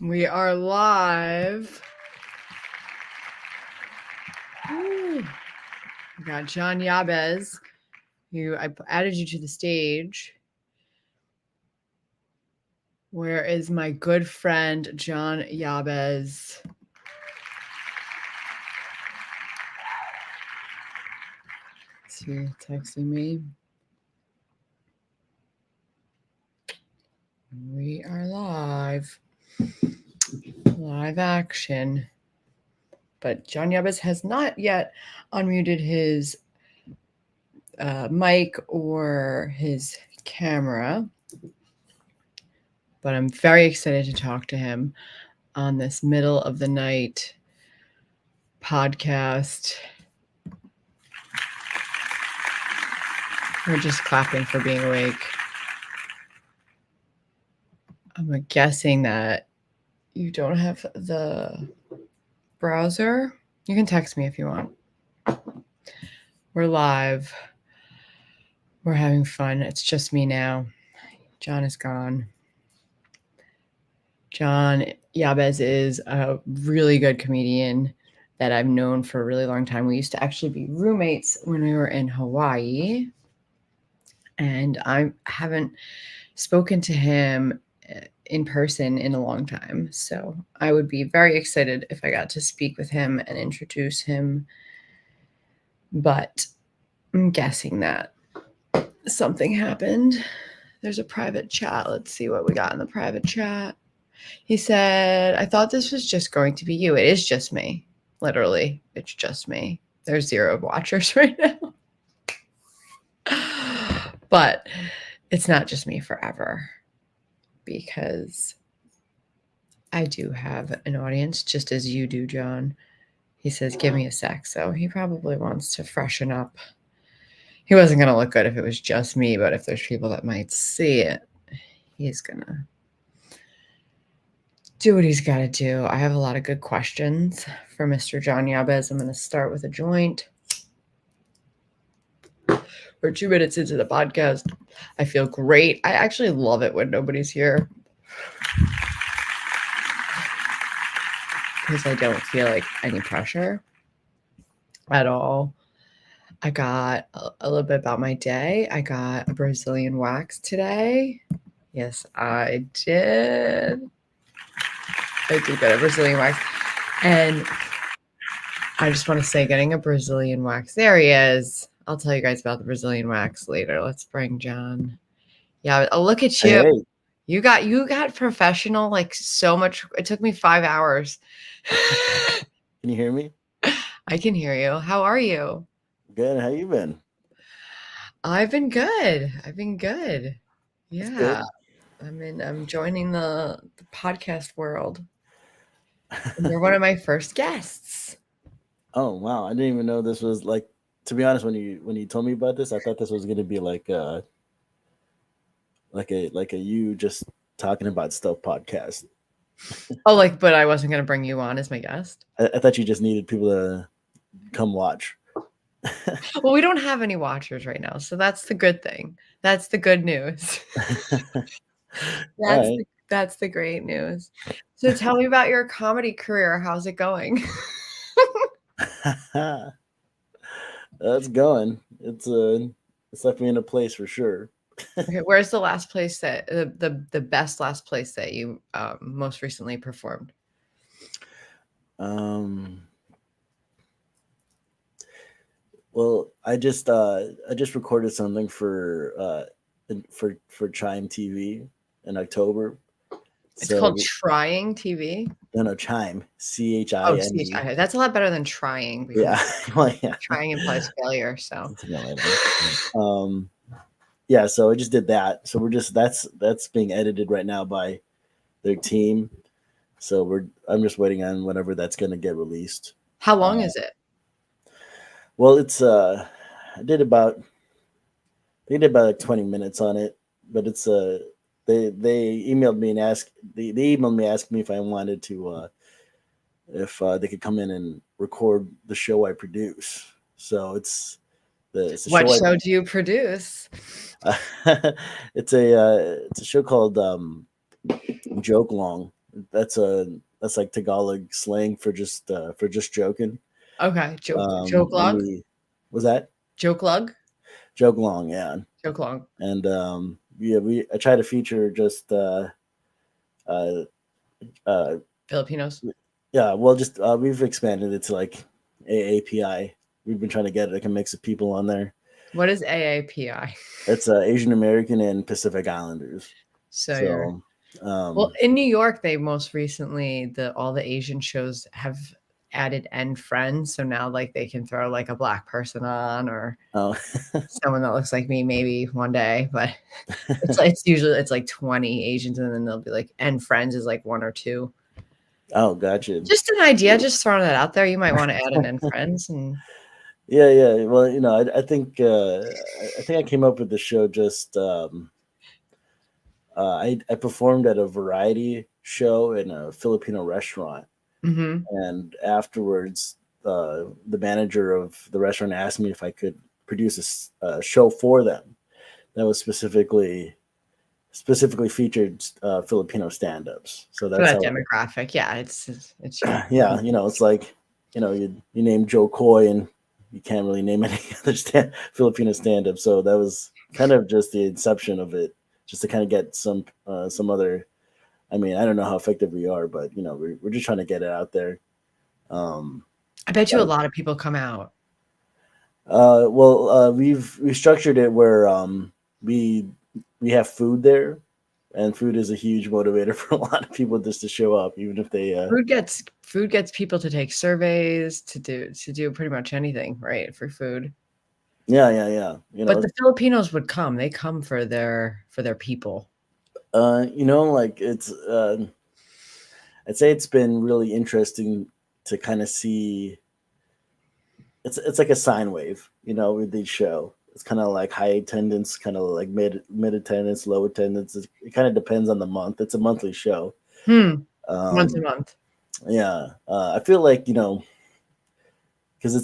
We are live. Ooh. We got John Yabez. I added you to the stage. Where is my good friend John Yabez? Is he texting me? We are live. Live action. But John Yabez has not yet unmuted his mic or his camera. But I'm very excited to talk to him on this middle of the night podcast. We're just clapping for being awake. I'm guessing that you don't have the browser. You can text me if you want. We're live. We're having fun. It's just me now. John is gone. John Yabez is a really good comedian that I've known for a really long time. We used to actually be roommates when we were in Hawaii. And I haven't spoken to him in person in a long time. So I would be very excited if I got to speak with him and introduce him. But I'm guessing that something happened. There's a private chat. Let's see what we got in the private chat. He said, I thought this was just going to be you. It is just me. Literally, it's just me. There's 0 watchers right now. But it's not just me forever, because I do have an audience, just as you do, John. He says, give me a sec. So he probably wants to freshen up. He wasn't going to look good if it was just me, but if there's people that might see it, he's going to do what he's got to do. I have a lot of good questions for Mr. John Yabez. I'm going to start with a joint. We're 2 minutes into the podcast. I feel great. I actually love it when nobody's here, because I don't feel like any pressure at all. I got a little bit about my day. I got a Brazilian wax today. Yes, I did. I did get a Brazilian wax. And I just want to say, getting a Brazilian wax, there he is. I'll tell you guys about the Brazilian wax later. Let's bring John. Yeah, oh, look at you. Hey. You got professional, like, so much. It took me 5 hours. Can you hear me? I can hear you. How are you? Good. How you been? I've been good. Yeah. I'm joining the podcast world. And you're one of my first guests. Oh wow! I didn't even know this was like. To be honest, when you told me about this, I thought this was gonna be like a you just talking about stuff podcast. Oh, but I wasn't gonna bring you on as my guest. I thought you just needed people to come watch. Well, we don't have any watchers right now, so that's the good thing. That's the good news. That's the great news. So tell me about your comedy career. How's it going? That's going. It's left me in a place for sure. Okay, where's the last place that the best last place that you most recently performed? Well, I just recorded something for Chime TV in October. It's called Trying TV. No, Chime. CHIME. Oh, that's a lot better than trying. Yeah. Well, yeah. Trying implies failure. So. Yeah. So I just did that. So that's being edited right now by their team. So I'm just waiting on whenever that's going to get released. How long is it? Well, it's I did about like 20 minutes on it, but it's they emailed me and they emailed me asking me if I wanted to if they could come in and record the show I produce. So it's what show do you produce? It's a show called Joke Long. That's like Tagalog slang for just joking. Okay, joke And log, we was that joke lug, joke long, yeah. joke long. And yeah, we I try to feature just uh, uh, Filipinos. yeah, well, just we've expanded it to like AAPI. We've been trying to get like a mix of people on there. What is AAPI? It's Asian American and Pacific Islanders. So you're So, well um, in New York. They most recently all the Asian shows have added "and friends," so now like they can throw like a black person on or oh, someone that looks like me maybe one day, but it's usually it's like 20 Asians and then they'll be like "and friends" is like one or two. oh, gotcha. Just an idea, just throwing that out there. You might want to add an "and friends" and Yeah, yeah. Well, I think I came up with the show just I performed at a variety show in a Filipino restaurant, mhm. and afterwards, the manager of the restaurant asked me if I could produce a show for them that was specifically featured Filipino stand-ups. So For that's that how, demographic, yeah, it's your yeah, it's like you name Joe Coy and you can't really name any other Filipino stand-up. So that was kind of just the inception of it, just to kind of get some other. I mean, I don't know how effective we are, but we're just trying to get it out there. Um, I bet you a lot of people come out. well, we structured it where we we have food there, and food is a huge motivator for a lot of people just to show up, even if they. Food gets people to take surveys, to do pretty much anything, right, for food. Yeah, yeah, yeah. But the Filipinos would come. They come for their people. Like I'd say it's been really interesting to kind of see. It's like a sine wave, with each show. It's kind of like high attendance, kind of like mid attendance, low attendance. It kind of depends on the month. It's a monthly show. Hmm. Once a Um, month. yeah, I feel like because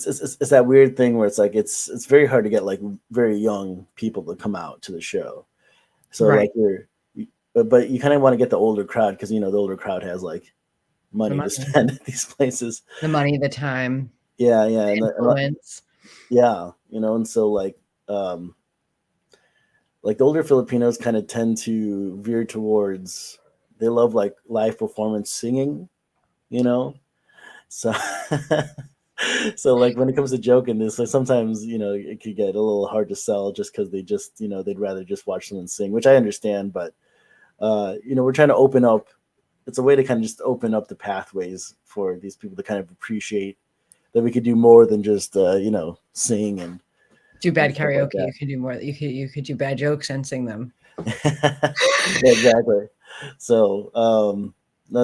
it's that weird thing where it's like it's very hard to get like very young people to come out to the show. So Right. like but you kind of want to get the older crowd because the older crowd has like The money to money. spend at these places. The money, the time, Yeah, yeah, the influence. yeah, and so um, like the older Filipinos kind of tend to veer towards they love like live performance singing, you know. So so like when it comes to joking, this like sometimes it could get a little hard to sell just because they just they'd rather just watch someone sing, which I understand, but we're trying to open up. It's a way to kind of just open up the pathways for these people to kind of appreciate that we could do more than just sing Do and bad stuff like karaoke. that. You could do more. You could do bad jokes and sing them. Yeah, exactly. So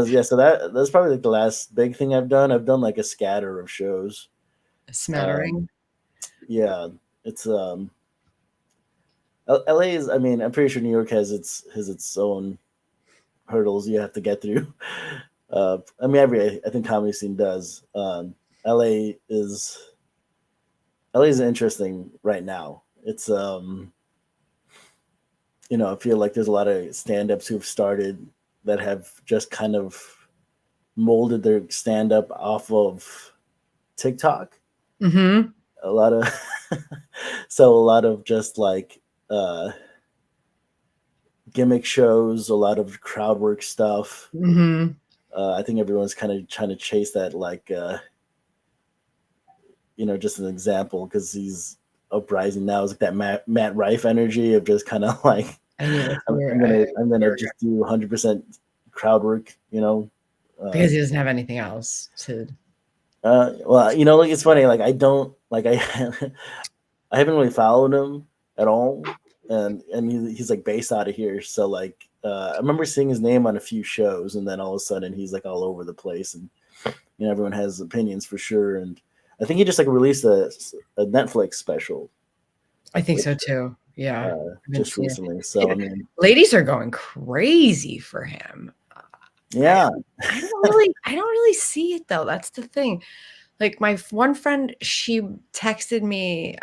yeah, so that's probably like the last big thing I've done. I've done like a scatter of shows. A Um, smattering. yeah, it's LA is. I mean, I'm pretty sure New York has its own hurdles you have to get through. I mean, I think comedy scene does. LA is LA is interesting right now. It's I feel like there's a lot of stand-ups who've started that have just kind of molded their stand-up off of TikTok. Mm-hmm. A lot of so a lot of just like uh gimmick shows, a lot of crowd work stuff. Mm-hmm. I think everyone's kind of trying to chase that like just an example because he's uprising now is like that Matt Rife energy of just kind of like I knew that's I'm, where I'm gonna I'm gonna just do 100% crowd work. because Um, he doesn't have anything else to. well, like it's funny. Like I don't like I I haven't really followed him at all, and he's like based out of here. So like I remember seeing his name on a few shows, and then all of a sudden he's like all over the place, and everyone has opinions for sure. And I think he just like released a Netflix special, I think which so too. Yeah, I've been just seeing recently. it. So I mean, Ladies are going crazy for him. I yeah, I don't really see it though. That's the thing. Like my one friend, she texted me,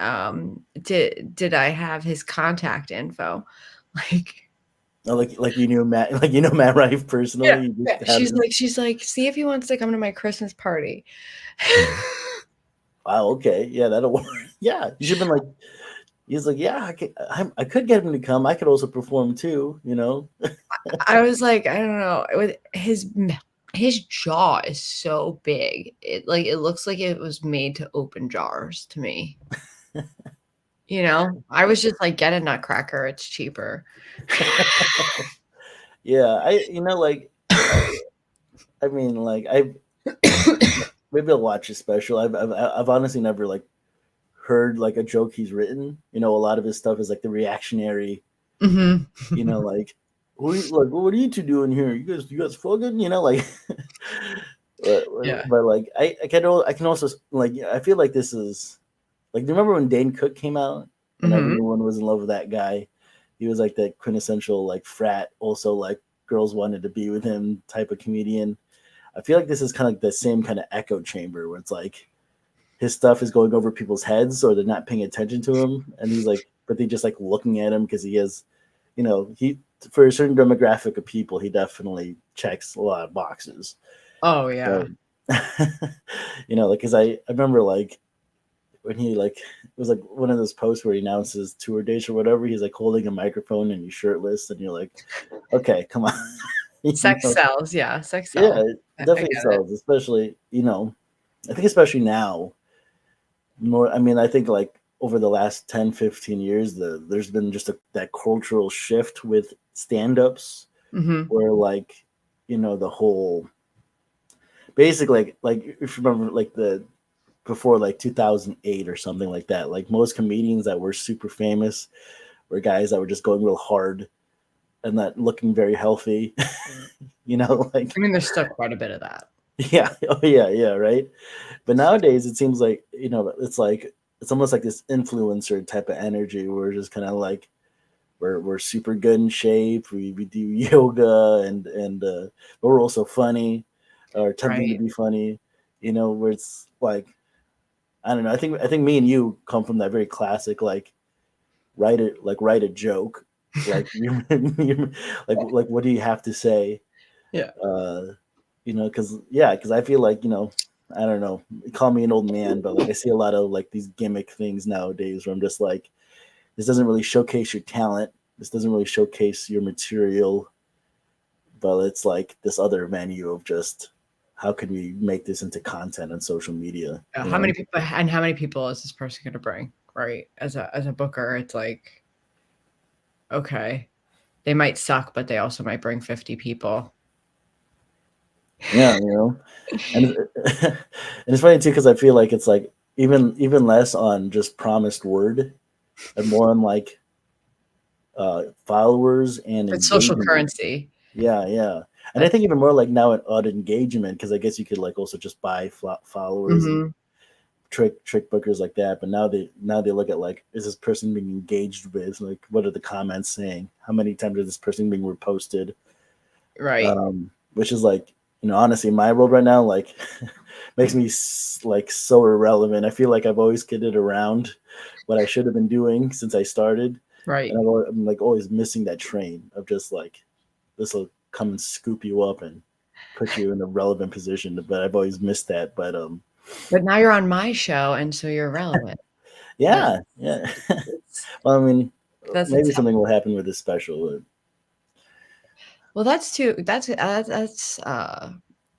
did I have his contact info? Like Oh, like you knew Matt, like you know Matt Rife Yeah, personally. You yeah. just have this. She's like, see if he wants to come to my Christmas party. Wow, okay, yeah, that'll work. Yeah, you should have been like, he's like, yeah, I could get him to come. I could also perform too, you know. I was like, I don't know. With his jaw is so big. It looks like it was made to open jars to me. You know? I was just like, get a nutcracker, it's cheaper. Yeah, like, I, I mean, like, maybe I'll watch a special. I've honestly never like heard like a joke he's written. You know, a lot of his stuff is like the reactionary. Mhm. You know, like, what are you two doing here? You guys fucking. You know, like, but, Yeah. but like, I can also like, I feel like this is like, do you remember when Dane Cook came out and Mhm. everyone was in love with that guy? He was like that quintessential like frat, also like girls wanted to be with him type of comedian. I feel like this is kind of like the same kind of echo chamber where it's like his stuff is going over people's heads or they're not paying attention to him, and he's like, but they just like looking at him because he has, he for a certain demographic of people, he definitely checks a lot of boxes. Oh, But yeah. like, because I remember like when he like it was like one of those posts where he announces tour dates or whatever. He's like holding a microphone and he's shirtless, and you're like, okay, come on, Sex sells, yeah, sex yeah, sells. it I definitely get it. sells, especially I think especially now more. I mean, I think like over the last 10, 15 years, there's been just that cultural shift with stand-ups Mhm. where like the whole basically like if you remember like the before like 2008 or something like that, like most comedians that were super famous were guys that were just going real hard and not looking very healthy. Like, I mean, there's still quite a bit of that. yeah, oh yeah, yeah, right. But nowadays it seems like it's almost like this influencer type of energy where we're just kind of like we're super good in shape. We do yoga and but we're also funny or attempting to Right. be funny. Where it's like, I don't know. I think me and you come from that very classic like write a joke, like you like what do you have to say? Yeah. Uh, because I feel like I don't know. Call me an old man, but like I see a lot of like these gimmick things nowadays where I'm just like, this doesn't really showcase your talent. This doesn't really showcase your material, but it's like this other venue of just how can we make this into content on social media? How many people and how many people is this person gonna bring, right? As a booker, it's like, okay, they might suck, but they also might bring 50 people. Yeah, and and it's funny too because I feel like it's like even less on just promised word and more on like followers and It's social engagement. currency. Yeah, yeah, and I That's think even more like now on engagement because I guess you could like also just buy followers and Mhm. trick bookers like that. But now they look at like, is this person being engaged with? Like, what are the comments saying? How many times is this person being reposted? Right, Which is like, honestly, my world right now, like, makes me like so irrelevant. I feel like I've always kidded around what I should have been doing since I started, right. and I'm like always missing that train of just like this will come and scoop you up and put you in a relevant position. But I've always missed that. But But now you're on my show, and so you're relevant. That yeah, yeah. that's Well, I mean, that's a maybe something will happen with this special. well, that's too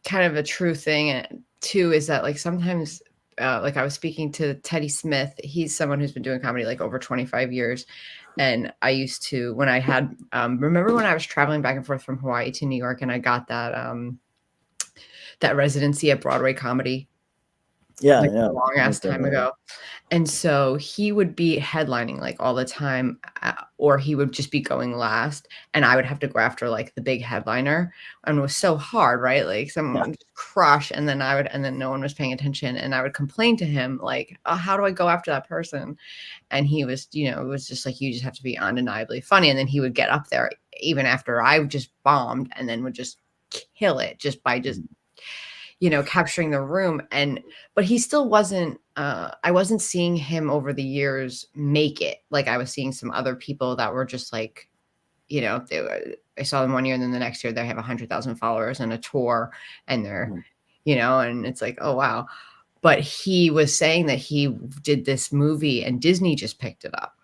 kind of a true thing, and too, is that, like, sometimes, like, I was speaking to Teddy Smith. He's someone who's been doing comedy, like, over 25 years, and I used to when I had, remember when I was traveling back and forth from Hawaii to New York, and I got that residency at Broadway Comedy, Yeah, like, yeah, a long I ass understand time that. ago. And so he would be headlining like all the time, or he would just be going last, and I would have to go after like the big headliner, and it was so hard, right? Like someone Yeah, would just crush, and then no one was paying attention, and I would complain to him like, oh, "How do I go after that person?" And he was, it was just like, you just have to be undeniably funny, and then he would get up there even after I just bombed, and then would just kill it just by just capturing the room. And but he still wasn't I wasn't seeing him over the years make it like I was seeing some other people that were just like I saw them one year, and then the next year they have 100,000 followers and a tour, and they're, Mhm. and it's like, oh wow. But he was saying that he did this movie and Disney just picked it up.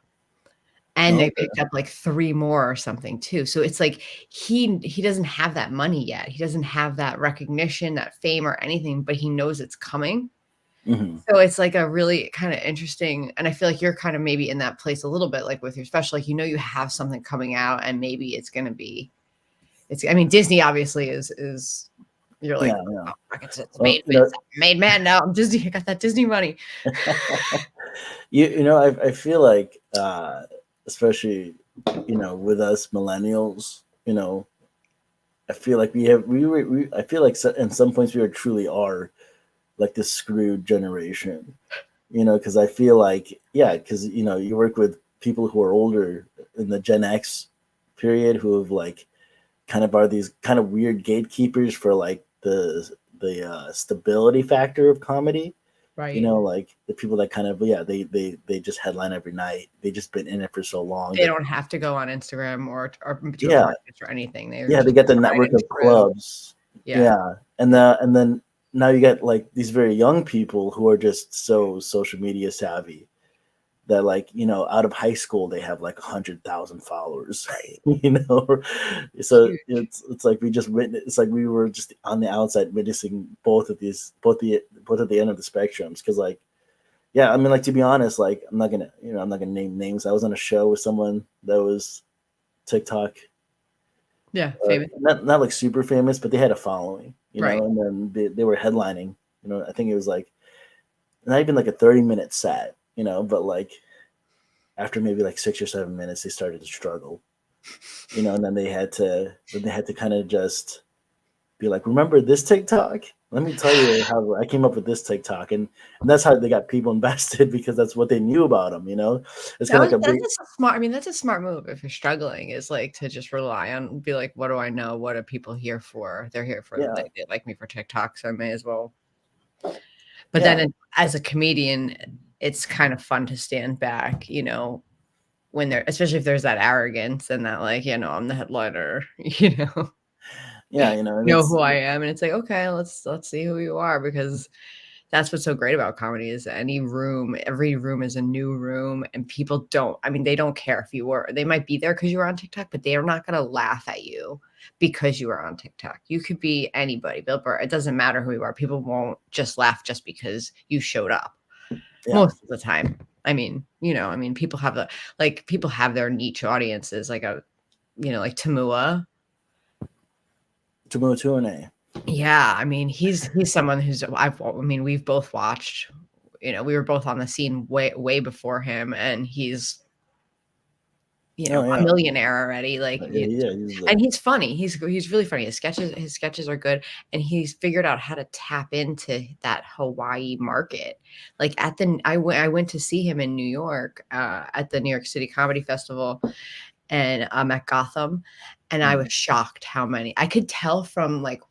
And they Okay. picked up like 3 more or something too. So it's like he doesn't have that money yet. He doesn't have that recognition, that fame or anything, but he knows it's coming. Hmm. So it's like a really kinda interesting, and I feel like you're kind of maybe in that place a little bit, like, with your special, like, you have something coming out and maybe it's gonna be I mean, Disney obviously is you're like, Yeah, yeah. "Oh, it's Well, made man now. I'm Disney. I got that Disney money." I feel like, especially, with us millennials, I feel like I feel like in some points we are truly are like the screwed generation, because I feel like, yeah, because, you work with people who are older in the Gen X period who have like kind of are these kind of weird gatekeepers for like the stability factor of comedy. Right. Like the people that kind of, yeah, they just headline every night. They just been in it for so long They that, don't have to go on Instagram or to a yeah, podcast or anything. They're yeah, they just get the tried network and of true. clubs. Yeah. Yeah. And then now you get like these very young people who are just so social media savvy that, like, out of high school they have like 100,000 followers. Right. So Huge. it's like we just witnessed, it's like we were just on the outside witnessing both at the end of the spectrums, because, like, yeah, I mean, like, to be honest, like, I'm not gonna name names. I was on a show with someone that was TikTok, Yeah, famous. not like super famous, but they had a following, Right. and then they were headlining. I think it was like not even like a 30-minute set, but like after maybe like 6 or 7 minutes, they started to struggle, and then they had to kind of just be like, remember this TikTok? Let me tell you how I came up with this TikTok, and that's how they got people invested, because that's what they knew about them. It's kind of like a That's big, just a smart, I mean, that's a smart move if you're struggling, is like to just rely on, be like, "What do I know? What are people here for? They're here for, yeah, they like me for TikTok, so I may as well." But yeah, then as a comedian, it's kind of fun to stand back, when there, especially if there's that arrogance and that, like, "I'm the headliner," yeah, and know it's who I am, and it's like, "Okay, let's see who you are," because that's what's so great about comedy is every room is a new room, and people don't, I mean, they don't care if they might be there because you were on TikTok, but they are not gonna laugh at you because you are on TikTok. You could be anybody, Bill Burr, it doesn't matter who you are. People won't just laugh just because you showed up yeah, most of the time. I mean, people have their niche audiences, like like Tamua. Tumultuane. Yeah, I mean, he's someone I mean, we've both watched, we were both on the scene way before him, and he's, Oh a yeah, millionaire already, like, yeah, yeah. He's and like, he's funny. He's really funny. His sketches are good, and he's figured out how to tap into that Hawaii market. Like, I went to see him in New York, at the New York City Comedy Festival, and I'm at Gotham, and I was mm, shocked how many I could tell from, like,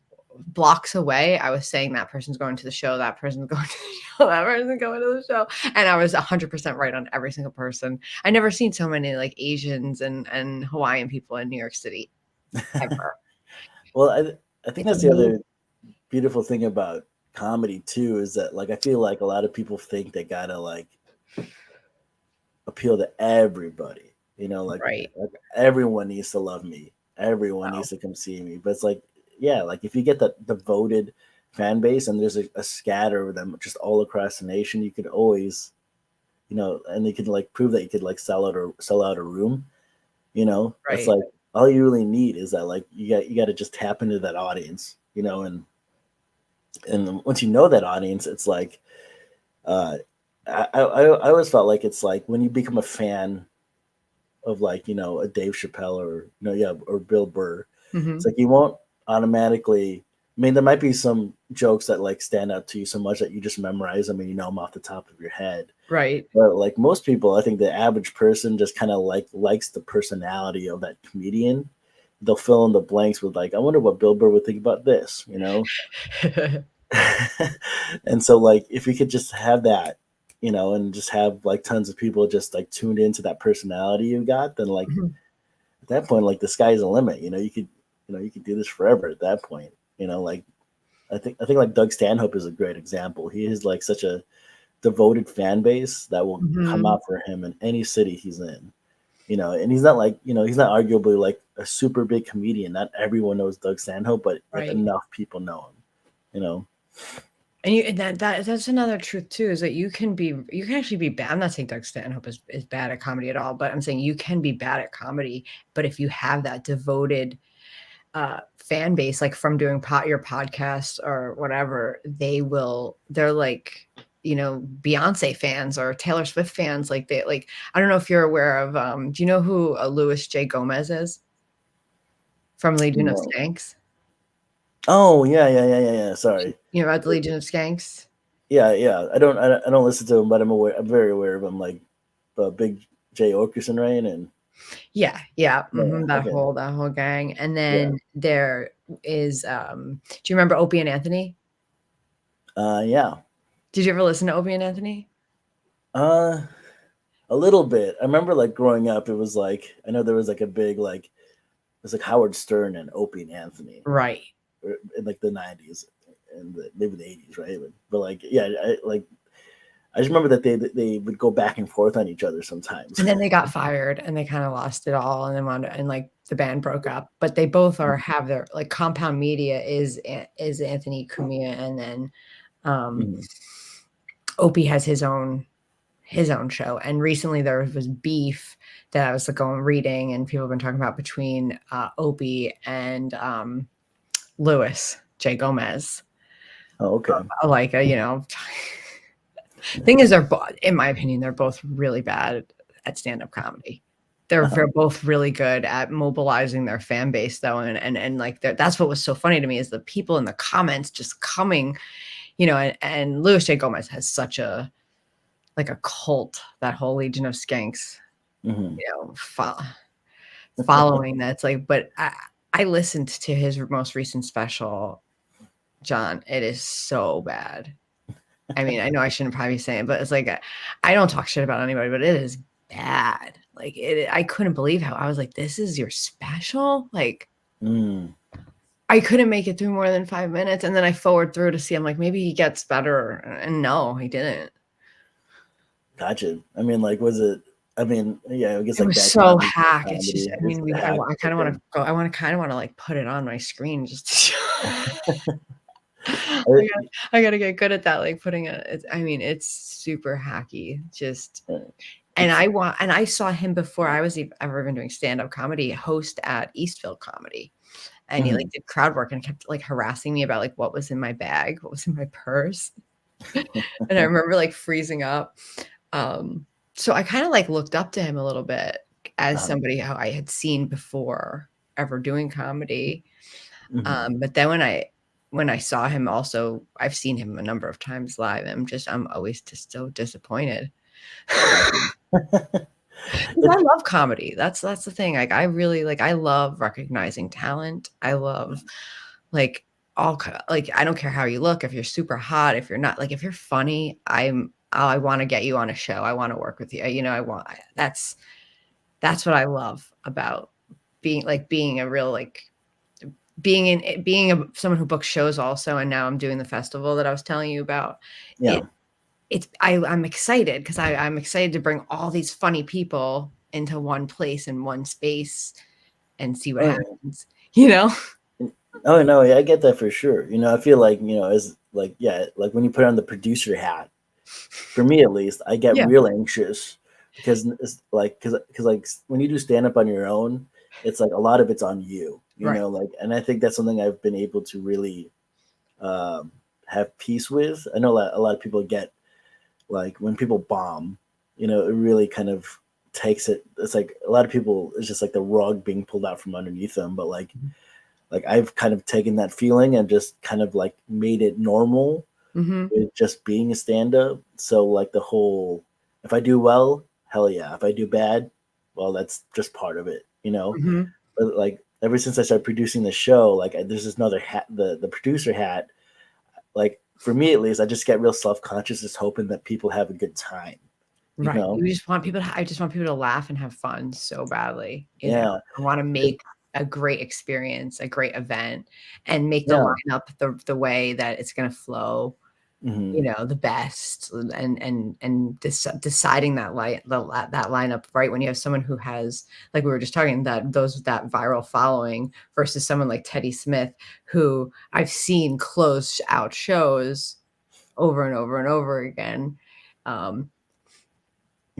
blocks away. I was saying that person's going to the show, that person's going to the show, that person's going to the show, and I was 100% right on every single person. I never seen so many, like, Asians and Hawaiian people in New York City ever. well, I think It's a that's the move. other beautiful thing about comedy too, is that, like, I feel like a lot of people think they gotta like appeal to everybody. Right. Like everyone needs to love me. Everyone Wow. needs to come see me. But it's like, yeah, like if you get that devoted fan base and there's a scatter of them just all across the nation, you could always, and they could like prove that you could like sell out a room. That's Right. like all you really need is that, like, you got to just tap into that audience, and once you know that audience, it's like, uh, I always felt like it's like when you become a fan of, like, a Dave Chappelle, or yeah, or Bill Burr, it's Mhm. like you won't automatically. I mean, there might be some jokes that like stand out to you so much that you just memorize them and you know them off the top of your head. Right. But like most people, I think the average person just kind of like likes the personality of that comedian. They'll fill in the blanks with like, I wonder what Bill Burr would think about this. And so, like, if we could just have that, and just have like tons of people just like tuned into that personality you got, then like Mhm. at that point, like the sky's the limit. You could do this forever at that point. Like I think like Doug Stanhope is a great example. He is like such a devoted fan base that will come Mhm. out for him in any city he's in. And he's not like, he's not arguably like a super big comedian. Not everyone knows Doug Stanhope, but like Right. enough people know him. You know. And that's another truth too, is that you can actually be bad. I'm not saying Doug Stanhope is bad at comedy at all, but I'm saying you can be bad at comedy, but if you have that devoted fan base, like from doing your podcast or whatever, they're like, Beyonce fans or Taylor Swift fans. Like I don't know if you're aware of, do you know who Louis J. Gomez is from Legion of No. Skanks? Oh yeah. Sorry. You know about the Legion of Skanks? Yeah. I don't listen to him, but I'm aware. I'm very aware of him. Like Big J Okerson, right? And Yeah, yeah, that okay, whole gang, and yeah, then there is, do you remember Opie and Anthony? yeah. Did you ever listen to Opie and Anthony? Uh, a little bit. I remember like growing up, it was like I know there was like a big like it was like Howard Stern and Opie and Anthony Right. in like the '90s and maybe the '80s, right? But like yeah, I just remember that they would go back and forth on each other sometimes. And then they got fired and they kinda lost it all and then wound and, like, the band broke up, but they both have their like, Compound Media is Anthony Cumia, and then, um, Mhm. Opie has his own show, and recently there was beef that I was, like, going reading and people have been talking about between, Opie and, Louis J. Gomez. Oh, okay. Like, thing is, in my opinion, they're both really bad at stand-up comedy. They're Uh-huh. both really good at mobilizing their fan base, though, and like that's what was so funny to me is the people in the comments just coming, and Louis J. Gomez has such a like a cult, that whole Legion of Skanks, Hmm. you know, following that's like, but I listened to his most recent special, John. It is so bad. I mean, I know I shouldn't probably say it, but it's like I don't talk shit about anybody, but it is bad. Like I couldn't believe how I was like, "This is your special?" Like Mm, I couldn't make it through more than 5 minutes, and then I forward through to see. I'm like, maybe he gets better, and no, he didn't. gotcha. I mean, like, was it? I mean, yeah, I guess It like was that so comedy, hack. It's just, comedy I is mean, the hack. I kind of want Okay. to go. I kind of want to like put it on my screen just to show. I, I gotta get good at that. Like putting it. I mean, it's super hacky. Just and it's I saw him before I was ever even doing stand-up comedy, host at Eastville Comedy, and he, like, mhm. did crowd work and kept, like, harassing me about, like, what was in my bag, what was in my purse, and I remember, like, freezing up, um, so I kinda, like, looked up to him a little bit as uh-huh. somebody who I had seen before ever doing comedy, Mhm. but then when I saw him also I've seen him a number of times live, I'm always just so disappointed. Gotcha. 'Cause I love comedy. That's the thing. Like I really like I love recognizing talent. I love like like I don't care how you look, if you're super hot, if you're not, like if you're funny, I want to get you on a show. I want to work with you. That's what I love about being a real like being someone who books shows also, and now I'm doing the festival that I was telling you about. Yeah. It I'm excited because I'm excited to bring all these funny people into one place in one space and see what Oh, yeah. happens, you know? Oh no, yeah, I get that for sure. I feel like as like yeah, like when you put on the producer hat, for me at least, I get Yeah, real anxious because it's like because like when you do stand up on your own, it's like a lot of it's on you, right. like, and I think that's something I've been able to really um, have peace with. I know a lot of people get like when people bomb, it really kind of takes it. It's like a lot of people. It's just like the rug being pulled out from underneath them. But like I've kind of taken that feeling and just kind of like made it normal Mhm, with just being a stand-up. So like the whole, if I do well, hell yeah. If I do bad, well, that's just part of it. mhm, But like ever since I started producing the show, like there's this another hat, the producer hat. Like for me at least, I just get real self-conscious, just hoping that people have a good time. you Right. know? You just want people to I just want people to laugh and have fun so badly, you know? Yeah. I wanna It- make a great experience, a great event, and make the yeah. lineup the way that it's gonna flow, you Hmm. know, the best, and deciding that lineup right when you have someone who has, like we were just talking, that viral following versus someone like Teddy Smith, who I've seen close out shows over and over and over again. Um,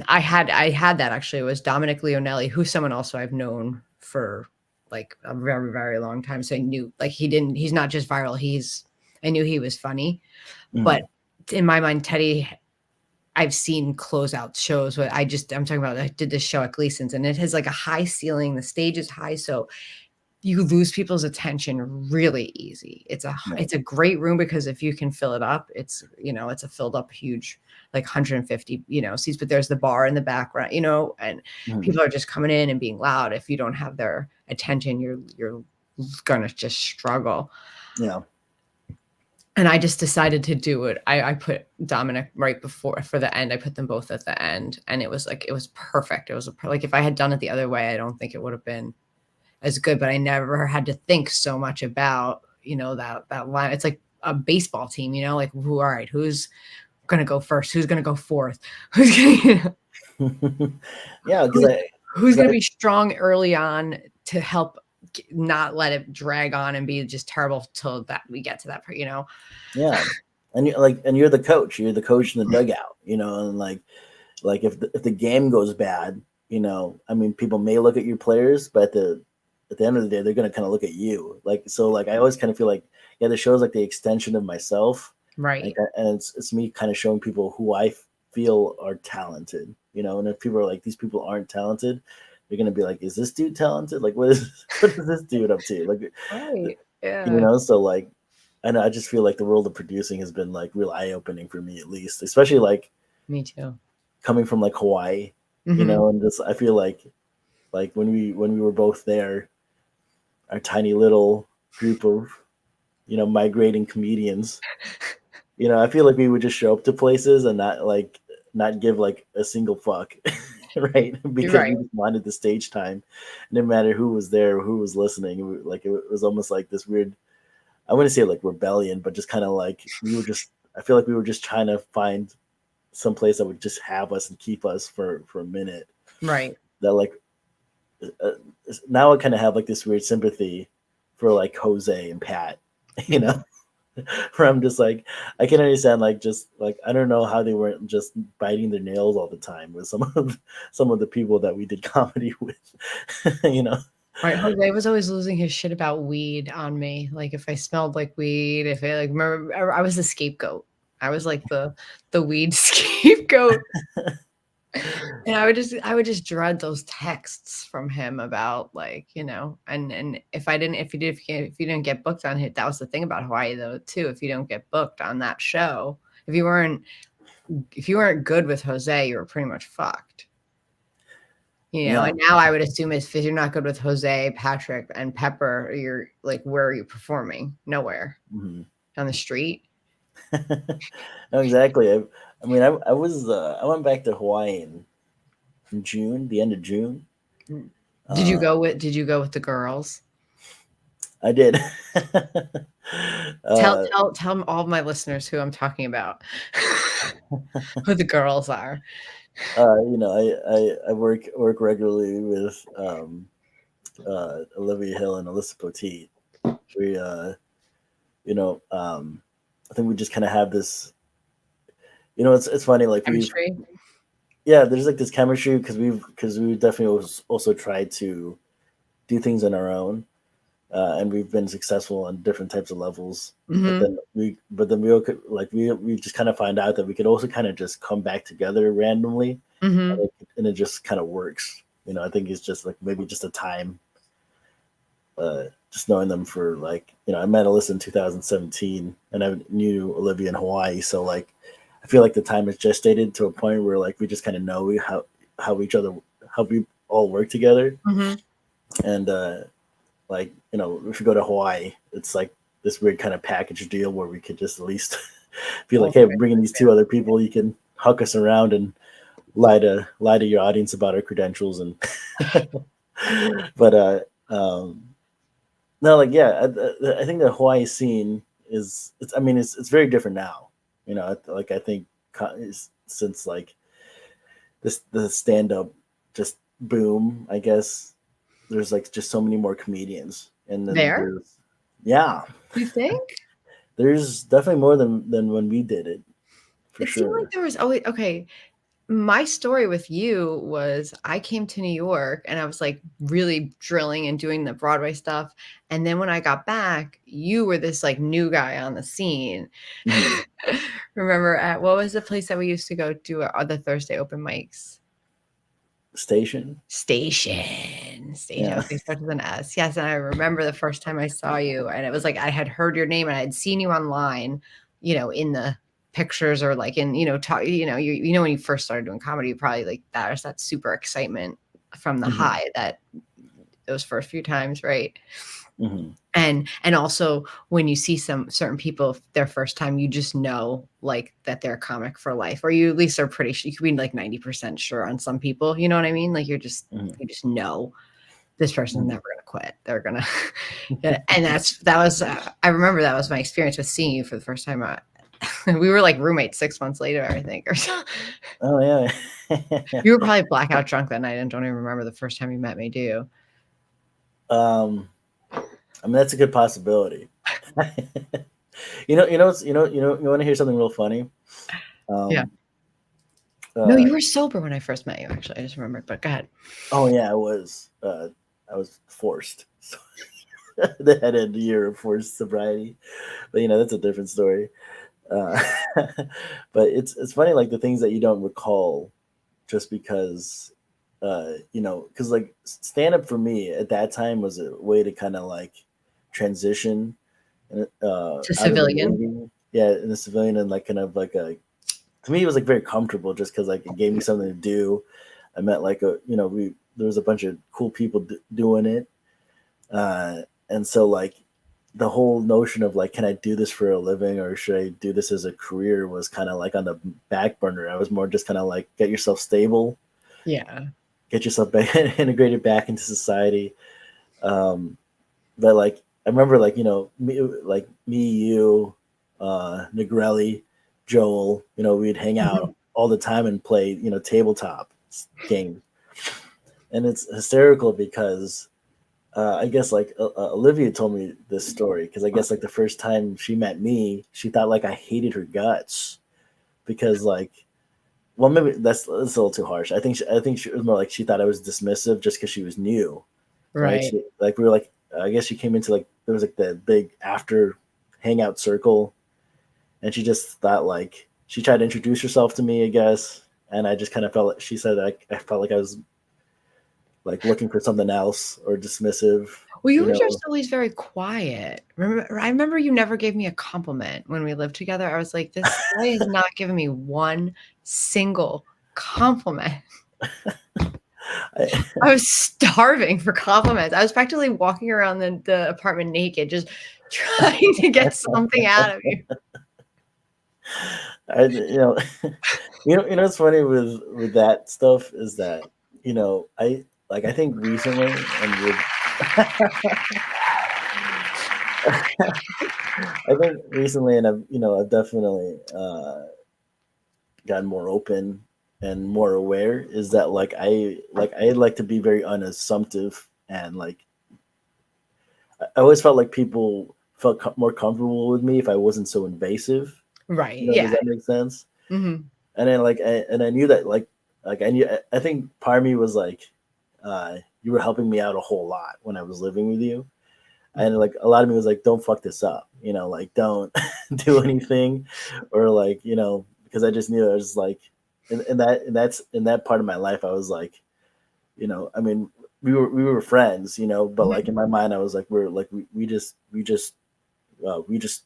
I had that actually. It was Dominic Leonelli, who's someone also I've known for like a very, very long time. So I knew like he's not just viral, I knew he was funny. But Hmm. in my mind, Teddy, I've seen close out shows where I'm talking about I did this show at Gleason's and it has like a high ceiling, the stage is high, so you lose people's attention really easy. Yeah. It's a great room because if you can fill it up, it's a filled up huge, like 150, seats, but there's the bar in the background, and Hmm. people are just coming in and being loud. If you don't have their attention, you're gonna just struggle. Yeah. And I just decided to do it. I put Dominic right before for the end. I put them both at the end, and it was perfect. It was like if I had done it the other way, I don't think it would have been as good, but I never had to think so much about, that line. It's like a baseball team, like all right, who's gonna go first? Who's gonna go fourth? Who's gonna, Yeah, who's, who's because gonna I be strong early on to help not let it drag on and be just terrible till that we get to that part, yeah, and you're the coach. You're the coach in the dugout, and like if the game goes bad, I mean, people may look at your players, but at the end of the day, they're gonna kind of look at you. Like so, like I always kind of feel like yeah, the show's like the extension of myself, Right. and it's me kind of showing people who I feel are talented, and if people are like these people aren't talented, they're gonna be like, is this dude talented? Like what is this dude up to? Like Right. Yeah. so like I know I just feel like the world of producing has been like real eye opening for me at least, especially like Me too. coming from like Hawaii, Hmm. and just I feel like when we were both there, our tiny little group of migrating comedians, I feel like we would just show up to places and not give like a single fuck, right? You're Because right. we just wanted the stage time, no matter who was there, who was listening. Like it was almost like this weird. I wouldn't say like rebellion, but just kind of like we were just. I feel like we were just trying to find some place that would just have us and keep us for a minute. Right. That like uh, now I kind of have like this weird sympathy for like Jose and Pat, you know, where I'm just like, I can understand like just like I don't know how they weren't just biting their nails all the time with some of the people that we did comedy with, you know. Right, Jose was always losing his shit about weed on me. Like if I smelled like weed, if I like remember I was the scapegoat. I was like the weed scapegoat. And I would just dread those texts from him about like, and if you didn't get booked on it, that was the thing about Hawaii though too. If you don't get booked on that show, if you weren't good with Jose, you were pretty much fucked. Yeah. And now I would assume if you're not good with Jose, Patrick, and Pepper, you're like, where are you performing? Nowhere. Mhm. On the street? No, exactly. I mean, I was I went back to Hawaii in June, the end of June. Mm. Uh, Did you go with the girls? I did. Tell uh, tell tell all my listeners who I'm talking about, who the girls are. I work regularly with Olivia Hill and Alyssa Poteet. We I think we just kind of have this. It's funny. Like Chemistry? there's like this chemistry because we definitely also tried to do things on our own, and we've been successful on different types of levels. But Mhm, then we all could, like we just kind of find out that we could also kind of just come back together randomly, mhm. and it just kind of works. I think it's just like maybe just a time, just knowing them for like I met Alyssa in 2017, and I knew Olivia in Hawaii, so like I feel like the time is gestated to a point where like we just kind of know how each other how we all work together, Mhm. and like if you go to Hawaii, it's like this weird kind of package deal where we could just at least be like, All hey, we're right. bringing these two other people, you can huck us around and lie to your audience about our credentials and but no, like yeah, I think the Hawaii scene it's I mean it's very different now. Like I think since like this the stand up just boom, I guess there's like just so many more comedians, and then There? there's yeah, You think? there's definitely more than when we did it for It seemed like sure. there was always okay. My story with you was I came to New York and I was like really drilling and doing the Broadway stuff. And then when I got back, you were this like new guy on the scene. Mhm. Remember at what was the place that we used to go do the Thursday open mics? Station, Station. yeah. Okay, starts with an S. Yes, and I remember the first time I saw you, and it was like I had heard your name and I had seen you online, in the pictures or like in, talk, when you first started doing comedy, you probably like that was that super excitement from the Hmm. high that those first few times, right? Hmm. And also when you see some certain people their first time, you just know like that they're a comic for life, or you at least are pretty sure. You can be like 90% sure on some people, you know what I mean? Like Hmm. you just know this person's Hmm. never gonna quit. They're gonna yeah, and that was I remember that was my experience with seeing you for the first time. We were like roommates 6 months later, I think, or so. Oh yeah. You were probably blackout drunk that night and don't even remember the first time you met me, do you? um, I mean that's a good possibility. You want to hear something real funny? Yeah. Um, No, uh, you were sober when I first met you, actually. I just remembered, but go ahead. oh yeah, I was forced. So they had a year of forced sobriety, but that's a different story. Uh, but it's funny, like the things that you don't recall just because, because like stand up for me at that time was a way to kind of like transition To out of the civilian. Navy, yeah, in the civilian, and like kind of like a to me it was like very comfortable just because like it gave me something to do. I met like we there was a bunch of cool people doing it, uh, and so like the whole notion of like, can I do this for a living or should I do this as a career was kind of like on the back burner. I was more just kind of like get yourself stable, Yeah. get yourself back, integrated back into society. Um, but like I remember like me, you, Negrelli, Joel, we'd hang Mhm. out all the time and play tabletop games, and it's hysterical because I guess like Olivia told me this story because I guess like the first time she met me, she thought like I hated her guts because like, well, maybe that's a little too harsh. I think she was more like she thought I was dismissive just because she was new, right? Right. We were like, I guess she came into like there was like the big after hangout circle, and she just thought like she tried to introduce herself to me, I guess, and I just kind of felt like she said I felt like I was like looking for something else or dismissive, Well, you you were know. just always very quiet. I remember you never gave me a compliment when we lived together. I was like, "This guy has not given me one single compliment." I, I was starving for compliments. I was practically walking around the apartment naked, just trying to get something out of you. I what's funny with that stuff is that I think recently and with I think recently and I've definitely gotten more open and more aware is that I like to be very unassumptive and like I always felt like people felt more comfortable with me if I wasn't so invasive. Right, Does yeah. that make sense? Mhm. And then I knew that like I knew I think part of me was like you were helping me out a whole lot when I was living with you, and like a lot of me was like don't fuck this up, like don't do anything, or like because I just knew I was like in that part of my life I was like I mean we were friends, but like Mhm. in my mind I was like we just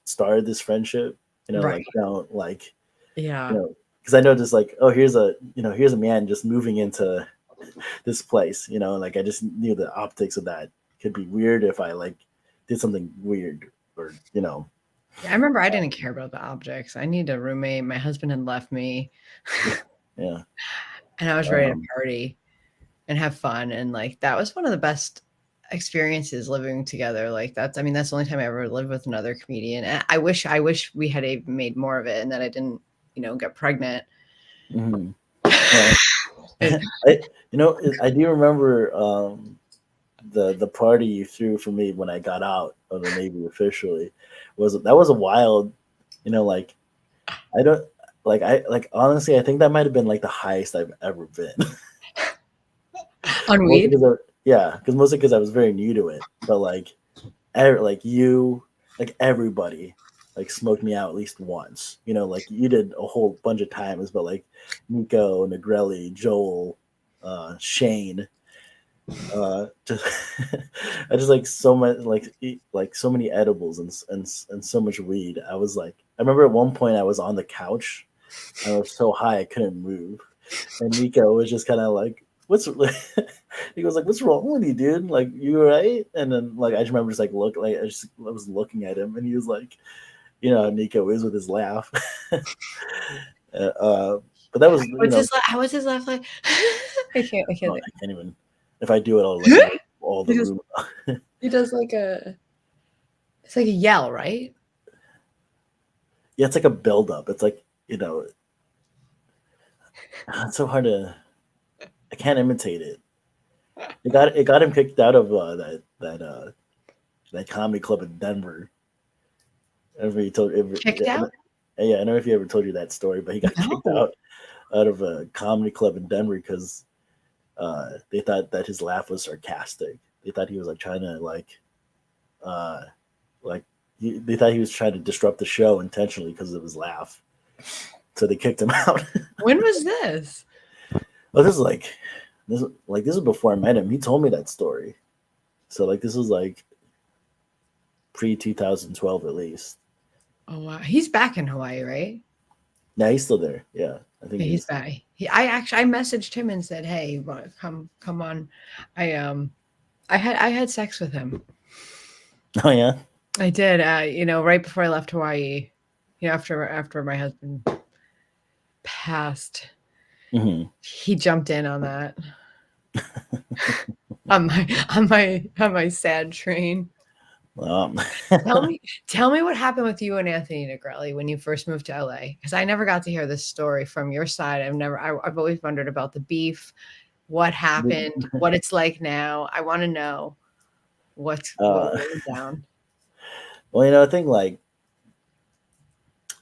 started this friendship, Right. like don't like Yeah. because I know just like, oh, here's a man just moving into this place, and like I just knew the optics of that could be weird if I like did something weird or Yeah, I remember I didn't care about the objects. I need a roommate. My husband had left me. yeah. and I was ready to Um, party and have fun, and like that was one of the best experiences living together. Like that's, I mean, that's the only time I ever lived with another comedian. And I wish we had even made more of it, and that I didn't, get pregnant. mhm. Yeah. It, I do remember the party you threw for me when I got out of the Navy officially. Was a wild, like I don't honestly I think that might have been like the highest I've ever been. on Mostly weed. because mostly because I was very new to it. But like you, like everybody, like smoked me out at least once. Like you did a whole bunch of times, but like Nico, Negrelli, Joel, Shane, just I just like so much like eat, like so many edibles and so much weed. I remember at one point I was on the couch. I was so high I couldn't move, and Nico was just kind of like, "What's?" He goes like, "What's wrong with you, dude? Like, you all right?" And then like I just remember just like I was looking at him, and he was like, how Nico is with his laugh. uh, but that was How was his laugh like? I can't oh, think. I can't even. If I do it, I'll like wake all he the just room. he does like it's like a yell, right? Yeah, it's like a buildup. It's like it's so hard to. I can't imitate it. It got him kicked out of that comedy club in Denver. Ever he told ever, Kicked out? yeah, I don't know if he ever told you that story, but he got kicked No. out of a comedy club in Denver because they thought that his laugh was sarcastic. They thought he was like trying to uh, like they thought he was trying to disrupt the show intentionally because of his laugh. So they kicked him out. When was this? Oh, this is before I met him. He told me that story. So like this was like pre 2012 at least. Oh wow, he's back in Hawaii, right? Yeah, he's still there. Yeah, I think Yeah, he's he's. back. I messaged him and said, "Hey, come on." I I had sex with him. Oh yeah. I did. Right before I left Hawaii. After my husband passed, Hmm. he jumped in on that on my sad train. Um, Tell me, tell me what happened with you and Anthony Negrelli when you first moved to LA, because I never got to hear this story from your side. I've always wondered about the beef, what happened, what it's like now. I want to know what uh, went down. well, I think like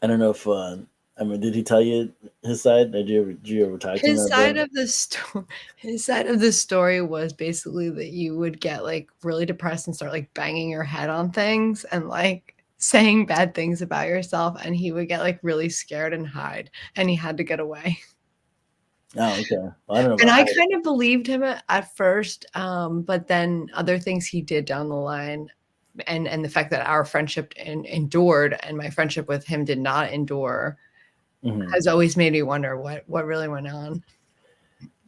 I don't know if I mean, did he tell you his side? Did you ever talk to him His about side it? of the story, his side of the story was basically that you would get like really depressed and start like banging your head on things and like saying bad things about yourself, and he would get like really scared and hide, and he had to get away. Oh, okay. Well, I don't know And about I hiding. kind of believed him at first, but then other things he did down the line, and the fact that our friendship endured and my friendship with him did not endure, Hmm. has always made me wonder what really went on.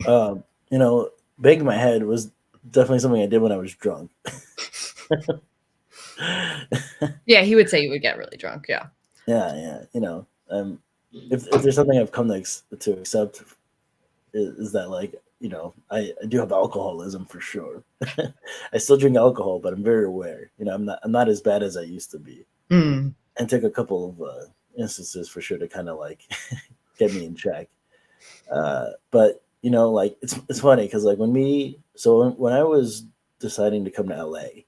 Um, you know, Banging my head was definitely something I did when I was drunk. Yeah, he would say he would get really drunk. Yeah. Yeah, yeah. If there's something I've come to accept is that like I do have alcoholism for sure. I still drink alcohol, but I'm very aware. I'm not as bad as I used to be, Mm. and took a couple of instances for sure to kind of like get me in check. But like it's funny because like when I was deciding to come to LA,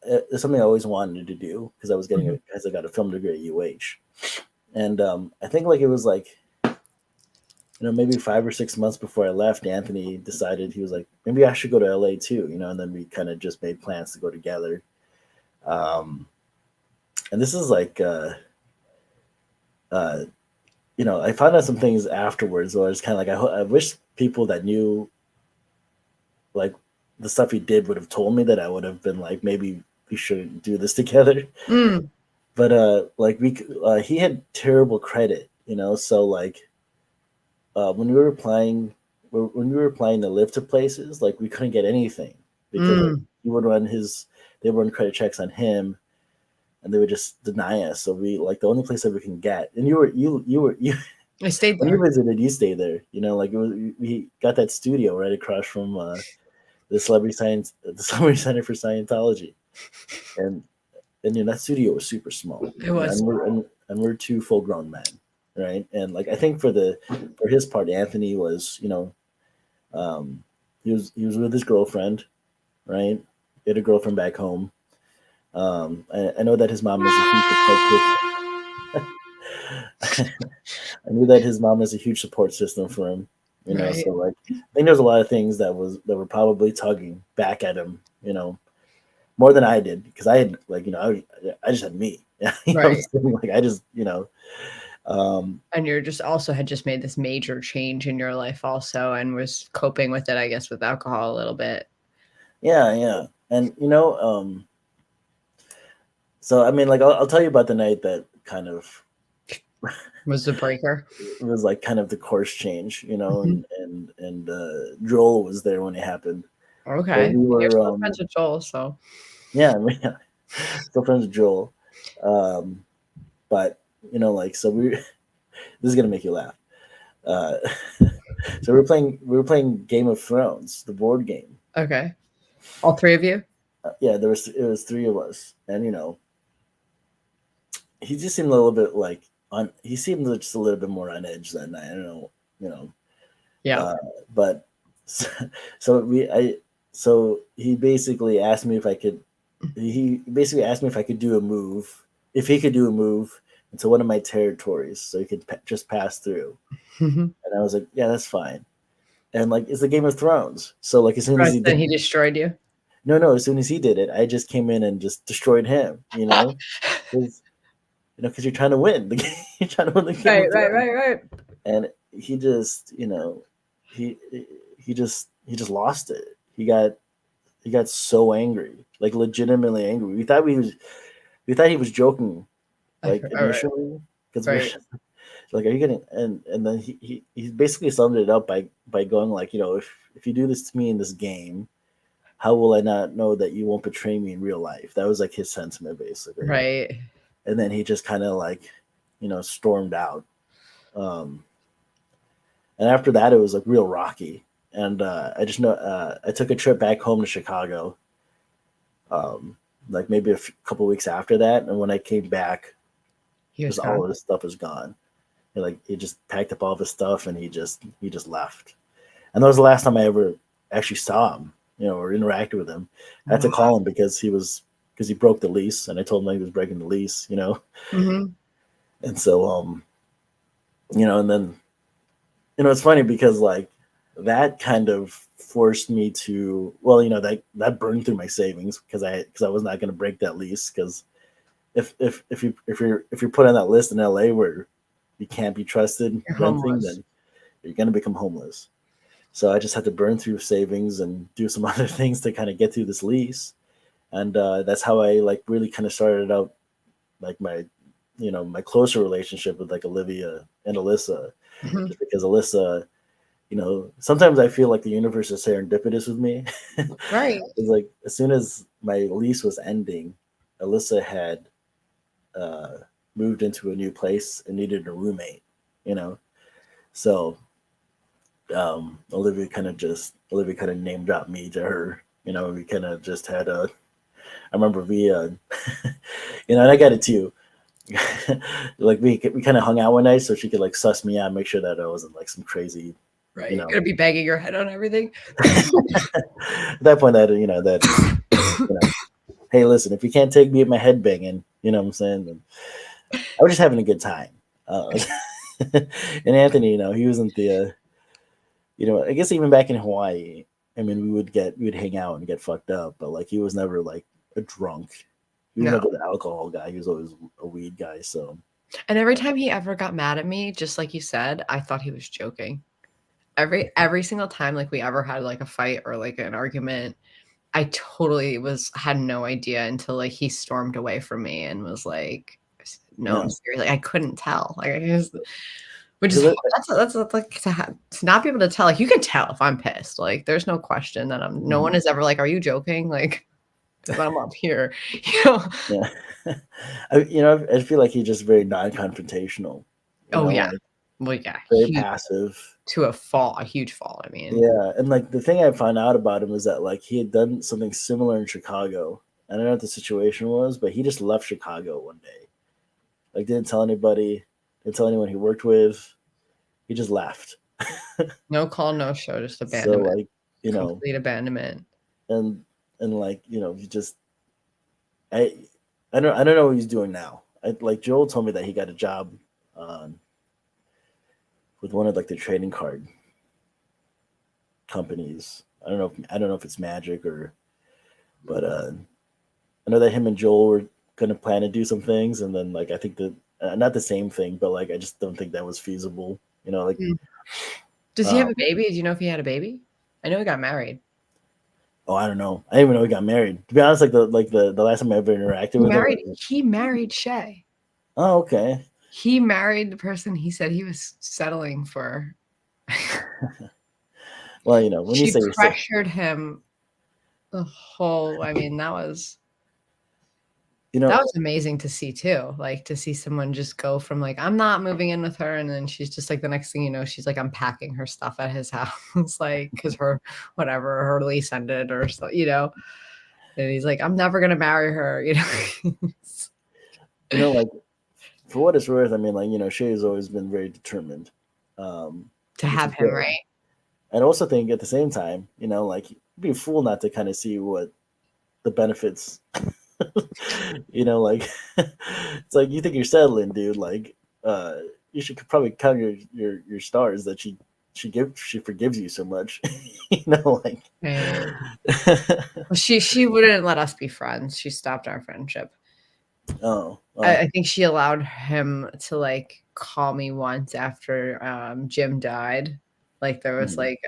it's something I always wanted to do because Mhm. I got a film degree at UH, and I think like it was like maybe 5 or 6 months before I left, Anthony decided he was like, maybe I should go to LA too, and then we kind of just made plans to go together. Um, and this is like, uh, I found out some things afterwards where it's kind of like, I wish people that knew like the stuff he did would have told me that I would have been like, maybe we should do this together. Mm. But he had terrible credit, so like when we were applying to live to places, like we couldn't get anything because like Mm. he would they would run credit checks on him, and they would just deny us. So we like the only place that we can get, and I stayed When you there. visited, you stayed there. You know, like it was we got that studio right across from the Celebrity Center for Scientology, and you know that studio was super small. It You know, was. and we're two full grown men, right? And like I think for his part, Anthony was um, he was with his girlfriend, right? He had a girlfriend back home. I know that his mom is a huge support system. I knew that his mom is a huge support system for him. You know, Right. so like I think there's a lot of things that were probably tugging back at him. You know, more than I did because I had like I just had me. You know, what I'm Right. saying? Like I just um, And you're just also had just made this major change in your life also and was coping with it, I guess, with alcohol a little bit. yeah, and so I mean, like I'll tell you about the night that kind of Was the breaker. was like kind of the course change, you know, Mhm. and Joel was there when it happened. So Okay. we You're were still friends with Joel, so yeah, I mean, still friends with Joel, um, but you know, like so we this is gonna make you laugh. Uh, so we were playing Game of Thrones, the board game. okay. All three of you? Yeah, it was three of us, and you know, he just seemed a little bit like on. He seemed just a little bit more on edge that night. I don't know, you know, Yeah. uh, but so, so we I so he basically asked me if I could. He basically asked me if I could do a move, if he could do a move into one of my territories, so he could just pass through. Mhm. And I was like, yeah, that's fine. And like it's the Game of Thrones, so like as soon as Right, he then did, he destroyed you? no, as soon as he did it, I just came in and just destroyed him. Because because you're trying to win the game, you're trying to win the Game Right, of right, Thrones, right, right. and he just he he just lost it. He got so angry, like legitimately angry. We thought he was joking, like All right, initially, because we're right. like, are you getting and then he basically summed it up by going like, if you do this to me in this game, how will I not know that you won't betray me in real life? That was like his sentiment basically. Right. And then he just kind of like, stormed out. Um, and after that, it was like real rocky. And I just know I took a trip back home to Chicago, um, like maybe couple weeks after that. And when I came back, He was just all gone. of his stuff was gone. And, like he just packed up all of his stuff and he just left. And that was the last time I ever actually saw him, or interacted with him. I had to Wow. call him because he broke the lease, and I told him he was breaking the lease. Mhm. And so and then it's funny because like that kind of forced me to, well, that burned through my savings because I was not going to break that lease, because if you're put on that list in LA where you can't be trusted You're renting, homeless. then you're going to become homeless. So I just had to burn through savings and do some other things to kind of get through this lease. And that's how I like really kind of started out like my closer relationship with like Olivia and Alyssa, Mhm. just because Alyssa, sometimes I feel like the universe is serendipitous with me. Right. It's like as soon as my lease was ending, Alyssa had uh, moved into a new place and needed a roommate, you know. So Olivia kind of name dropped me to her. We kind of just had a. I remember and I got it too. Like we kind of hung out one night so she could like suss me out, make sure that I wasn't like some crazy, Right. you You're know. gonna be banging your head on everything. At that point, you know, hey, listen, if you can't take me at my head banging, you know what I'm saying? Then I was just having a good time. Uh, and Anthony, he wasn't I guess even back in Hawaii, I mean, we would hang out and get fucked up, but like he was never like a drunk. He was No. never the alcohol guy. He was always a weed guy. So And every time he ever got mad at me, just like you said, I thought he was joking. Every single time like we ever had like a fight or like an argument, I totally had no idea until like he stormed away from me and was like, "No, yeah, I'm serious." Like I couldn't tell. Like I just, which is because that's like to not be able to tell. Like you can tell if I'm pissed. Like there's no question that I'm. No one is ever like, "Are you joking?" Like because I'm up here, you know. yeah, I feel like he's just very non-confrontational. Oh yeah, Like Well, yeah, very huge passive. to a huge fall. I mean, Yeah, and like the thing I found out about him is that like he had done something similar in Chicago. I don't know what the situation was, but he just left Chicago one day. Like didn't tell anybody, didn't tell anyone he worked with. He just left. no call, no show, just So abandonment, like, you know, complete abandonment. and like, he just I I don't know what he's doing now. Like Joel told me that he got a job um, with one of like the trading card companies. I don't know if it's Magic or, but I know that him and Joel were gonna plan to do some things, and then like I think that not the same thing, but like I just don't think that was feasible. Like Mm. Does he have um, a baby? Do you know if he had a baby? I know he got married. oh, I don't know. I didn't even know he got married. To be honest, like the last time I ever interacted with him, He married Shay. oh okay. He married the person he said he was settling for. Well, when you She say you're set, pressured him the whole I mean, you that know, was amazing to see too, like, to see someone just go from, like, "I'm not moving in with her," and then she's just, like, the next thing you know, she's, like, unpacking her stuff at his house, like, because her whatever, her lease ended or so and he's like, "I'm never gonna marry her," like for what it's worth, I mean, like Shay has always been very determined, to which have is him, good. right? And I also think at the same time, like you'd be a fool not to kind of see what the benefits. Like it's like you think you're settling, dude. Like, you should probably count your stars that she forgives you so much. Like. Right. Well, she wouldn't let us be friends, she stopped our friendship. Oh, I think she allowed him to, like, call me once after, Jim died. Like, there was, mhm. like,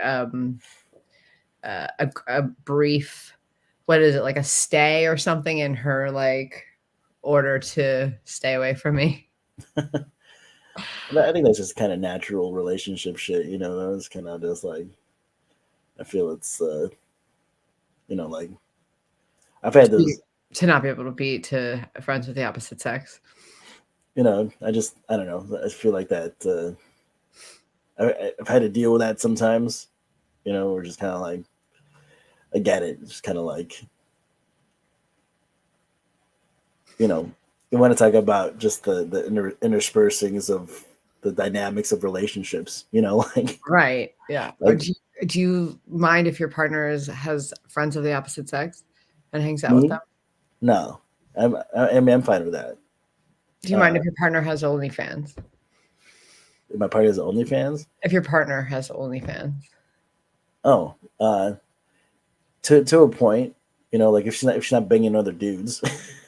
a brief what is it, like a stay or something in her, like, order to stay away from me. I think that's just kind of natural relationship shit. That was kind of just like I feel it's like I've had To those. to not be able to be to friends with the opposite sex. I don't know. I feel like that. I've had to deal with that sometimes. We're just kind of like I get it. It's just kind of like you want to talk about just the interspersings of the dynamics of relationships. Like Right, yeah. Or like do you mind if your partner has friends of the opposite sex and hangs out with them? me. No, I'm fine with that. Do you mind Uh, if your partner has OnlyFans? my partner is OnlyFans. If your partner has OnlyFans. Oh, to a point. Like if she's not banging other dudes,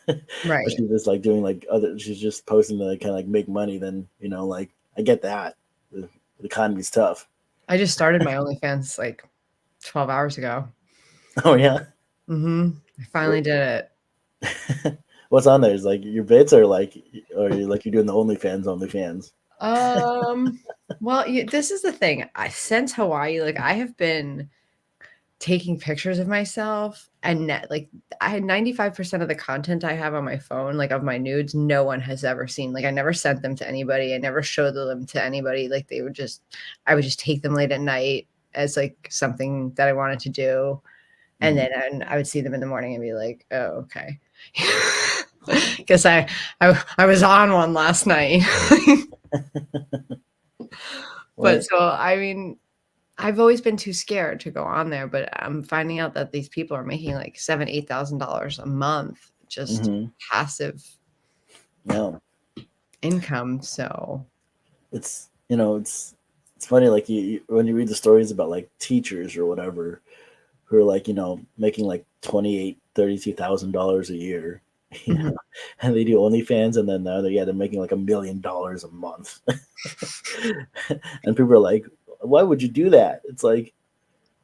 but Right. she's just like doing like other. She's just posting to kind of like make money. Then like I get that. The economy's tough. I just started my OnlyFans, like, 12 hours ago. Oh yeah. Mhm. I finally did it. What's on there? Is like your bits or you're doing the OnlyFans. Um, well, this is the thing. Since Hawaii, like, I have been taking pictures of myself and like I had 95% of the content I have on my phone, like of my nudes, no one has ever seen. Like I never sent them to anybody. I never showed them to anybody. Like I would just take them late at night as like something that I wanted to do. And Mhm. then I would see them in the morning and be like, oh, okay. Guess I was on one last night. But Well, so I mean, I've always been too scared to go on there, but I'm finding out that these people are making like $7,000-8,000 a month, just hmm passive yeah, income. So, it's funny like when you read the stories about like teachers or whatever who are like making like 28 32,000 dollars a year, you mhm. know, and they do OnlyFans, and then they're making like $1 million a month, and people are like, why would you do that? It's like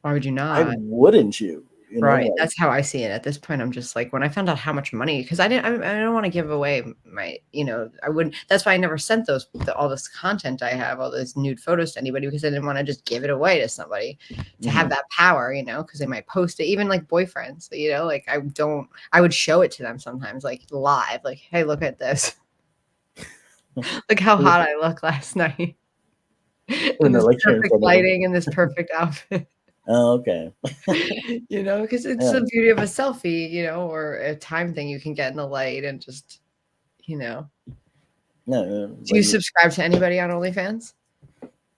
Why would you why not? wouldn't you? Right. Like That's how I see it. At this point, I'm just like, when I found out how much money, because I don't want to give away I wouldn't. That's why I never sent all this content I have, all those nude photos to anybody because I didn't want to just give it away to somebody to have mhm. that power, because they might post it, even like boyfriends, like I would show it to them sometimes, like live, like, hey, look at this. Look how hot I look last night. When in the this lecture in perfect front of them. lighting and this perfect outfit. Oh, okay. Because it's Yeah. the beauty of a selfie, or a time thing you can get in the light and just, you know. No, Do you subscribe to anybody on OnlyFans?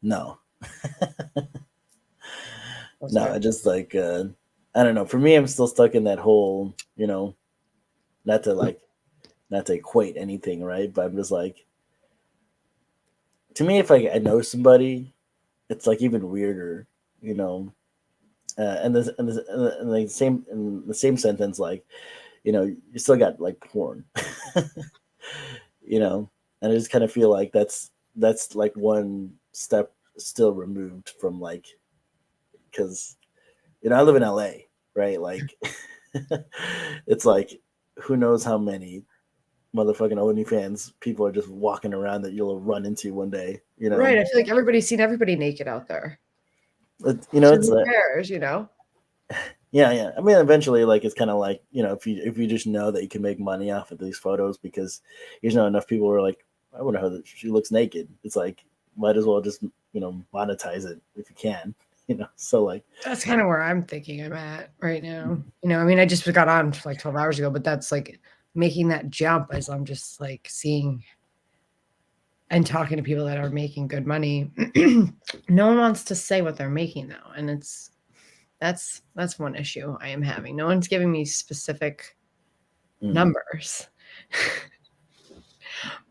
no, That's no. I good. just like I don't know. For me, I'm still stuck in that whole, not to like not to equate anything, right? But I'm just like, to me, if I know somebody, it's like even weirder, you know. In the same sentence, like, you still got like porn, you know, and I just kind of feel like that's like one step still removed from like, because I live in LA, right? Like, it's like, who knows how many motherfucking OnlyFans people are just walking around that you'll run into one day, Right. I feel like everybody's seen everybody naked out there. So It's who cares, yeah. I mean, eventually, like, it's kind of like, if you just know that you can make money off of these photos, because enough people are like, I wonder how she looks naked. It's like, might as well just monetize it if you can, So like, That's kind of where I'm thinking I'm at right now. I mean, I just got on like 12 hours ago, but that's like making that jump as I'm just like seeing and talking to people that are making good money. No one wants to say what they're making though, and that's one issue I am having. No one's giving me specific numbers.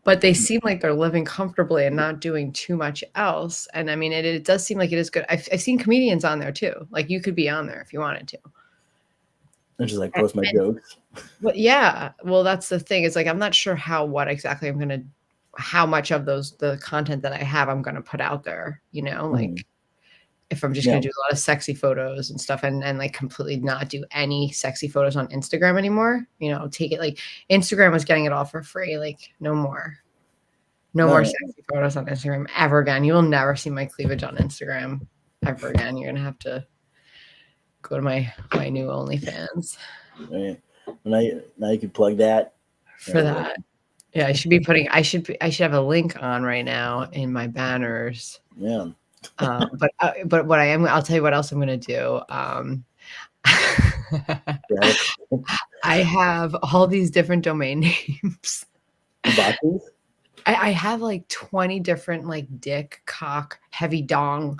But they seem like they're living comfortably and not doing too much else. And I mean, it does seem like it is good. I've seen comedians on there too. Like you could be on there if you wanted to. I just like post my jokes. But yeah, well, that's the thing. It's like I'm not sure what exactly how much of the content that I have I'm gonna put out there. Like if I'm just Yeah. gonna do a lot of sexy photos and stuff, and like completely not do any sexy photos on Instagram anymore. Take it like Instagram was getting it all for free. Like no more. No more sexy photos on Instagram ever again. You will never see my cleavage on Instagram ever again. You're gonna have to go to my new OnlyFans. Right. Now you can plug that For that. Yeah, I should have a link on right now in my banners. Yeah. But what I'll tell you what else I'm gonna do. I have all these different domain names. You bought these? I have like 20 different like dick, cock, heavy dong,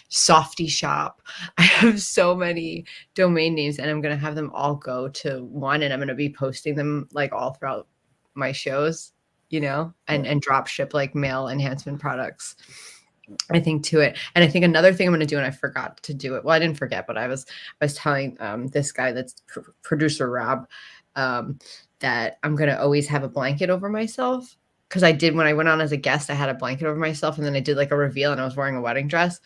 softy shop. I have so many domain names and I'm going to have them all go to one and I'm going to be posting them like all throughout my shows, and drop ship like male enhancement products. I think to it. And I think another thing I'm going to do, and I forgot to do it. Well, I didn't forget, but I was telling this guy that's producer Rob, that I'm going to always have a blanket over myself. Cause I did when I went on as a guest, I had a blanket over myself and then I did like a reveal and I was wearing a wedding dress.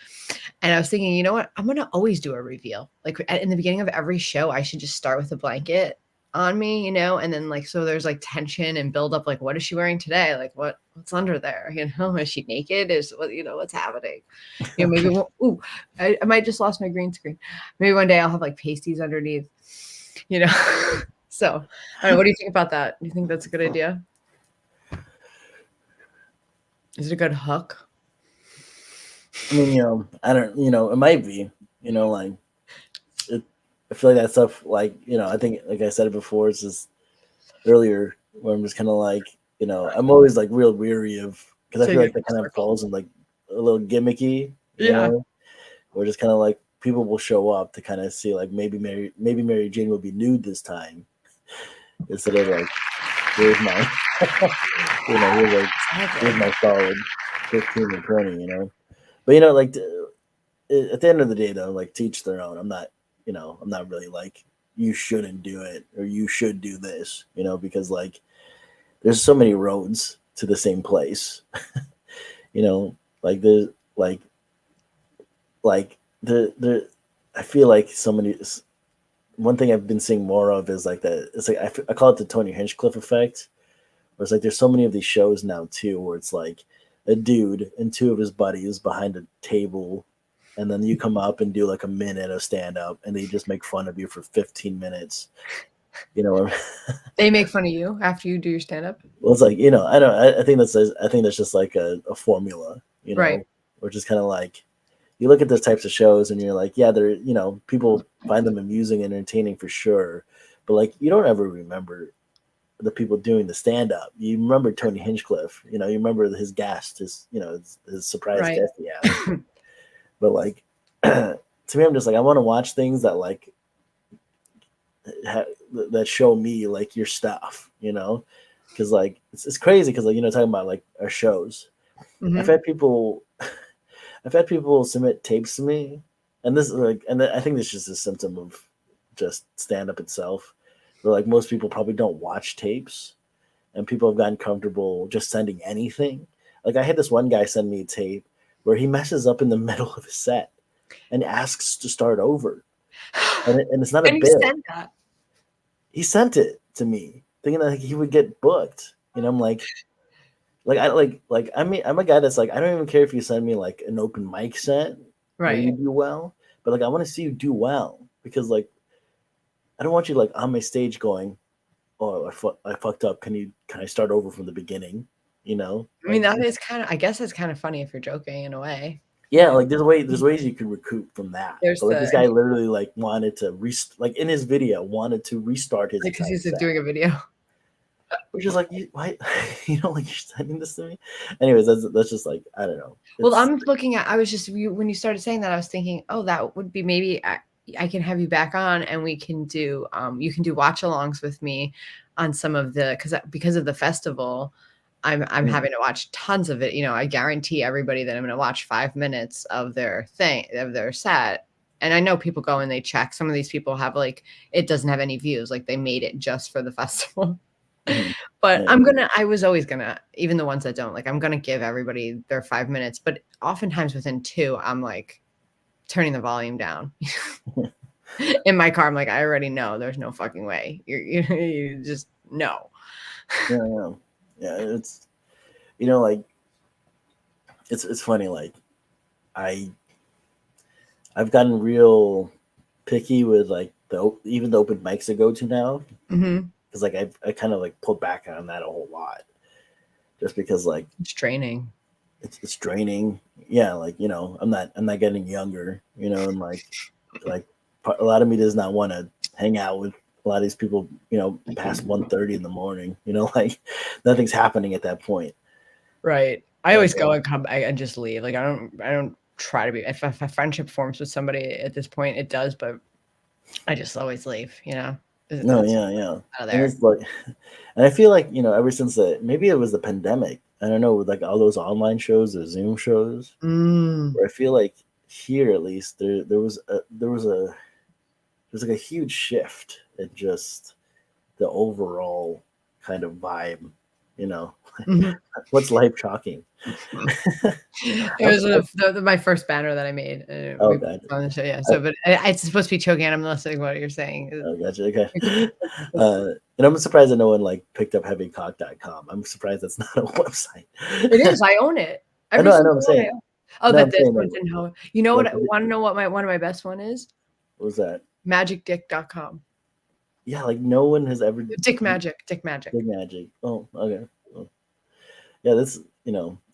And I was thinking, you know what? I'm going to always do a reveal. Like in the beginning of every show, I should just start with a blanket on me, and then like, so there's like tension and build up. Like, what is she wearing today? Like what's under there? Is she naked? What's happening? Maybe, I might just lost my green screen. Maybe one day I'll have like pasties underneath, So, I don't know, what do you think about that? Do you think that's a good idea? Is it a good hook? I mean, I don't, it might be, like, I feel like that stuff, like, I think, like I said it before, it's just earlier where I'm just kind of like, I'm always like real weary of, because I feel like that kind of falls in like a little gimmicky, where just kind of like people will show up to kind of see like maybe Mary Jane will be nude this time instead of like, here's my, here's my solid 15 or 20, but like at the end of the day though, like teach their own. I'm not really like you shouldn't do it or you should do this, because like there's so many roads to the same place. Like there's like the I feel like so many. One thing I've been seeing more of is like that. It's like I call it the Tony Hinchcliffe effect, where it's like there's so many of these shows now too, where it's like a dude and two of his buddies behind a table, and then you come up and do like a minute of stand up, and they just make fun of you for 15 minutes, you know. They make fun of you after you do your stand up? Well, it's like, I don't. I think that's just like a formula, Right. which is kind of like you look at those types of shows and you're like, yeah, they're people find them amusing and entertaining for sure, but like you don't ever remember the people doing the stand up. You remember Tony Hinchcliffe, you remember his guest, his surprise Right. guest he had. But like to me, I'm just like I want to watch things that like that show me like your stuff, because like it's crazy because like talking about like our shows. I've Mhm. had people I've had people submit tapes to me, and this is like, and I think this is just a symptom of just stand up itself, where like most people probably don't watch tapes, and people have gotten comfortable just sending anything. Like I had this one guy send me a tape where he messes up in the middle of his set and asks to start over, and it's not a And you bit. said that. He sent it to me thinking that he would get booked. I'm like I mean I'm a guy that's like I don't even care if you send me like an open mic set where you Right. do well, but like I want to see you do well because like I don't want you like on my stage going, oh I fucked up. Can I start over from the beginning? I mean, Like that is kinda I guess it's kinda funny if you're joking in a way. yeah, like there's ways you can recoup from that. There's But like the this guy literally like wanted to like in his video wanted to restart his like, 'cause entire he's, set. doing a video. Which is like, why, like you're sending this to me? Anyways, that's just like, I don't know. Well, It's I'm looking at I was just when you started saying that, I was thinking, "Oh, that would be maybe I can have you back on and we can do, you can do watch-alongs with me on some of the because of the festival, I'm mm, having to watch tons of it, I guarantee everybody that I'm gonna watch 5 minutes of their thing of their set, and I know people go and they check. Some of these people have, like it doesn't have any views, like, they made it just for the festival. mhm. But Yeah, I was always gonna even the ones that don't, like, I'm gonna give everybody their 5 minutes, but oftentimes within 2, I'm, like, turning the volume down. In my car, I'm like, "I already know there's no fucking way. You just no." yeah, yeah. Yeah, it's like it's funny. Like I I've gotten real picky with like even the open mics I go to now Mhm. because like I kind of like pulled back on that a whole lot just because like It's draining. it's draining. Yeah, like I'm not getting younger, and like a lot of me does not want to hang out with a lot of these people, past 1:30 in the morning. Like nothing's happening at that point. Right. I But always go and come back and just leave. Like, I don't try to be if a friendship forms with somebody at this point, it does, but I just always leave, you know? no, It's yeah, yeah, out of and there. it's like, and I feel like ever since maybe it was the pandemic. I don't know with like all those online shows, the Zoom shows, Mm. where I feel like here at least there's like a huge shift in just the overall kind of vibe. You know, Mhm. what's life shocking? It was my first banner that I made, Oh, we put gotcha. on the show, yeah, I, so but it's supposed to be choking, and I'm listening to what you're saying. oh, gotcha. Okay. It could be Uh, and I'm surprised that no one like picked up heavycock.com. I'm surprised that's not a website. it is, I own it. I Every know, I know. single I'm one I saying, own. Oh, no, but I'm this saying one's that in Ho you know like, what wanna know what one of my best one is? what was that? Magicdick.com. Yeah, like no one has ever Dick Magic. did magic. Oh, okay. Well, yeah, this.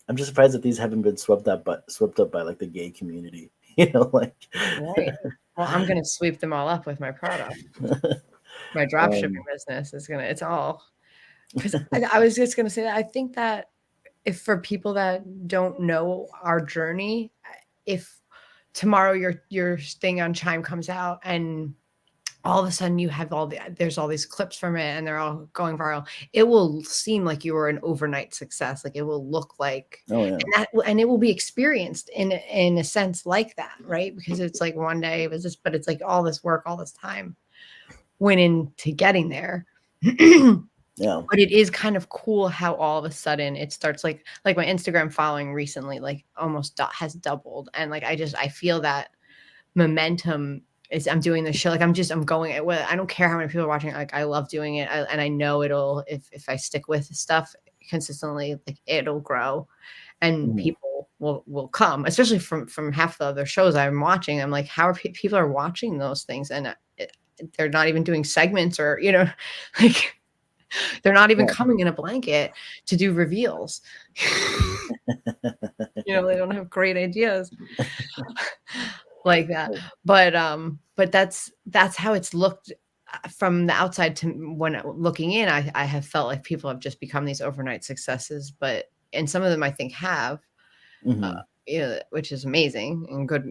I'm just surprised that these haven't been swept up by like the gay community. Like. Right. Well, I'm gonna sweep them all up with my product. My drop shipping um, business is gonna it's all 'cause I was just gonna say that I think that if for people that don't know our journey, if tomorrow your thing on Chime comes out and all of a sudden you have there's all these clips from it and they're all going viral, it will seem like you were an overnight success. Like it will look like oh yeah. and it will be experienced in a sense like that, right? Because it's like one day it was just, but it's like all this work, all this time went into getting there. Yeah. But it is kind of cool how all of a sudden it starts like my Instagram following recently, like almost has doubled. And like I feel that momentum is I'm doing this show. Like I'm going I don't care how many people are watching. Like I love doing it. And I know it'll if I stick with stuff consistently, like it'll grow and Mhm. people will come, especially from half the other shows I'm watching. I'm like, how are people are watching those things? And they're not even doing segments or, like they're not even Yeah. coming in a blanket to do reveals. They don't have great ideas like that. But that's how it's looked from the outside to when looking in. I have felt like people have just become these overnight successes, and some of them I think have, uh, Hmm. which is amazing and good.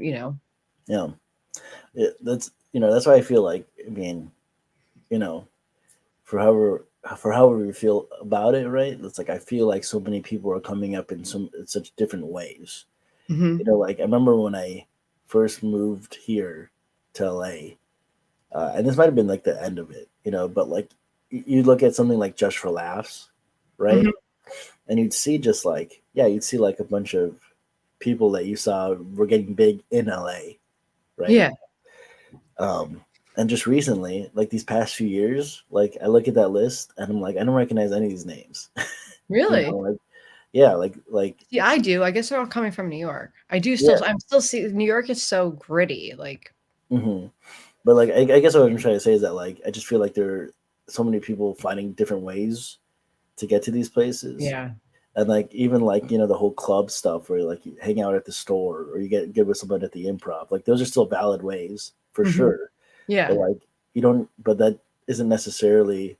Yeah. That's why I feel like, I mean, you know, for however you feel about it, right? It's like I feel like so many people are coming up in such different ways. Hmm. Like I remember when I first moved here to LA, and this might have been like the end of it, but like you look at something like Just for Laughs, right? Hmm. And you'd see just like, yeah, you'd see like a bunch of people that you saw were getting big in LA, right? Yeah, Um, and just recently, like these past few years, like I look at that list and I'm like, I don't recognize any of these names. really. Like yeah, like Yeah, I do. I guess they're all coming from New York. I do still. yeah. I'm still seeing New York is so gritty. Like, Hmm. But like I guess what I'm trying to say is that like I just feel like there are so many people finding different ways to get to these places. yeah. And like even like the whole club stuff where like you hang out at the store or you get good with someone at the improv, like those are still valid ways for Hmm. sure. But Yeah. like you don't, but that isn't necessarily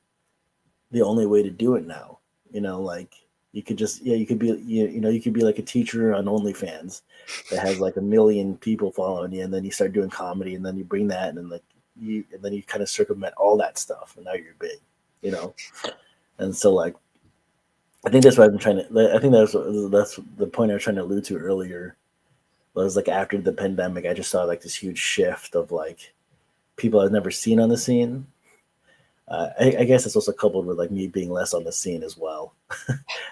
the only way to do it now. Like you could just, yeah, you could be, you could be like a teacher on OnlyFans that has like a million people following you, and then you start doing comedy, and then you bring that, and like and then you kind of circumvent all that stuff, and now you're big, you know. And so like I think that's what I've been trying to. I think that's the point I was trying to allude to earlier. Was like after the pandemic, I just saw like this huge shift of like people I've never seen on the scene. I guess it's also coupled with like me being less on the scene as well.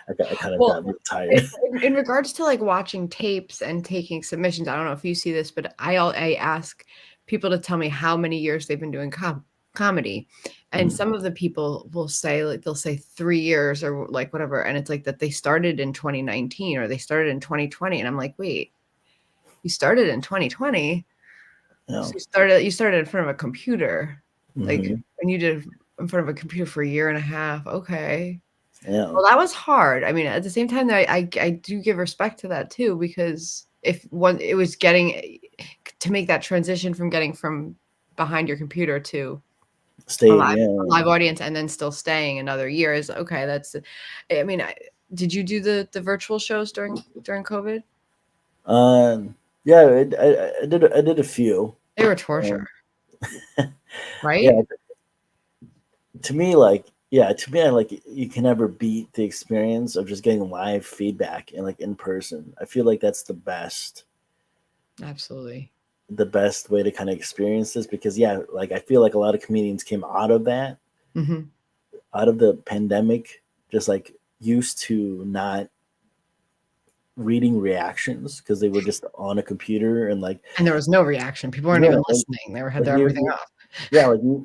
I kind of Well, got real tired. in regards to like watching tapes and taking submissions, I don't know if you see this, but I ask people to tell me how many years they've been doing comedy, and Mhm. some of the people will say like they'll say 3 years or like whatever, and it's like that they started in 2019 or they started in 2020, and I'm like, wait, you started in 2020, Yeah. so you started in front of a computer, like, Hmm. and you did in front of a computer for a year and a half. Okay. Yeah. Well, that was hard. I mean, at the same time, I do give respect to that too, because if one it was getting to make that transition from getting from behind your computer to a Stay. live Yeah. a live audience and then still staying another year is okay. I mean, did you do the virtual shows during COVID? Yeah. I did a few. They were torture, Um, right? yeah. To me, like yeah, to me, I like you can never beat the experience of just getting live feedback and like in person. I feel like that's Absolutely. the best way to kind of experience this because yeah, like I feel like a lot of comedians came out of that, Mhm. out of the pandemic, just like used to not reading reactions because they were just on a computer and like And there was no reaction. People weren't yeah, even listening. They had like their everything off. yeah, like you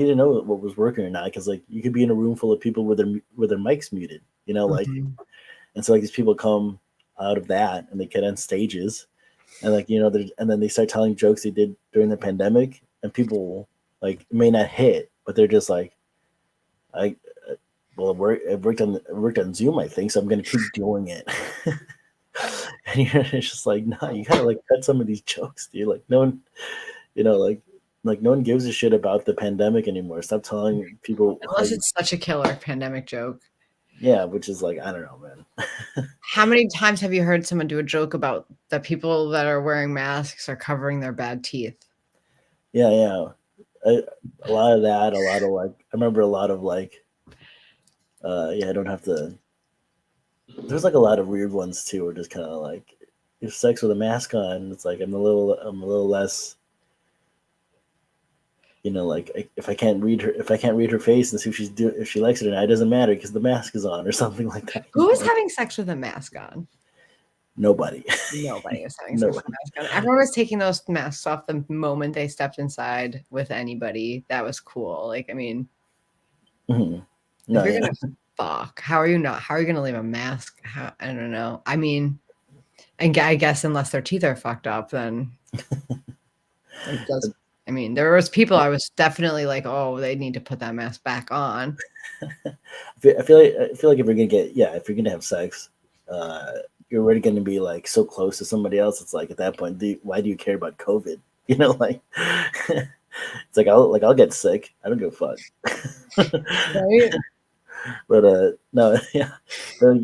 didn't know what was working or not because like you could be in a room full of people with their mics muted, like Mhm. and so like these people come out of that and they get on stages and like and then they start telling jokes they did during the pandemic and people like may not hit but they're just like I well it worked on Zoom I think so I'm gonna keep doing it. And it's just like no you gotta like cut some of these jokes dude like no one like no one gives a shit about the pandemic anymore. Stop telling people Unless like it's such a killer pandemic joke. yeah, which is like I don't know, man. How many times have you heard someone do a joke about the people that are wearing masks are covering their bad teeth? Yeah, yeah. A lot of that, a lot of like I remember a lot of like yeah, I don't have to there's like a lot of weird ones too, where just kinda like if sex with a mask on, it's like I'm a little less like if I can't read her face and see if she likes it or not, it doesn't matter because the mask is on or something like that. Who is having sex with a mask on? Nobody. Nobody is having sex with Nobody. a mask on. Everyone was taking those masks off the moment they stepped inside with anybody. That was cool. Like, I mean, Mhm. if No, you're yeah. gonna fuck, how are you not? How are you gonna leave a mask? I don't know. I mean, I guess unless their teeth are fucked up, then I guess. I mean, there was people I was definitely like, oh, they need to put that mask back on. I feel like if you're gonna if you're gonna have sex, uh, you're already gonna be like so close to somebody else. It's like at that point, why do you care about COVID? You know, like it's like I'll get sick. I don't give a fuck. Right? But no, yeah, but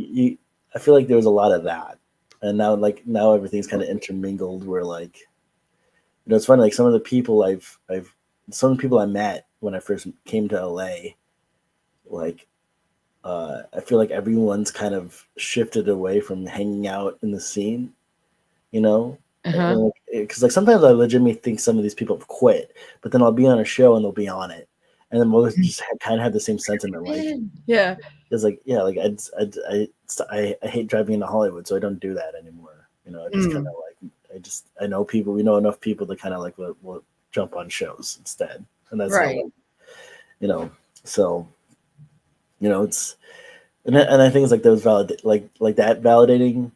I feel like there was a lot of that, and now everything's kind of intermingled. Where like it's funny, like some of the people some of the people I met when I first came to LA, like I feel like everyone's kind of shifted away from hanging out in the scene, you know, Uh-huh. because like sometimes I legitimately think some of these people have quit, but then I'll be on a show and they'll be on it, and then we'll just kind of have the same sentiment, like Yeah. it's like yeah, like I hate driving into Hollywood, so I don't do that anymore. I just kind of Mm. like I know people, we know enough people to kind of like will jump on shows instead, and that's how Right. like you know so it's and I think it's like those like that validating,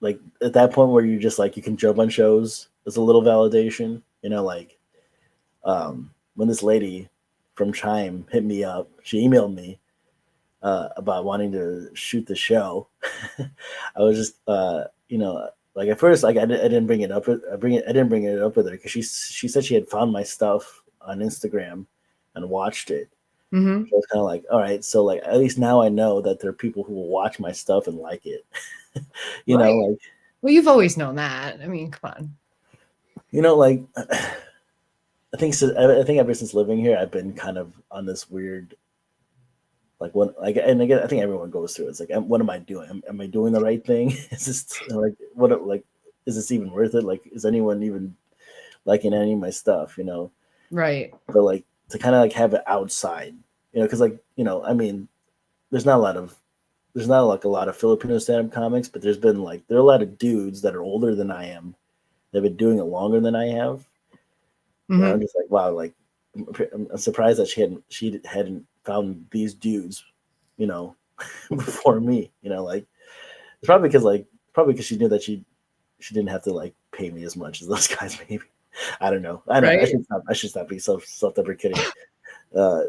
like at that point where you're just like you can jump on shows is a little validation, like when this lady from Chime hit me up, she emailed me about wanting to shoot the show. I was just like at first like I didn't bring it up. I didn't bring it up with her because she said she had found my stuff on Instagram and watched it. Mm-hmm. So it's kind of like, all right, so like at least now I know that there are people who will watch my stuff and like it. Right. Like Well, you've always known that. I mean, come on. like I think ever since living here, I've been kind of on this weird like what like and again I think everyone goes through it. It's like what am I doing? Am I doing the right thing? Is this like like is this even worth it? Like is anyone even liking any of my stuff? Right. But like to kind of like have it outside, because like I mean, there's not a lot of there's not like a lot of Filipino stand-up comics, but there are a lot of dudes that are older than I am. They've been doing it longer than I have. And Mm-hmm. I'm just like, wow, like I'm surprised that she hadn't found these dudes, you know, before me. Like it's probably because she knew that she didn't have to like pay me as much as those guys. Maybe I don't know. I don't know. Right. I should stop being self-deprecating. Uh,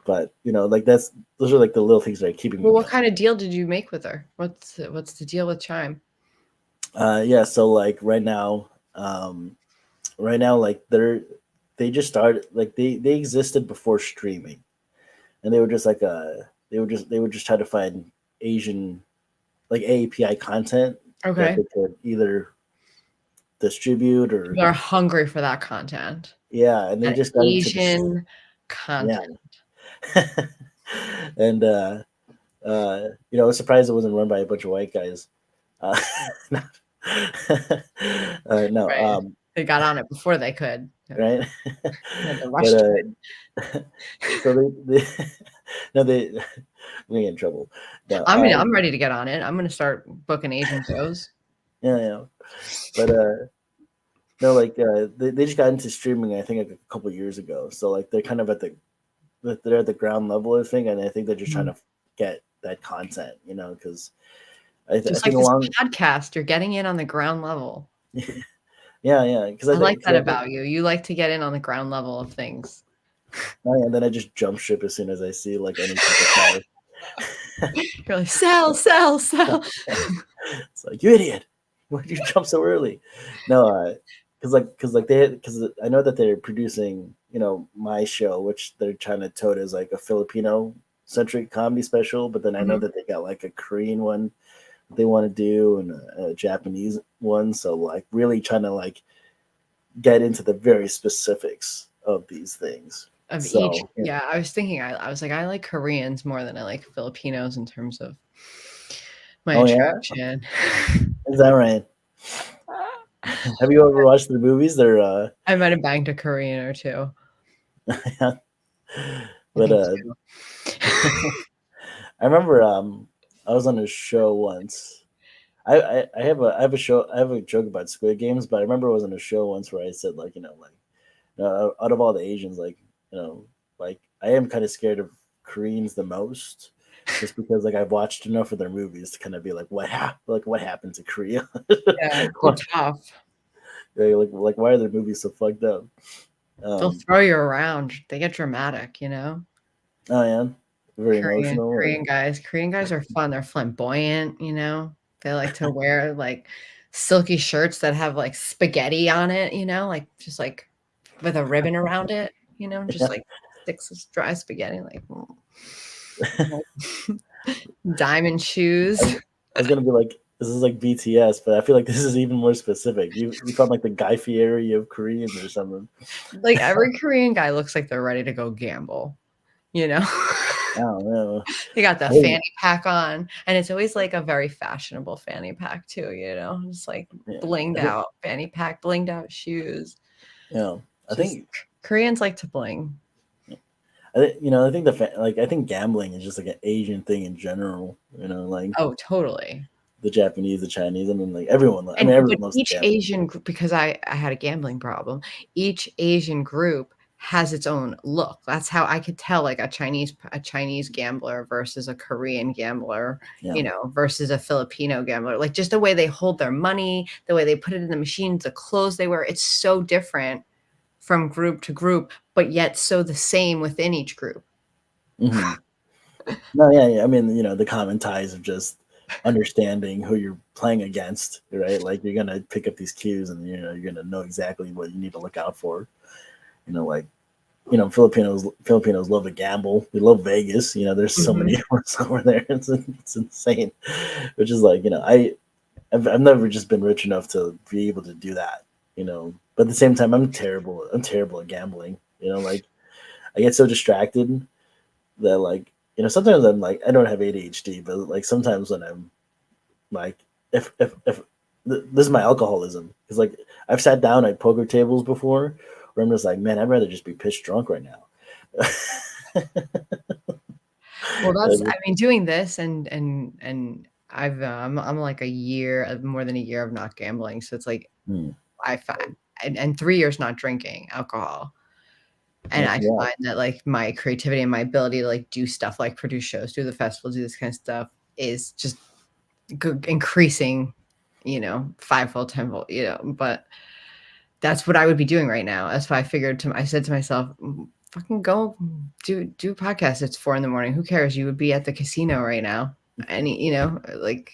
but like those are like the little things that are keeping me Well, what going. kind of deal did you make with her? What's the deal with Chime? Yeah. So like right now, like they just started like they existed before streaming, and they were just like they would just try to find Asian like API content that Okay. they could either distribute or People are hungry for that content. yeah, and they That just got into this Asian yeah, content. and I was surprised it wasn't run by a bunch of white guys. Uh, no, Right. They got on it before they could. right, They had to but rush to it. so they no they we get in trouble. No, I'm ready to get on it. I'm gonna start booking Asian shows. yeah, but no, like they just got into streaming. I think like a couple years ago, so like they're kind of they're at the ground level of thing, and I think they're just trying Mhm. to get that content, because I Just think like this along podcast, you're getting in on the ground level. yeah, because I like that I think about you. You like to get in on the ground level of things. and then I just jump ship as soon as I see like any type of fire. You're like, sell, sell, sell. It's like you idiot! Why did you jump so early? No, because I know that they're producing my show, which they're trying to tote as like a Filipino centric comedy special, but then I know Mhm. that they got like a Korean one they want to do and a Japanese one, so like really trying to like get into the very specifics of these things. Of each, So yeah, I was thinking, I was like, I like Koreans more than I like Filipinos in terms of my oh yeah, attraction. is that right? Have you ever watched the movies? They're I might have banged a Korean or two. I but think two. I remember I was on a show once. I have a show I have a joke about Squid Games, but I remember I was on a show once where I said like out of all the Asians like I am kind of scared of Koreans the most, just because like I've watched enough of their movies to kind of be like what happened to Korea. Yeah, they're tough. Like why are their movies so fucked up? They'll Um, throw you around. They get dramatic, you know? oh yeah, very Korean emotional. Or Korean guys. Korean guys are fun. They're flamboyant, you know? They like to wear like silky shirts that have like spaghetti on it, you know, like just like with a ribbon around it, you know, just yeah, like sticks of dry spaghetti, like diamond I shoes. was, I was gonna be like, this is like BTS, but I feel like this is even more specific. You found like the Guy Fieri of Koreans or something. Like every Korean guy looks like they're ready to go gamble, you know? I don't know. They got the I think, fanny pack on, and it's always like a very fashionable fanny pack too, you know, just like yeah, blinged I think, out fanny pack, blinged out shoes. you know, I Just think, Koreans like to bling. I think like I think gambling is just like an Asian thing in general. Like Oh, totally. the Japanese, the Chinese. I mean, like everyone. I And mean, but everyone loves to each gamble. Asian group, because I had a gambling problem, each Asian group has its own look. That's how I could tell like a Chinese gambler versus a Korean gambler, Yeah. you know, versus a Filipino gambler. Like just the way they hold their money, the way they put it in the machines, the clothes they wear, it's so different from group to group, but yet so the same within each group. hmm No, yeah, yeah. I mean, the common ties of just understanding who you're playing against, right? Like you're gonna pick up these cues, and you're gonna know exactly what you need to look out for. Like Filipinos love to gamble. They love Vegas. There's so many Mhm. over there. It's insane. Which is like I've never just been rich enough to be able to do that. But at the same time, I'm terrible. I'm terrible at gambling. Like I get so distracted that like sometimes I'm like I don't have ADHD, but like sometimes when I'm like if this is my alcoholism because like I've sat down at poker tables before where I'm just like, man, I'd rather just be pitch drunk right now. Well, that's I mean, doing this and I'm like a year, more than a year of not gambling, so it's like Hmm. I find and 3 years not drinking alcohol, and I Yeah. find that, like, my creativity and my ability to, like, do stuff like produce shows, do the festivals, do this kind of stuff is just increasing, you know, fivefold, tenfold, you know, but that's what I would be doing right now. That's why I said to myself, Fucking go do a podcast. It's 4 in the morning. Who cares? You would be at the casino right now. You know, like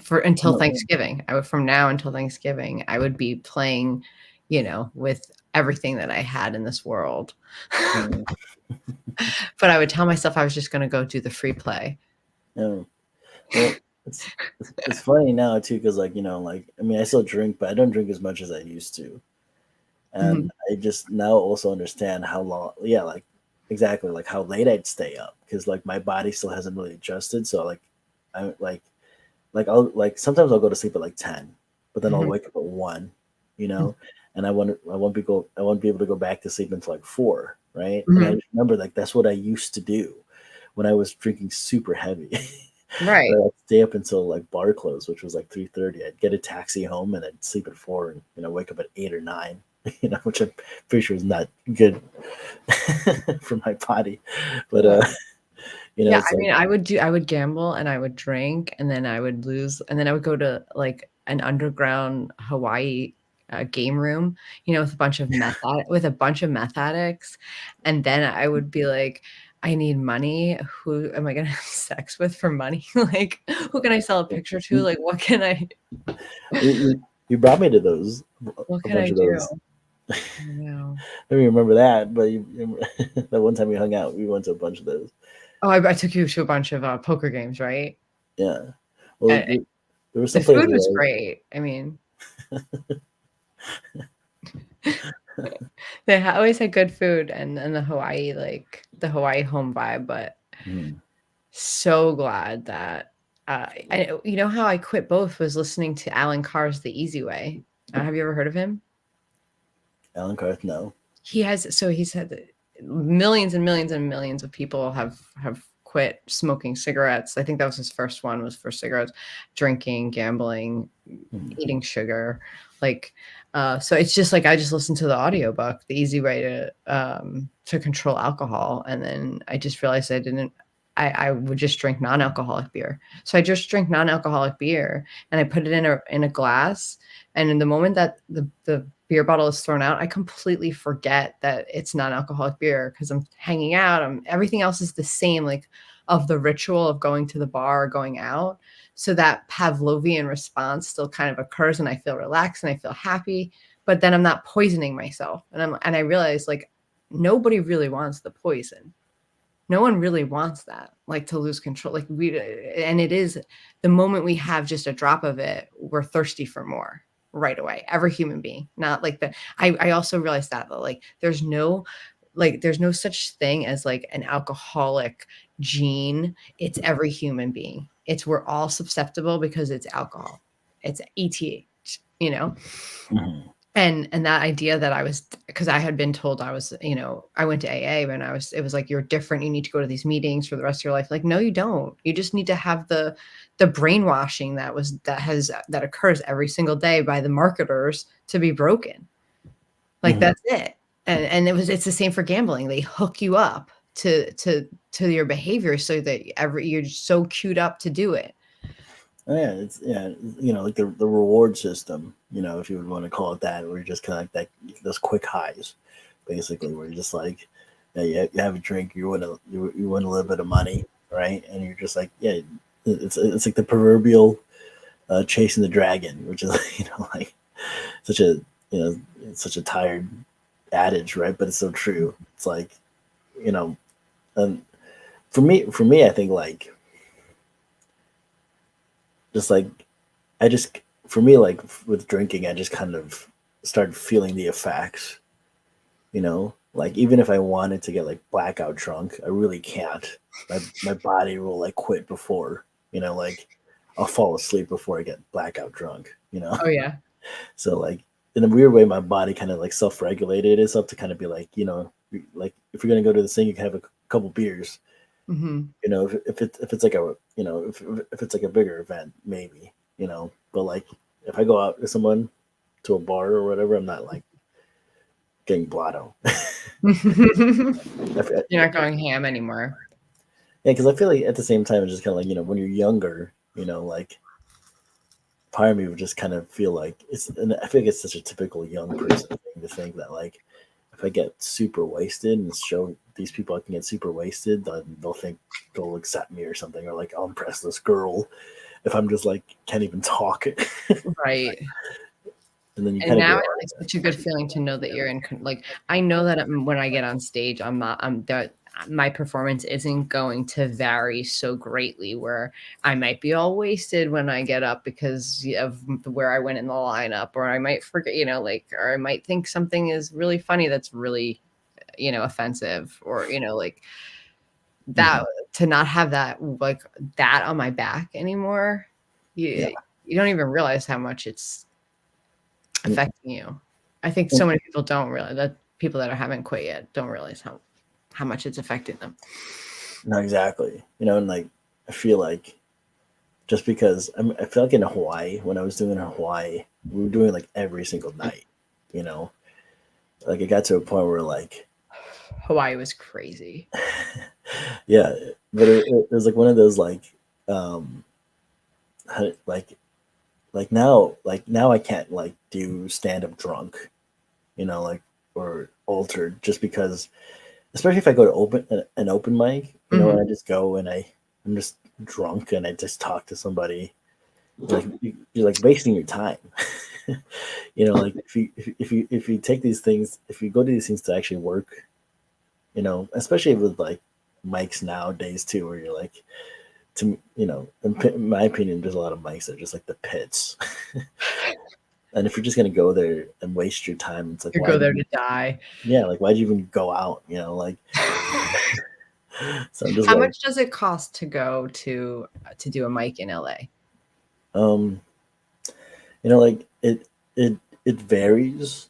for until No, Thanksgiving. I would from now until Thanksgiving, I would be playing, you know, with everything that I had in this world. no, But I would tell myself I was just gonna go do the free play. no. Well, it's funny now too because like I mean I still drink, but I don't drink as much as I used to. And Mhm, I just now also understand how long, yeah, like exactly like how late I'd stay up because like my body still hasn't really adjusted. So like I I'll like sometimes I'll go to sleep at like 10, but then I'll mhm, wake up at 1, and I won't be able to go back to sleep until like 4, right? And I mhm. just remember like that's what I used to do when I was drinking super heavy. Right. I'd stay up until like bar close, which was like 3:30. I'd get a taxi home and I'd sleep at 4 and wake up at 8 or 9. Which I'm pretty sure is not good for my body. But Yeah. Yeah, it's I like mean, I would gamble and I would drink and then I would lose and then I would go to, like, an underground Hawaii, game room, you know, with a bunch of meth addicts, and then I would be like, "I need money. Who am I gonna have sex with for money? Like, who can I sell a picture to? you, Like, you brought me to those, what a can bunch I of do?" those. I know. I don't even remember that, but that one time we hung out, we went to a bunch of those. Oh, I took you to a bunch of, poker games, right? Yeah. Well, And there were the some food places was where great. I mean they always had good food and the Hawaii, like, the Hawaii home vibe, but hmm, so glad that, you know how I quit both was listening to Alan Carr's The Easy Way. Have you ever heard of him? Alan Carth, no. He said that millions and millions and millions of people have quit smoking cigarettes. I think that was his first one was for cigarettes, drinking, gambling, Hmm, eating sugar, like, so it's just like I just listened to the audiobook, The Easy Way to Control Alcohol, and then I just realized I didn't I would just drink non-alcoholic beer. So I just drink non-alcoholic beer and I put it in a glass. And in the moment that the beer bottle is thrown out, I completely forget that it's non-alcoholic beer because I'm hanging out. Everything else is the same, like of the ritual of going to the bar or going out. So that Pavlovian response still kind of occurs and I feel relaxed and I feel happy, but then I'm not poisoning myself. And I realize like nobody really wants the poison. No one really wants that, like to lose control. Like and it is the moment we have just a drop of it, we're thirsty for more right away. Every human being, not like I also realized that though, like there's no such thing as like an alcoholic gene. It's every human being. We're all susceptible because it's alcohol. It's ETH, you know? Mhm. And that idea that because I had been told I went to AA when it was like, you're different. You need to go to these meetings for the rest of your life. Like, no, you don't. You just need to have the brainwashing that occurs every single day by the marketers to be broken. Like, that's it. And it's the same for gambling. They hook you up to your behavior so that you're so queued up to do it. Oh, yeah, like the reward system, if you would want to call it that, where you're just kind of like that, those quick highs, basically, where you're just like, yeah, you have a drink, you win a little bit of money, right? And you're just like, yeah, it's like the proverbial chasing the dragon, which is like such a it's such a tired adage, right? But it's so true. It's like, and for me, I think like just like I just for me like with drinking, I just kind of started feeling the effects. Like even if I wanted to get like blackout drunk, I really can't. My body will like quit before like I'll fall asleep before I get blackout drunk. Oh yeah. So like in a weird way, my body kind of like self-regulated itself to kind of be like, like if you're gonna go to this thing, you can have a couple beers. Mm-hmm. If it's like a if it's like a bigger event, maybe. But like if I go out with someone to a bar or whatever, I'm not like getting blotto. You're not going ham anymore. Yeah, because I feel like at the same time, it's just kind of like when you're younger, like part of me would just kind of feel like and I feel like it's such a typical young person thing to think that like if I get super wasted and show these people I can get super wasted, then they'll accept me or something, or like I'll impress this girl if I'm just like can't even talk. Right. And then you And kind of now get it's like such a good feeling to know that you're like, I know that when I get on stage, that my performance isn't going to vary so greatly where I might be all wasted when I get up because of where I went in the lineup, or I might forget, or I might think something is really funny that's really, offensive, or, like that, to not have that, like that on my back anymore. yeah. You don't even realize how much it's Mm, affecting you. I think mm, so many people don't realize that. People that haven't quit yet don't realize how much it's affecting them. no, exactly. And like I feel like just because I feel like in Hawaii, when I was doing in Hawaii, we were doing like every single night. You know, like it got to a point where like, Hawaii was crazy. yeah, but it was like one of those um, like now I can't like do stand up drunk, like or altered just because, especially if I go to an open mic, and I just go and I'm just drunk and I just talk to somebody. Like you're like wasting your time. Like if you take these things, if you go to these things to actually work, especially with like mics nowadays too, where you're like, in my opinion, there's a lot of mics that are just like the pits. And if you're just gonna go there and waste your time, it's like You go there to die. yeah, like why'd you even go out? Like so I'm just How like much does it cost to go to do a mic in LA? um like it varies.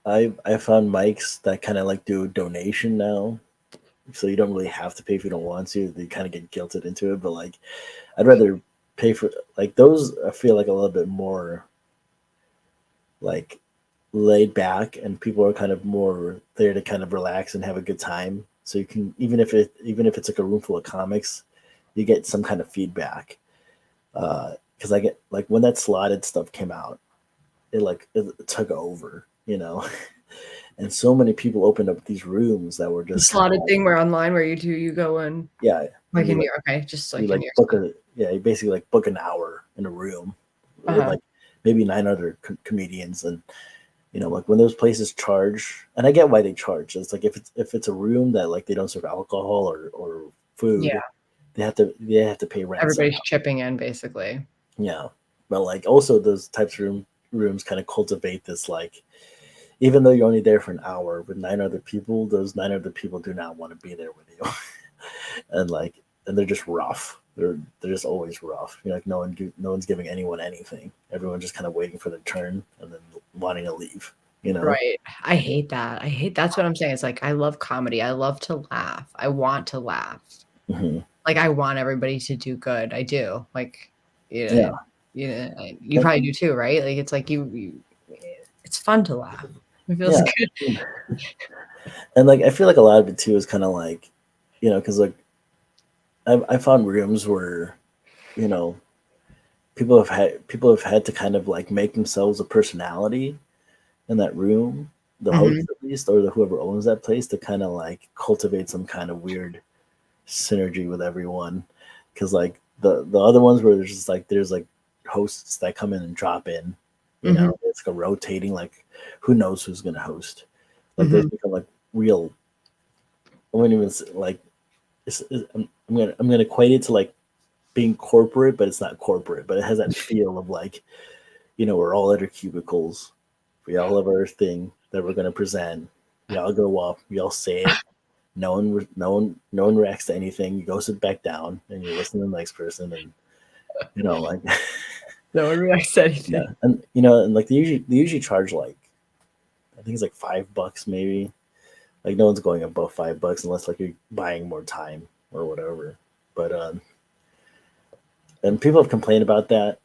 I found mics that kind of like do a donation now, so you don't really have to pay if you don't want to. You kind of get guilted into it, but like I'd rather pay for like those. I feel like a little bit more like laid back, and people are kind of more there to kind of relax and have a good time. so you can even if it's like a room full of comics, you get some kind of feedback. Because I get like when that slotted stuff came out, it took over, and so many people opened up these rooms that were The just kind of slotted like, thing where online where you go in yeah, and like in your okay, just you like in like your book a yeah, you basically like book an hour in a room with uh-huh. like maybe nine other comedians, and like when those places charge, and I get why they charge. It's like if it's a room that like they don't serve alcohol or Yeah, food, they have to pay rent somehow. everybody's chipping in basically. Yeah, but like also those types of rooms kind of cultivate this like even though you're only there for an hour with nine other people, those nine other people do not want to be there with you, and they're just rough. They're just always rough. Like no one's giving anyone anything. Everyone's just kind of waiting for their turn and then wanting to leave. You know. Right. I hate that. I hate that's what I'm saying. It's like I love comedy. I love to laugh. I want to laugh. Hmm. Like I want everybody to do good. I do. Like you know, Yeah. you And, probably do too, right? Like it's like you it's fun to laugh. It feels yeah. good. And like I feel like a lot of it too is kind of like, because like I found rooms where you know people have had to kind of like make themselves a personality in that room, the host Mhm. at least, or whoever owns that place, to kind of like cultivate some kind of weird synergy with everyone. Because like the other ones where there's like hosts that come in and drop in, Mhm. it's like a rotating like who knows who's gonna host. Like those Mhm. become like real. I wouldn't even say, like I'm gonna equate it to like being corporate, but it's not corporate, but it has that feel of like we're all at our cubicles. We all have our thing that we're gonna present. We all go up. We all say it. No one reacts to anything. You go sit back down and you listen to the next person, and like No one reacts to yeah, anything. and like they usually charge like I think it's like $5 maybe. Like no one's going above $5 unless like you're buying more time or whatever. But and people have complained about that,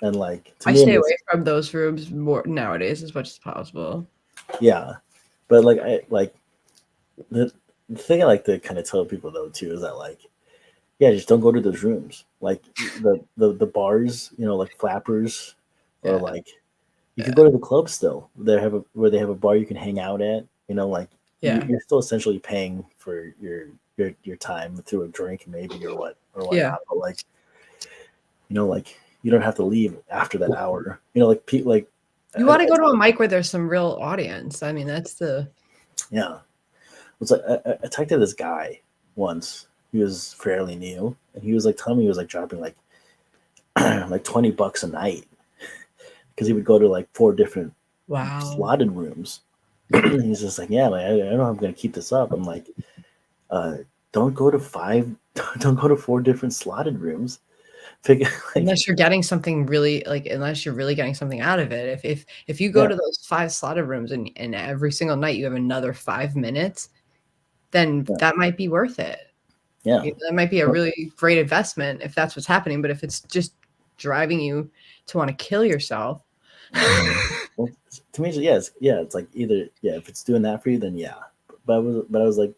and like to I me, stay it makes away from those rooms more nowadays as much as possible. yeah, but like I like the thing I like to kind of tell people though too is that like yeah, just don't go to those rooms. Like the bars, like Flappers, or Yeah. like you could Yeah. go to the club still. Where they have a bar you can hang out at. Like Yeah. you're still essentially paying for your time through a drink maybe or Yeah. whatnot. But like like you don't have to leave after that hour. Like like You I, wanna go to a mic where there's some real audience. I mean, that's the yeah, it's like I talked to this guy once. He was fairly new, and he was like telling me he was like dropping like like $20 a night because he would go to like four different wow. slotted rooms. He's just like, yeah, like, I don't know how I'm gonna keep this up. I'm like, uh, don't go to five, don't go to four different slotted rooms. Pick like, Unless you're getting something really like, unless you're really getting something out of it. If you go yeah, to those 5 slotted rooms and every single night you have another 5 minutes, then yeah, that might be worth it. yeah. That might be a Well, really great investment if that's what's happening, but if it's just driving you to wanna kill yourself. well, to me, it's like either if it's doing that for you, then yeah. But I was like,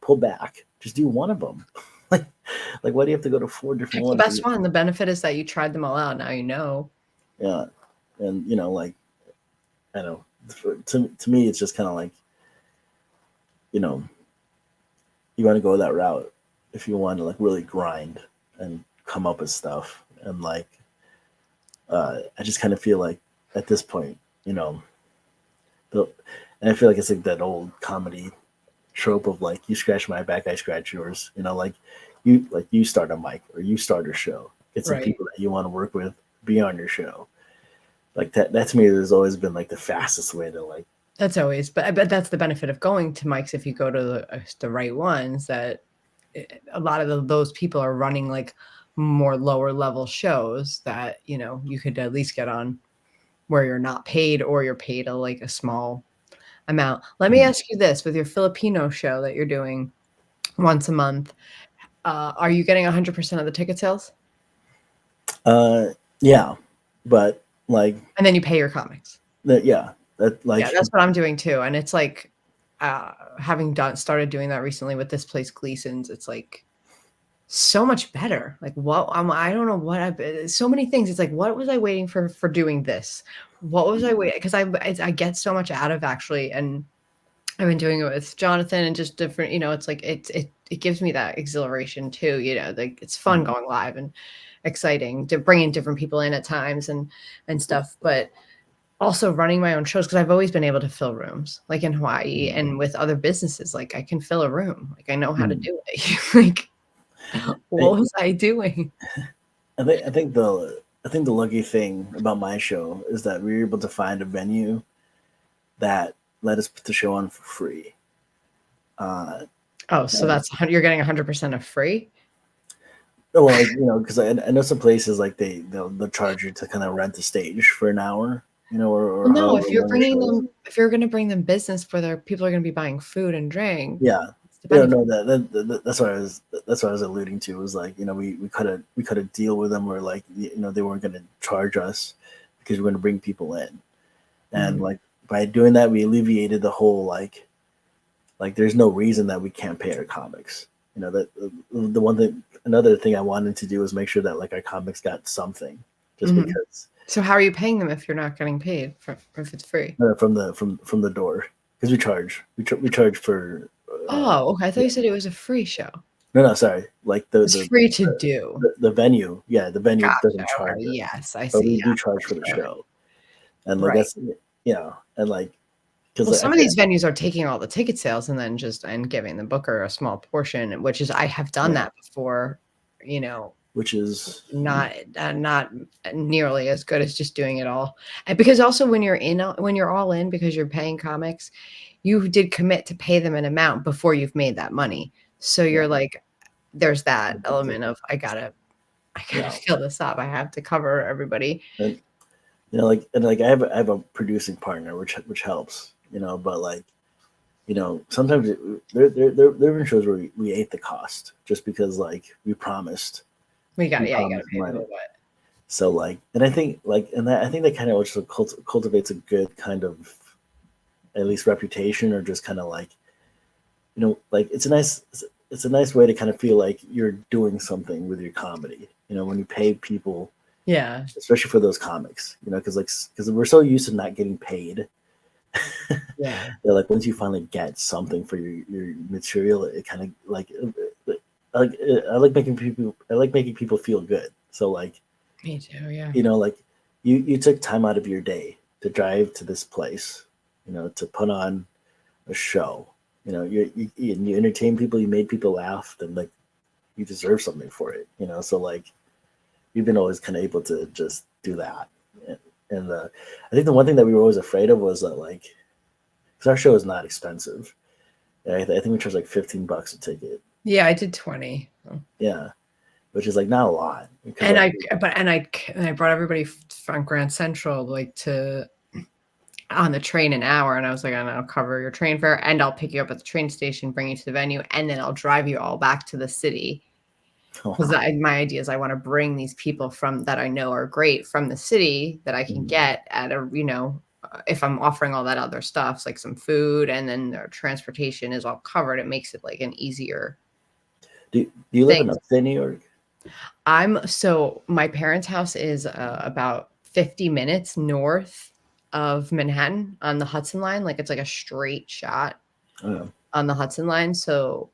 pull back, just do one of them. like, why do you have to go to four different Pick the ones? best one. The benefit is that you tried them all out, now you know. Yeah, and like I don't know. To me, it's just kind of like you know you want to go that route if you want to like really grind and come up with stuff, and like I just kind of feel like at this point, the, and I feel like it's like that old comedy trope of like you scratch my back, I scratch yours. Like you start a mic or you start a show, get some Right. people that you want to work with, be on your show. Like that to me has always been like the fastest way to like That's always but I bet that's the benefit of going to mics if you go to the right ones that a lot of those people are running like more lower level shows that, you could at least get on where you're not paid or you're paid like a small amount. Let me ask you this, with your Filipino show that you're doing once a month, are you getting 100% of the ticket sales? uh yeah, but like And then you pay your comics. that yeah that Yeah, like that's what I'm doing too, and it's like having started doing that recently with this place, Gleason's, it's like so much better. Like, what I don't know what so many things. It's like, what was I waiting for doing this? What was I waiting? Because I get so much out of actually, and I've been doing it with Jonathan and just different, it's like it gives me that exhilaration too, like it's fun Mhm. going live and exciting to bringing different people in at times and stuff, but also running my own shows because I've always been able to fill rooms like in Hawaii Mhm. and with other businesses. Like I can fill a room. Like I know how to Mhm. do it. Like I, what was I doing? I think the lucky thing about my show is that we were able to find a venue that let us put the show on for free. Uh, Oh, so and, that's you're getting 100% of free? well, like because I know some places like they'll charge you to kind of rent the stage for an hour, or Well, no, however long the show is. if you're gonna bring them business where their people are gonna be buying food and drink, Yeah, it's depending. no, that's what I was alluding to. Was like we cut a deal with them where like they weren't going to charge us because we're going to bring people in, and Mhm. like by doing that we alleviated the whole like there's no reason that we can't pay our comics. That the one thing another thing I wanted to do was make sure that like our comics got something, just Mhm. because So how are you paying them if you're not getting paid for if it's free? from the door because we charge for Oh, okay. I thought yeah. you said it was a free show. No, sorry, like It's free to do. the venue, yeah, the venue Gotcha. doesn't Okay. charge us, Yes, I but see. we Yeah, do charge for for the sure. show, and like Right. that's and like because Well, like, some of these venues are taking all the ticket sales and then just and giving the booker a small portion, which is I have done yeah, that before, you know, which is not nearly as good as just doing it all. And because also when you're all in because you're paying comics, you did commit to pay them an amount before you've made that money. So yeah, you're like, there's that element of I gotta yeah, fill this up. I have to cover everybody. and like I have a producing partner which helps, but like sometimes there have been shows where we ate the cost just because like we Yeah, you gotta promised pay a money. little bit. So like, and I think like, and that I think that kind of also cultivates a good kind of at least reputation, or just kind of like like it's a nice way to kind of feel like you're doing something with your comedy. When you pay people, Yeah. especially for those comics, because we're so used to not getting paid. Yeah. Like once you finally get something for your material, it kind of I like making people feel good. So like Me too, yeah. like you took time out of your day to drive to this place, to put on a show. You entertain people, you made people laugh, and like you deserve something for it. So like we've been always kind of able to just do that. And I think the one thing that we were always afraid of was that like because our show is not expensive. I think we charge like $15 a ticket. Yeah, I did 20. Yeah, which is like not a lot because And like I brought everybody from Grand Central like to on the train an hour, and I was like, "And I'll cover your train fare, and I'll pick you up at the train station, bring you to the venue, and then I'll drive you all back to the city." oh, Because wow. my idea is I want to bring these people from that I know are great from the city that I can Mhm. get at a if I'm offering all that other stuff, like some food, and then their transportation is all covered, it makes it like an easier Do you live thing. in upstate New York? So my parents' house is about 50 minutes north of Manhattan on the Hudson line. Like it's like a straight shot Oh, on the Hudson line. So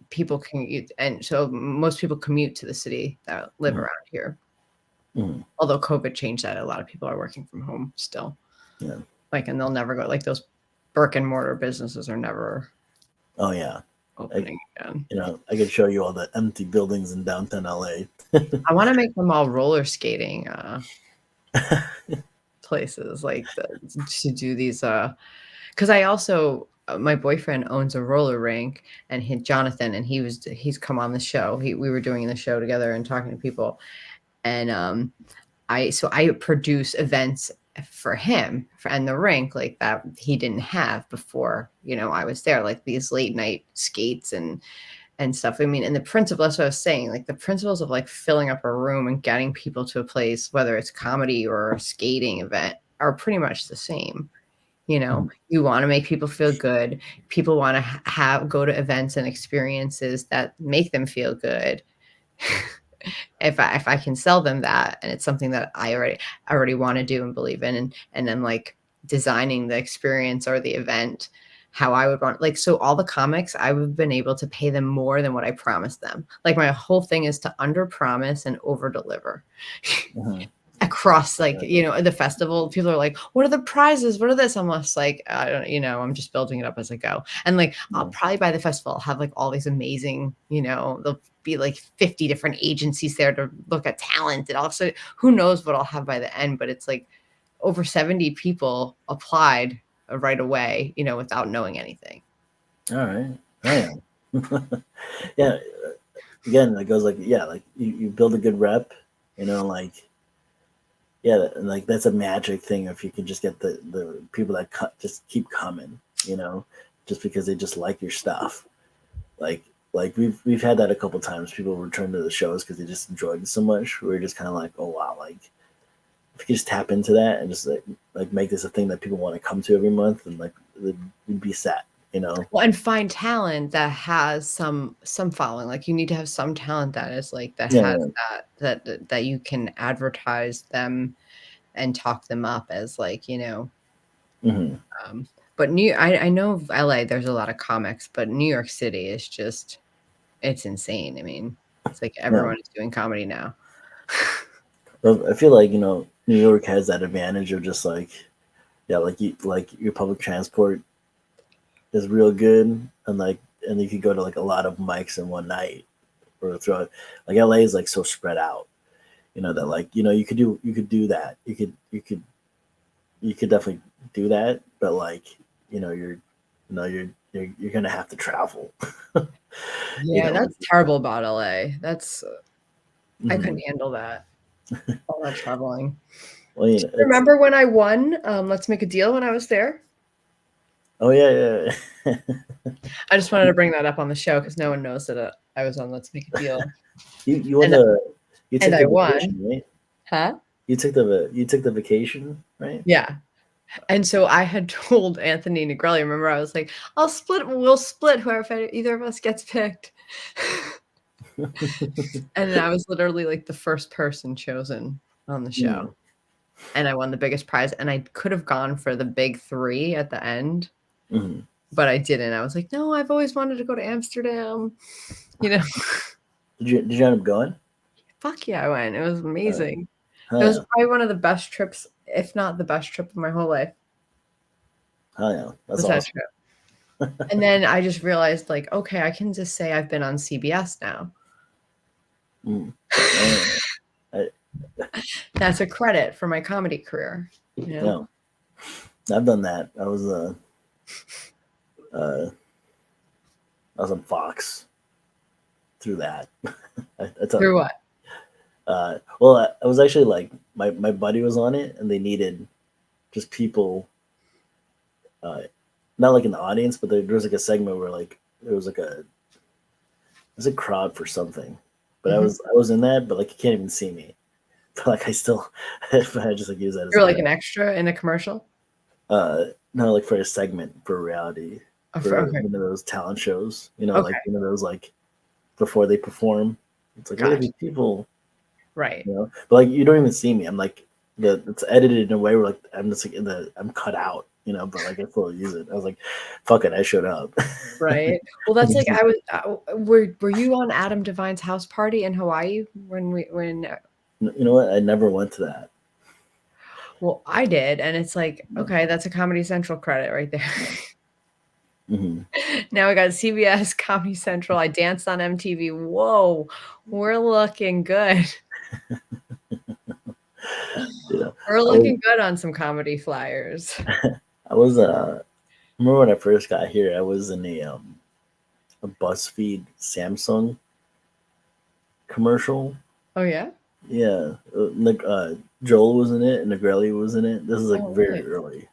people commute, and so most people commute to the city that live mhm, around here. mhm, Although COVID changed that, a lot of people are working from home still. yeah. Like, and they'll never go. Like those brick and mortar businesses are never Oh yeah. I opening again. I could show you all the empty buildings in downtown LA. I want to make them all roller skating places, like to do these because I also my boyfriend owns a roller rink, and Jonathan, and he's come on the show. We were doing the show together and talking to people, and I produce events for him and the rink like that he didn't have before. I was there, like these late night skates and stuff. I mean, and the principle, that's what I was saying, like the principles of like filling up a room and getting people to a place, whether it's comedy or a skating event, are pretty much the same. You know, you want to make people feel good. People want to go to events and experiences that make them feel good. If I can sell them that, and it's something that I already want to do and believe in, and then like designing the experience or the event how I would want, like, so all the comics, I would have been able to pay them more than what I promised them. Like, my whole thing is to under promise and over deliver. Mhm. Across, like, the festival, people are like, what are the prizes, what are this? I'm just like, I don't, I'm just building it up as I go. And like, I'll probably by the festival have like all these amazing, there'll be like 50 different agencies there to look at talent, and also who knows what I'll have by the end. But it's like over 70 people applied right away, without knowing anything. All right. Oh yeah. Yeah. Again, it goes like, yeah, like you build a good rep, like, yeah, like that's a magic thing if you can just get the people that just keep coming, just because they just like your stuff. Like we've had that a couple times. People return to the shows because they just enjoyed it so much. We're just kind of like, oh wow, like if you could just tap into that and just like make this a thing that people want to come to every month, and like we'd be set. Well, and find talent that has some following. Like, you need to have some talent that is like that Yeah. has that you can advertise them and talk them up as, like, Mm-hmm. but I know LA, there's a lot of comics, but New York City is just, it's insane. I mean, it's like Yeah. everyone is doing comedy now. Well, I feel like New York has that advantage of just like, yeah, like your public transport is real good, and you could go to like a lot of mics in one night or throughout. Like LA is like so spread out, that like you could do that. You could definitely do that, but like you're gonna have to travel. Yeah, that's terrible about LA. That's I couldn't Mhm. handle that. All that traveling. Well, it's Remember when I won Let's Make a Deal when I was there? oh yeah, yeah. I just wanted to bring that up on the show because no one knows that I was on Let's Make a Deal. You won And you and took I the won. vacation, right? Huh? You took the vacation, right? Yeah. And so I had told Anthony Negrelli, remember, I was like, we'll split whoever, if either of us gets picked. And then I was literally like the first person chosen on the show. Mm. And I won the biggest prize. And I could have gone for the big 3 at the end, Mhm. but I didn't. I was like, no, I've always wanted to go to Amsterdam. You know, Did you end up going? fuck yeah, I went. It was amazing. It Hell was yeah, probably one of the best trips, if not the best trip of my whole life, hell yeah, that's was that awesome. trip. And then I just realized, like, okay, I can just say I've been on CBS now. Mm. Oh, I, That's a credit for my comedy career, you know? yeah, I've done that. Uh, I was on Fox through that. I thought, Through what? well, I was actually like my buddy was on it, and they needed just people, uh, not like in the audience, but there was like a segment where like there was like a crowd for something, but I Mhm. was I was in that, but like you can't even see me. But like I still, if I just like use that as You're a like joke. an extra in a commercial? No, like for a segment for reality, Oh, for okay. one of those talent shows, like Okay, one of those like before they perform. It's like, look at gotcha. these people, Right. but like you don't even see me. I'm like it's edited in a way where like I'm just like I'm cut out, but like I still use it. I was like, fuck it, I showed up. Right. Well, that's like I was were you on Adam Devine's house party in Hawaii when You know what? I never went to that. well, I did, and it's like, okay, that's a Comedy Central credit right there. Mm-hmm. Now we got CBS, Comedy Central, I danced on MTV. Whoa, we're looking good. Yeah, We're I was looking good on some comedy flyers. I was remember when I first got here, I was in a BuzzFeed Samsung commercial. Oh, yeah? Yeah, like Joel was in it and Negrelli was in it. This is like Oh, very really? early,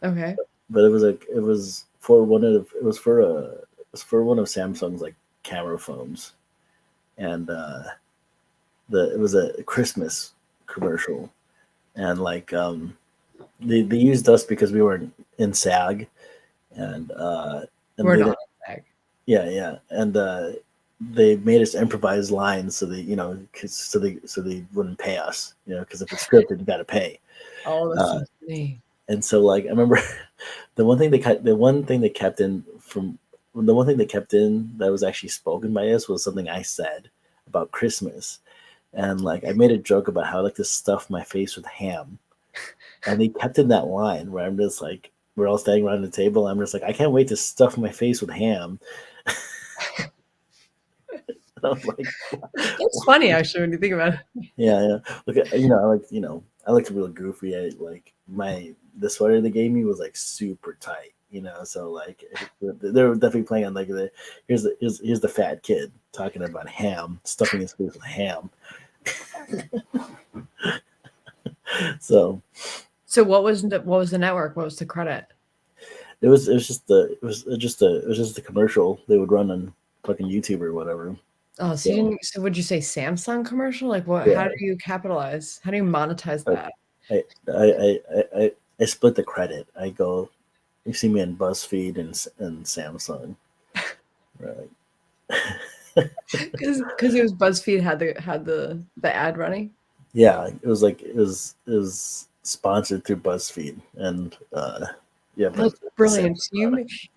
Okay. but it was for one of Samsung's like camera phones, and it was a Christmas commercial, and like they used us because we weren't. in SAG, and We're they not didn't. on SAG. Yeah, and they made us improvise lines so they, so they wouldn't pay us, because if it's scripted, you got to pay. Oh, that's Uh, so funny. and so like I remember the one thing they kept in that was actually spoken by us was something I said about Christmas, and like I made a joke about how I like to stuff my face with ham, and they kept in that line where I'm just like we're all standing around the table. I'm just like I can't wait to stuff my face with ham. I was like, That's funny, actually, when you think about it. yeah. Look, I like to be real goofy. The sweater they gave me was like super tight, So like they were definitely playing on like here's the fat kid talking about ham, stuffing his face with ham. So So what was the network? What was the credit? it was just the commercial they would run on fucking YouTube or whatever. Oh, so you So didn't. So would you say Samsung commercial? Like what? How yeah, do you capitalize? How do you monetize like that? I split the credit. I go, you see me in BuzzFeed and Samsung, right? Because it was BuzzFeed had the ad running. Yeah, it was sponsored through BuzzFeed, and yeah, but That's brilliant. Sam's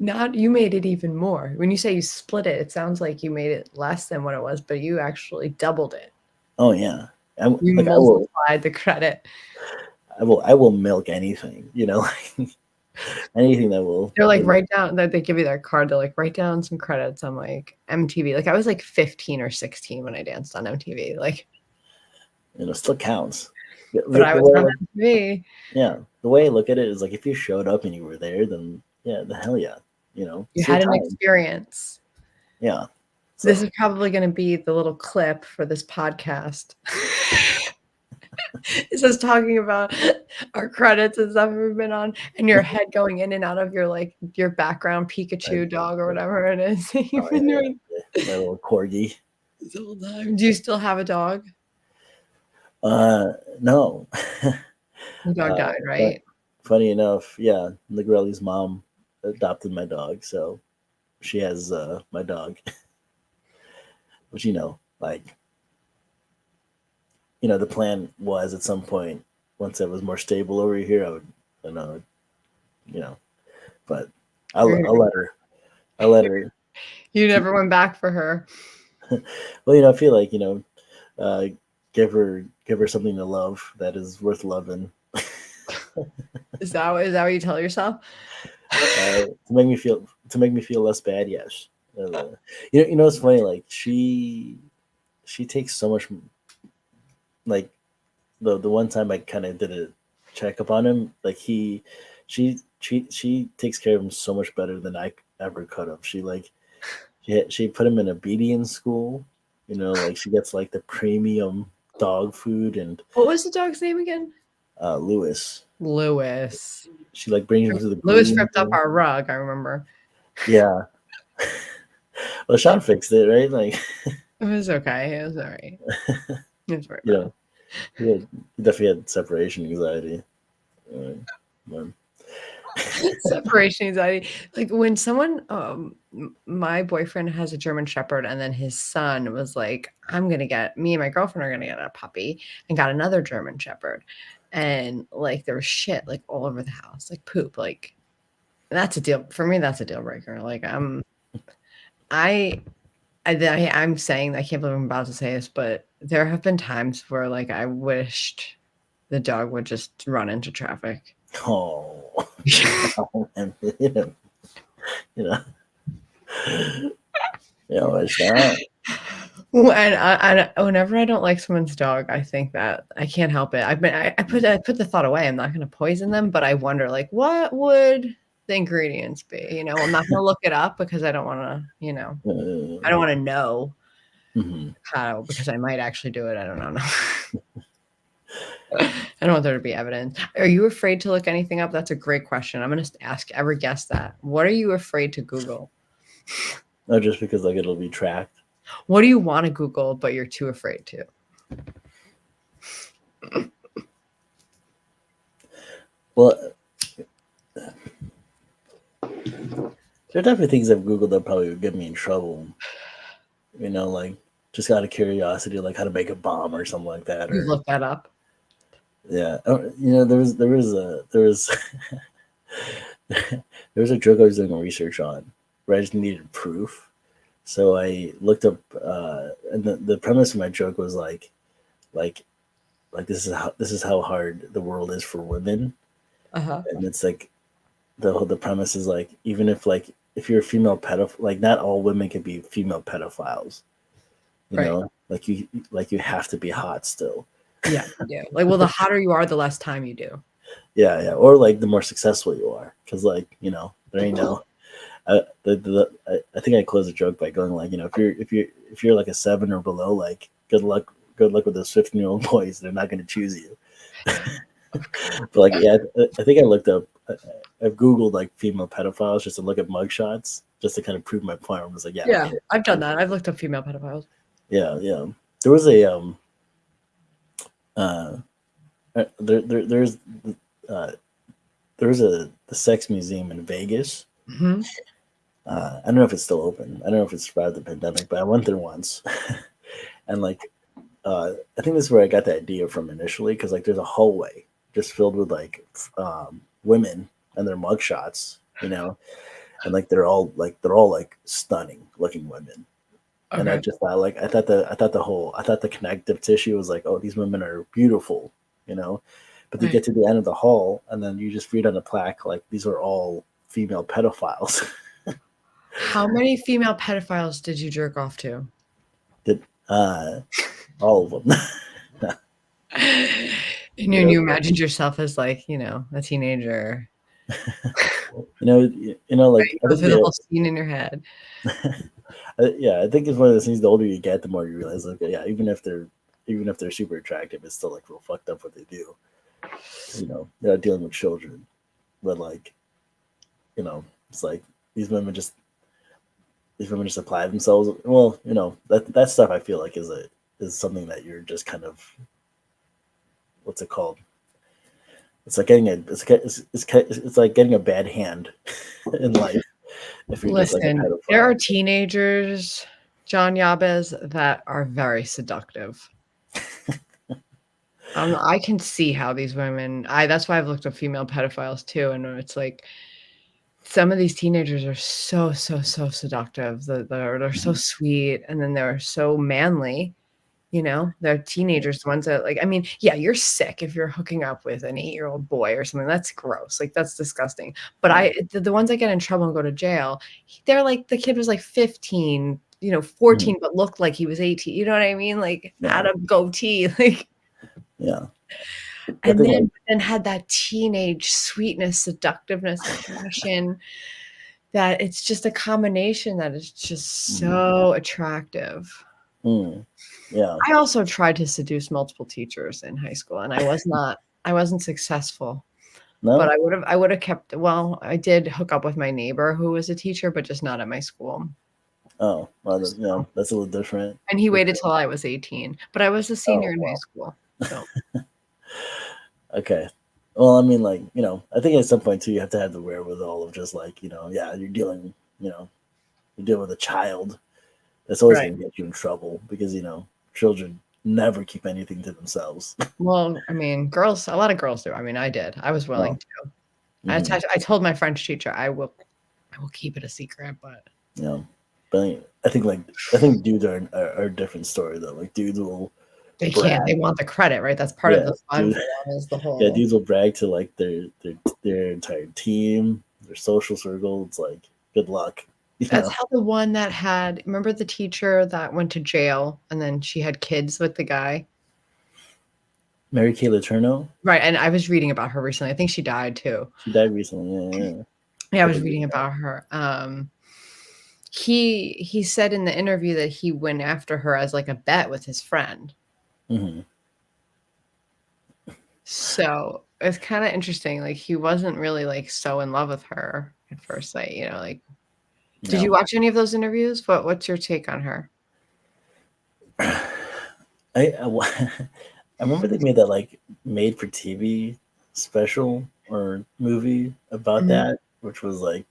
So you made it even more. When you say you split it, it sounds like you made it less than what it was, but you actually doubled it. oh yeah, You like multiplied the credit. I will milk anything, like anything that will, They're like, write down that they give you their card. They're like, write down some credits on like MTV. Like I was like 15 or 16 when I danced on MTV. Like, still counts. The, but the, I the was way on like, MTV. yeah, the way I look at it is like if you showed up and you were there, then yeah, the hell yeah, You it's your had an time. experience. Yeah, This is so probably going to be the little clip for this podcast. It's us talking about our credits and stuff we've been on, and your head going in and out of your background I, Pikachu dog or whatever it is that you've oh yeah, been doing yeah, my little corgi. this whole time. Do you still have a dog? No. Your dog uh, died, but right? funny enough, yeah, Negrelli's mom adopted my dog, so she has my dog. But like the plan was at some point once I was more stable over here, I would, you know, you know. But I'll let her. I'll let her You keep. never went back for her. Well, I feel like uh, give her something to love that is worth loving. Is that what you tell yourself? To make me feel less bad. Yes. It's funny. Like she takes so much. Like the one time I kind of did a checkup on him, like she takes care of him so much better than I ever could have. She put him in obedience school. Like she gets like the premium dog food and What was the dog's name again? Lewis. Lewis. She like brings him to the Lewis grooming. ripped up our rug, I remember. Yeah. Well, Sean fixed it, right? Like, It was okay. It was all right. It was very you bad. know, he definitely had separation anxiety. Uh, but- Separation anxiety. Like when someone, my boyfriend has a German Shepherd, and then his son was like, me and my girlfriend are gonna get a puppy, and got another German Shepherd. And like there was shit like all over the house, like poop. Like that's a deal for me. That's a deal breaker. Like I, I'm saying I can't believe I'm about to say this, but there have been times where like I wished the dog would just run into traffic. oh, and, you know, it's that. When whenever I don't like someone's dog, I think that I can't help it. I put the thought away. I'm not going to poison them, but I wonder like what would the ingredients be? I'm not going to look it up because I don't want to. I don't want to know Mhm. how because I might actually do it. I don't know. I don't want there to be evidence. Are you afraid to look anything up? That's a great question. I'm going to ask every guest that. What are you afraid to Google? Not just because like it'll be tracked. What do you want to Google, but you're too afraid to? Well, There are definitely things I've Googled that probably would get me in trouble. Like just out of curiosity, like how to make a bomb or something like that. You've Or looked that up. yeah, there was there was a drug I was doing research on where I just needed proof. So I looked up, and the premise of my joke was like this is how hard the world is for women, Uh-huh. and it's like the premise is like even if you're a female pedophile, like not all women can be female pedophiles. Right. Like you have to be hot still. Yeah, you do. Like, well, the hotter you are, the less time you do. Yeah, yeah, or like the more successful you are, because there ain't no. I think I closed the joke by going like, if you're like a 7 or below, like good luck with those 15-year-old boys. They're not going to choose you. But like, yeah, I think I looked up. I've googled like female pedophiles just to look at mugshots, just to kind of prove my point. I was like, yeah, Yeah, okay, I've done that. I've looked up female pedophiles. yeah, yeah. There was a uh, there's uh, there's a the sex museum in Vegas. Hmm. I don't know if it's still open. I don't know if it's survived the pandemic, but I went there once, and like, I think this is where I got the idea from initially, because like there's a hallway just filled with like women and their mugshots, and like they're all like stunning looking women. And I Okay. just thought like I thought the connective tissue was like, oh, these women are beautiful, you know. But you Right. get to the end of the hall, and then you just read on the plaque like these are all female pedophiles. How many female pedophiles did you jerk off to? Did all of them. And you you know, imagined yourself as like, a teenager. like You I go think through the whole scene in your head. yeah, I think it's one of those things. The older you get, the more you realize, like, yeah, even if they're super attractive, it's still like real fucked up what they do. They're not dealing with children, but like, it's like these women just these women just apply themselves. Well, that stuff I feel like is something that you're just kind of, what's it called? It's like getting a it's like getting a bad hand in life if you're just like a Listen, there are pedophile. teenagers, John Yabez, that are very seductive. I can see how these women. That's why I've looked up female pedophiles too, and it's like some of these teenagers are so so so seductive. They're so Mhm. sweet, and then they're so manly. They're teenagers, the ones that like. I mean, yeah, you're sick if you're hooking up with an 8-year-old boy or something. That's gross. Like that's disgusting. But Yeah. the ones that get in trouble and go to jail, they're like the kid was like 15, Mhm. 14, but looked like he was 18. You know what I mean? Like had Yeah. a goatee, like. Yeah. I And think like then had that teenage sweetness, seductiveness, and passion that it's just a combination that is just mhm. so attractive. Mm. Yeah. I also tried to seduce multiple teachers in high school, and I wasn't successful, but No. I would have kept well, I did hook up with my neighbor who was a teacher, but just not at my school. Oh, well, So that's a little different. and he waited till I was 18, but I was a senior Oh, in high well. school, so Okay. Well, I mean, like, I think at some point too, you have to have the wherewithal of just like, yeah, you're dealing with a child. That's always right. going to get you in trouble because, children never keep anything to themselves. Well, I mean, a lot of girls do. I mean, I did. I was willing No. to. Hmm. I told my French teacher, I will keep it a secret, but You know, but I think dudes are a different story though. Like dudes will they can't. They brag. want the credit, right? That's part of Yeah, the fun dude. for them is the Yeah, whole. dudes will brag to like their entire team, their social circle. It's like good luck, you That's know. how the one that had remember the teacher that went to jail and then she had kids with the guy? Mary Kay Letourneau, Right, and I was reading about her recently. I think she died too. she died recently. Yeah, yeah, a Yeah, I couple was of years reading back. about her. He said in the interview that he went after her as like a bet with his friend. Hmm. So, it's kinda interesting, like, he wasn't really, like, so in love with her at first sight, like did Yeah, you watch any of those interviews? What's your take on her? I remember they made that like made for TV special or movie about Mhm. that, which was like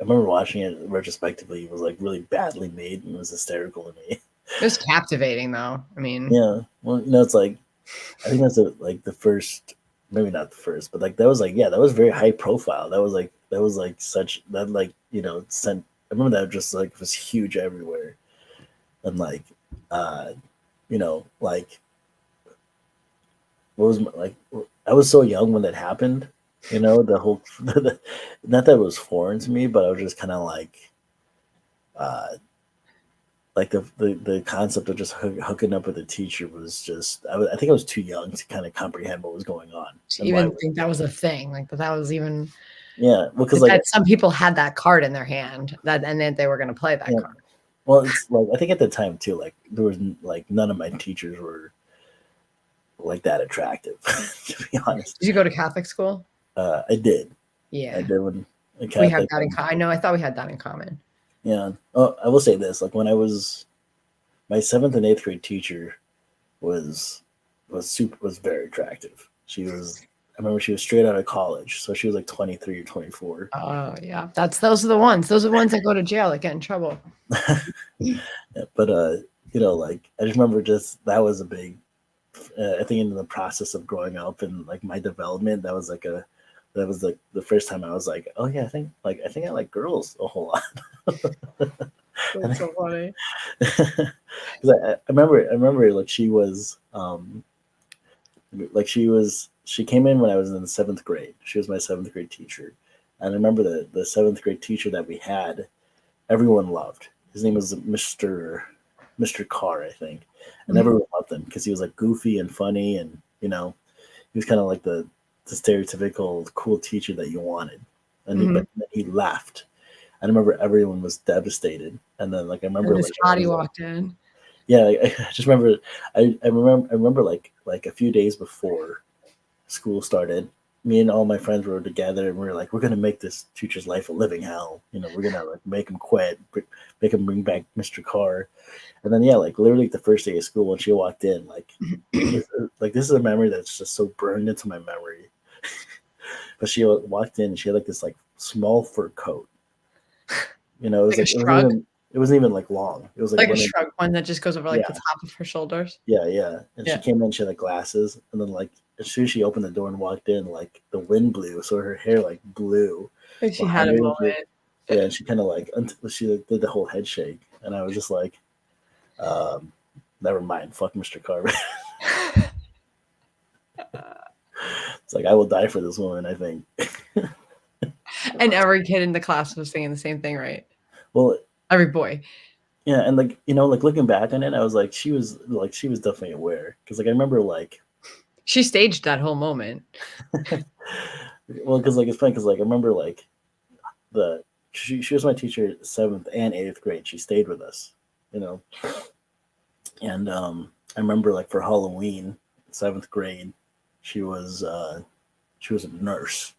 remember watching it retrospectively. It was like really badly made and it was hysterical to me. It was captivating, though. I mean, Yeah, well, it's like I think that's like the first, maybe not the first, but like that was like that was very high profile. That was like such that like sent. I remember that just like was huge everywhere, and like uh like what was like I was so young when that happened. The whole not that it was foreign to me, but I was just kind of uh like the concept of just hooking up with a teacher was just I think I was too young to kind of comprehend what was going on to and why. even think that was a thing, like that was even Yeah, because like that some people had that card in their hand that and then they were going to play that yeah, card. well, it's like I think at the time too, like there was like none of my teachers were like that attractive, to be honest. Did you go to Catholic school? I did. I Yeah, did when a we have Catholic. that in common. I know. I thought we had that in common. Yeah. Oh, I will say this: like when I was my seventh and eighth grade teacher was was very attractive. She was. I remember she was straight out of college, so she was like 23 or 24. Oh yeah, those are the ones. Those are the ones that go to jail that get in trouble. Yeah, but like I just remember just that was a big. I think in the process of growing up and like my development, that was like the first time I was like, oh yeah, I think I like girls a whole lot. That's so funny. 'Cause I remember like she came in when I was in the seventh grade. She was my seventh grade teacher, and I remember the seventh grade teacher that we had, everyone loved. His name was Mr. Carr, I think, and Mhm. everyone loved him because he was like goofy and funny, and he was kind of like the stereotypical cool teacher that you wanted. But Mhm. then he left. I remember everyone was devastated, and then like I And remember this like hottie walked in. yeah, I just remember I remember like a few days before school started, me and all my friends were together and we were like, we're gonna make this teacher's life a living hell. We're gonna like make him quit, make him bring back Mr. Carr. And then like literally the first day of school when she walked in, like this is a memory that's just so burned into my memory. But she walked in and she had like this like small fur coat. It was Like a like shrug, it wasn't even like long. It was like like a one of shrug one that just goes over like the yeah, top of her shoulders. yeah. And she Yeah, came in, she had like glasses, and then like as soon as she opened the door and walked in, like the wind blew, so her hair like blew like she had behind a her. moment. Yeah, and she kind of like she like, did the whole head shake, and I was just like, um, never mind, fuck Mr. Carver. It's like I will die for this woman. I think. And every kid in the class was singing the same thing, right? Well, Every boy. yeah, and like like looking back on it, I was like, she was definitely aware because like I remember like, She staged that whole moment. well, because like it's funny because like I remember like the she was my teacher seventh and eighth grade. She stayed with us, you know, and I remember like for Halloween, seventh grade, she was uh, she was a nurse,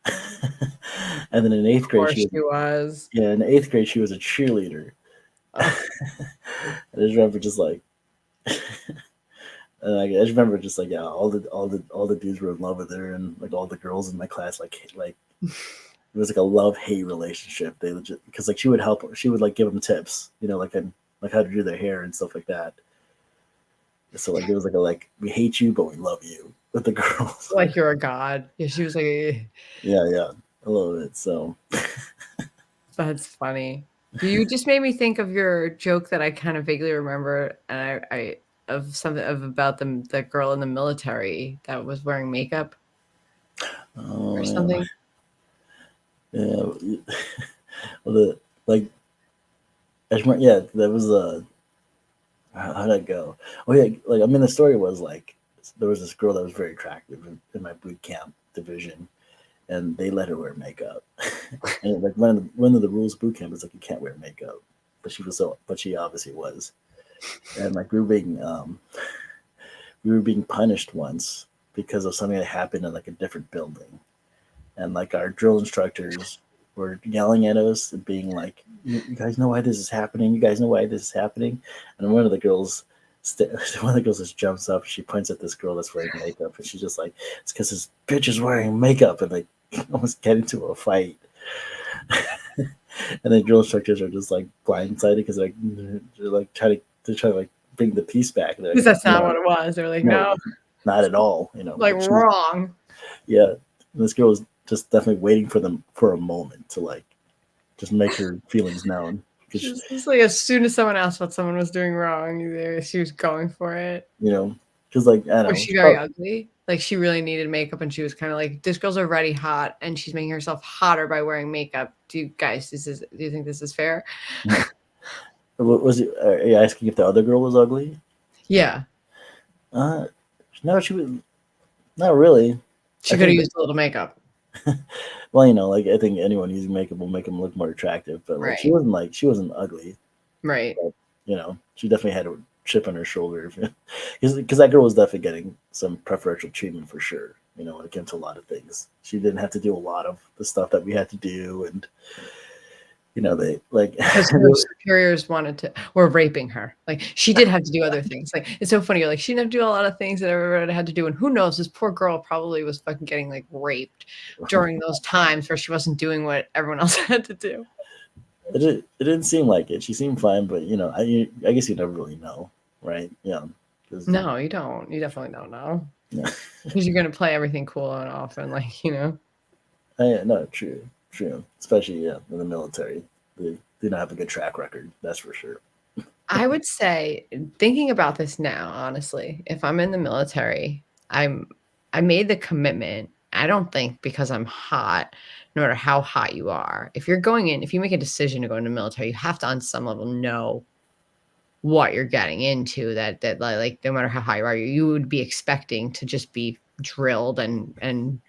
and then in eighth Of grade course she was. in eighth grade she was a cheerleader. Oh, I just remember just like, and I just remember just like all the dudes were in love with her, and like all the girls in my class like it was like a love hate relationship. They legit because like she would like give them tips, like how to do their hair and stuff like that. So like it was like a like we hate you but we love you with the girls. like you're a god. Yeah, she was like, Yeah, I love it. So that's funny. You just made me think of your joke that I kind of vaguely remember, and I of something of about the girl in the military that was wearing makeup or oh something. yeah. Well, the like I just remember, yeah, that was how did that go? Oh yeah, like I mean the story was like there was this girl that was very attractive in my boot camp division, and they let her wear makeup. And like one of the rules of boot camp is like you can't wear makeup, but she obviously was, and like we were being punished once because of something that happened in like a different building, and like our drill instructors were yelling at us and being like, you guys know why this is happening? You guys know why this is happening?" And one of the girls, one of the girls just jumps up. She points at this girl that's wearing makeup, and she's just like, "It's because this bitch is wearing makeup," and like almost get into a fight. and then drill instructors are just like blindsided because they're like trying to like bring the piece back. And they're Because like, that's not what it was. They're like, no, no, not at all. like But she's wrong. yeah, this girl was just definitely waiting for them for a moment to like just make her feelings known because Just like as soon as someone asked what someone was doing wrong, she was going for it. because like I don't Was know, she very ugly? Like she really needed makeup, and she was kind of like, "This girl's already hot, and she's making herself hotter by wearing makeup." Do you think this is fair? was it? Are you asking if the other girl was ugly? Yeah, Uh, no, she was not really. she I could have think used a little makeup. well, like I think anyone using makeup will make them look more attractive, but like Right, she wasn't ugly. right. But, she definitely had a chip on her shoulder because that girl was definitely getting some preferential treatment for sure. When it came to a lot of things, she didn't have to do a lot of the stuff that we had to do, and they like Because her superiors were raping her. Like she did have to do other things. Like it's so funny. You're like she didn't have to do a lot of things that everyone had to do, and who knows? This poor girl probably was fucking getting like raped during those times where she wasn't doing what everyone else had to do. it didn't seem like it. She seemed fine, but I guess you never really know, right? Yeah, No, you don't. You definitely don't know. yeah. Because you're gonna play everything cool and off and No, true. Especially in the military, they do not have a good track record. That's for sure. I would say thinking about this now, honestly, if I'm in the military, I made the commitment. I don't think because I'm hot, no matter how hot you are, if you make a decision to go into the military, you have to on some level know what you're getting into that like no matter how high you are, you would be expecting to just be drilled and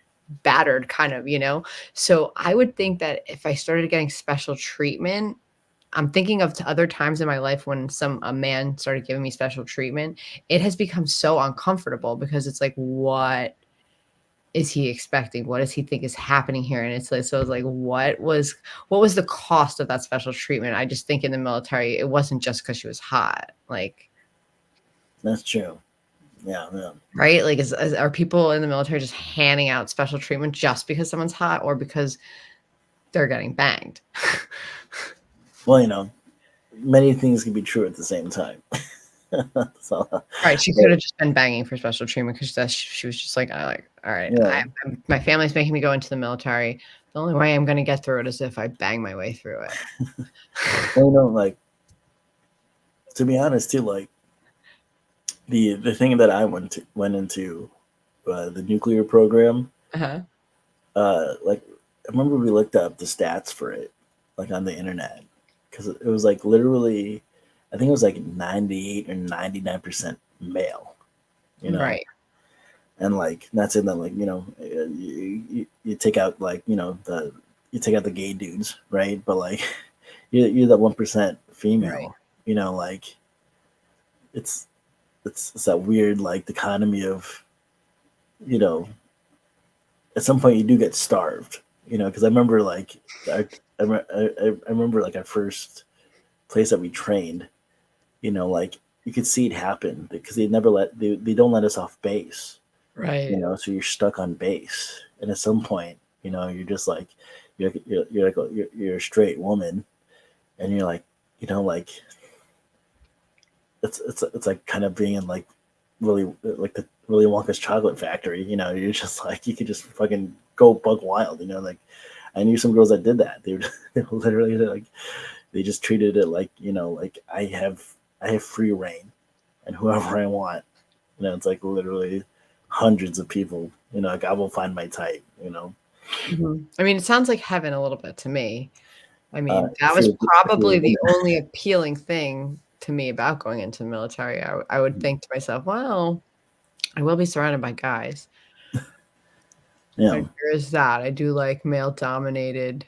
battered kind of. So I would think that if I started getting special treatment, I'm thinking of other times in my life when a man started giving me special treatment, it has become so uncomfortable because it's like, what is he expecting? What does he think is happening here? And it's like, so it's like, what was the cost of that special treatment? I just think in the military, it wasn't just because she was hot, like, That's true. Yeah. right? Like, are people in the military just handing out special treatment just because someone's hot or because they're getting banged? Well, many things can be true at the same time. So, Right, she could have just been banging for special treatment because she was just like, all right, yeah. my family's making me go into the military. The only way I'm gonna get through it is if I bang my way through it. Well, like to be honest, too, like the thing that I went into the nuclear program. Uh-huh. Like I remember we looked up the stats for it, like on the internet, because it was like literally, I think it was like 98 or 99% male. Right, And like not saying that like you take out like you take out the gay dudes, right? But like you're that 1% right. female, like it's it's that weird like dichotomy of you know at some point you do get starved, because I remember like I remember like our first place that we trained, like you could see it happen because they don't let us off base, Right. so you're stuck on base, and at some point, you're just like you're like you're a straight woman, and you're like, like it's like kind of being in like really like the Willy Wonka's chocolate factory. You're just like you could just fucking go bug wild. Like I knew some girls that did that. They were literally like they just treated it like like I have free reign, and whoever I want. It's like literally hundreds of people. Like I will find my type. Mhm. I mean, it sounds like heaven a little bit to me. I Uh, mean, that if was you're if you're a probably the woman, only appealing thing to me about going into the military. I would think to myself, "Well, I will be surrounded by guys." yeah, There is that. I do like male-dominated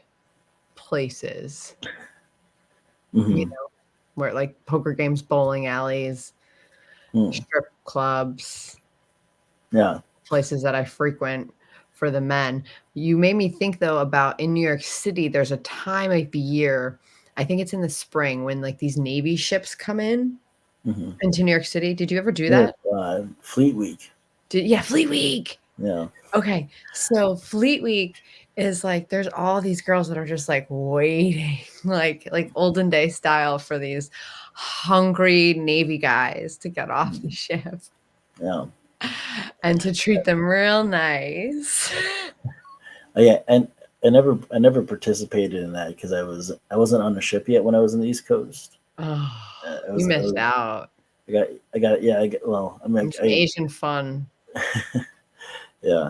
places, you hmm know, where like poker games, bowling alleys, mm, strip clubs, yeah, places that I frequent for the men. You made me think though about in New York City, there's a time of the year, I think it's in the spring when like these Navy ships come in hmm into New York City. Did you ever do yeah. that? Fleet Week, Yeah, Fleet Week. yeah, Okay, so Fleet Week, is like there's all these girls that are just like waiting, like olden day style for these hungry Navy guys to get off the ship Yeah. and to treat them real nice. Oh, yeah, and I never participated in that because I wasn't on the ship yet when I was in the East Coast. Oh, I you was I missed was out I got yeah I got, well I mean on some Asian fun.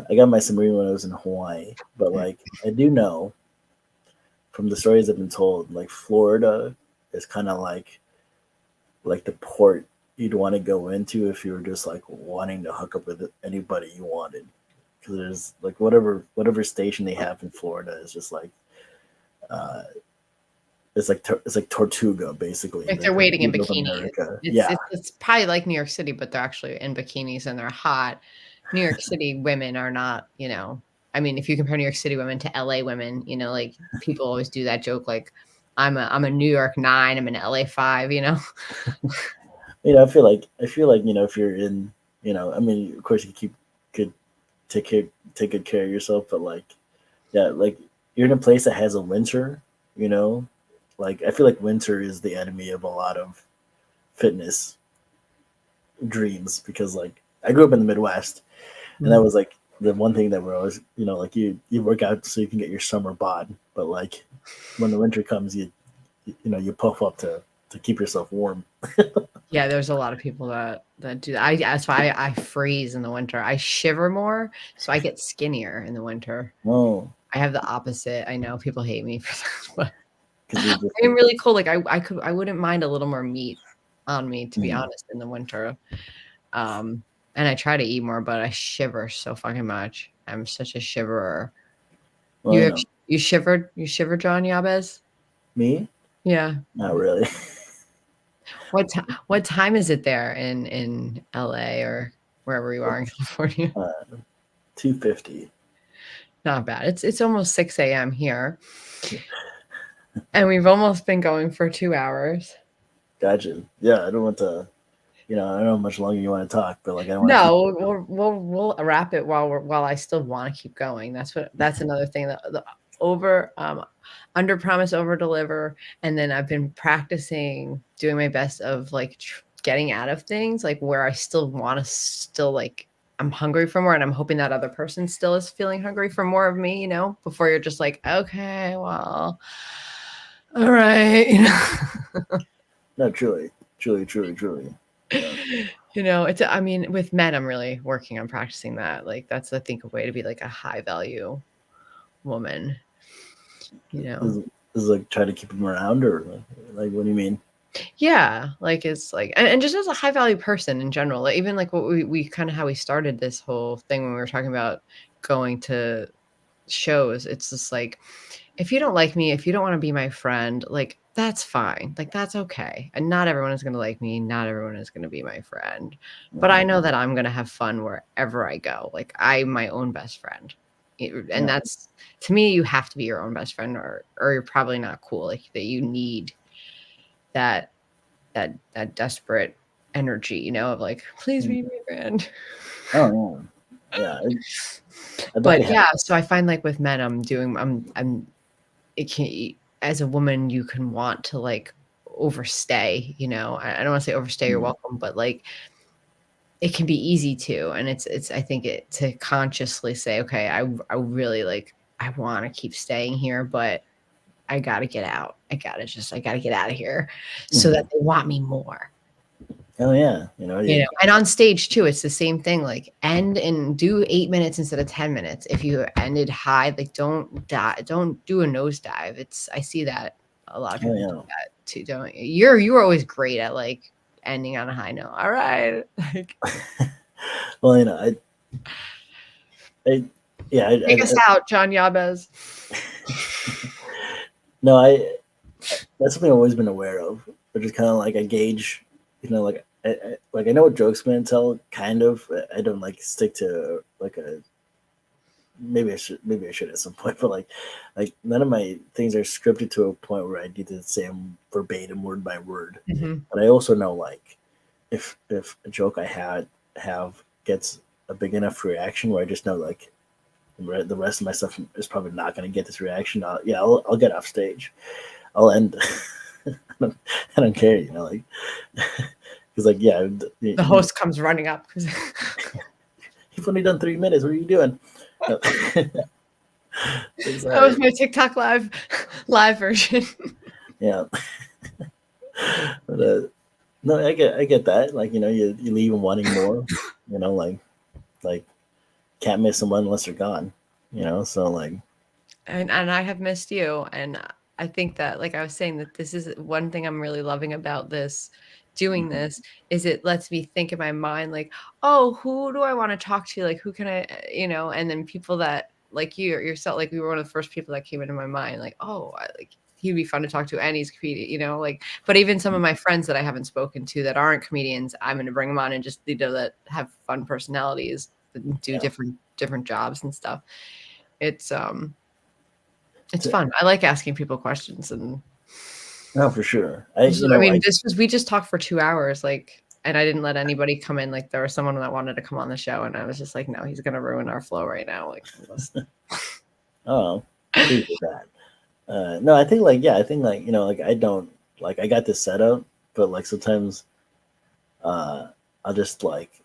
I got my submarine when I was in Hawaii, but like I do know from the stories I've been told, like Florida is kind of like the port you'd want to go into if you were just like wanting to hook up with anybody you wanted, because there's like whatever station they have in Florida is just like uh, it's like Tortuga basically, Like they're like the waiting in Tortuga of bikinis. America. It's Yeah, it's it's probably like New York City, but they're actually in bikinis and they're hot. New York City women are not, I mean, if you compare New York City women to LA women, like people always do that joke like I'm a New York 9, I'm an LA 5. I feel like if you're in, I mean, of course you keep good take good care of yourself, but like yeah, like you're in a place that has a winter, you know, like I feel like winter is the enemy of a lot of fitness dreams, because like I grew up in the Midwest, and that Mm. was like the one thing that we're always, like you work out so you can get your summer bod, but like when the winter comes, you puff up to keep yourself warm. Yeah, there's a lot of people that do that. That's why I freeze in the winter. I shiver more, so I get skinnier in the winter. Oh, I have the opposite. I know people hate me for that, but because you're I just am like, really cool. Like I wouldn't mind a little more meat on me, to be mm, honest, in the winter. Um, and I try to eat more, but I shiver so fucking much. I'm such a shiverer. well, You have you shivered? You shivered, John Yabez? me, Yeah. not really. What time is it there in LA or wherever you are in It's California? 2:50. Not bad. It's almost 6 a.m. here, and we've almost been going for 2 hours. Gotcha. Yeah, I don't want to. I don't know how much longer you want to talk, but like I don't want to keep. No, we'll wrap it while I still want to keep going. That's another thing that the over under promise over deliver, and then I've been practicing doing my best of like getting out of things like where I still want to still like I'm hungry for more, and I'm hoping that other person still is feeling hungry for more of me. Before you're just like, okay, well, all right. No, truly, truly, truly, truly. Yeah. I mean, with men, I'm really working on practicing that. Like, that's, I think, a way to be like a high value woman, you know? Is, is like try to keep them around, or like what do you mean? Yeah. Like, it's like, and just as a high value person in general, like, even like what we kind of how we started this whole thing when we were talking about going to shows, it's just like, if you don't like me, if you don't want to be my friend, like that's fine. Like that's okay. And not everyone is going to like me. Not everyone is going to be my friend. But I Mhm. know that I'm going to have fun wherever I go. Like I'm my own best friend. And Yeah, that's to me, you have to be your own best friend or you're probably not cool. Like that you need that that desperate energy, of like, please be Mhm. my friend. Oh yeah, yeah. I But definitely have. yeah, so I find like with men, I'm it can as a woman, you can want to like overstay, I don't want to say overstay your Mm, welcome, but like it can be easy to. And it's I think it to consciously say, okay, I really like I want to keep staying here, but I gotta get out. I gotta get out of here so that mhm. they want me more. Oh yeah, And on stage too, it's the same thing. Like end and do 8 minutes instead of 10 minutes. If you ended high, like don't do a nosedive. I see that a lot of oh people do yeah. that too. Don't you were always great at like ending on a high note. All right, like Well, I yeah, take us out, John Yabez. no, that's something I've always been aware of, which is kind of like I gauge, like I know what jokes I'm gonna tell, kind of. I don't like stick to like a maybe I should at some point, but like none of my things are scripted to a point where I need to say them verbatim, word by word. Mhm. But I also know like if a joke I have gets a big enough reaction where I just know like The rest of my stuff is probably not going to get this reaction. I'll get off stage. I'll end. I don't care, like, because like, yeah, The host comes running up. You've only done 3 minutes. What are you doing? That was my TikTok live version. Yeah. But no, I get that. Like, you leave them wanting more. Like can't miss someone unless they're gone. So like. And I have missed you, and I think that, like I was saying, that this is one thing I'm really loving about doing this, is it lets me think in my mind, like, oh, who do I want to talk to? Like, who can I, and then people that like yourself, like, we were one of the first people that came into my mind, like, oh, he'd be fun to talk to, and he's a comedian, like, but even some of my friends that I haven't spoken to that aren't comedians, I'm going to bring them on and just, that have fun personalities that do different jobs and stuff. It's fun. I like asking people questions, and no, for sure. we just talked for 2 hours, like, and I didn't let anybody come in. Like, there was someone that wanted to come on the show, and I was just like, no, he's gonna ruin our flow right now. Like, oh, appreciate that. No, I think like, like, I don't, like, I got this set up, but like sometimes, I'll just like,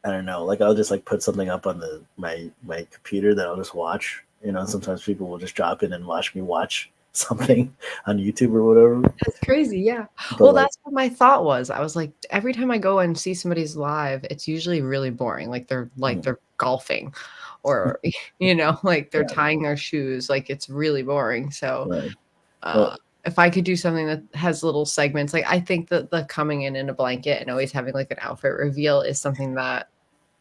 I don't know, like I'll just like put something up on my computer that I'll just watch. Sometimes people will just drop in and watch me watch something on YouTube or whatever. That's crazy, yeah. But Well, like, that's what my thought was. I was like, every time I go and see somebody's live, it's usually really boring. Like, they're golfing, or like they're tying their shoes. Like, it's really boring. So, right. Well, if I could do something that has little segments, like, I think that the coming in a blanket and always having like an outfit reveal is something that,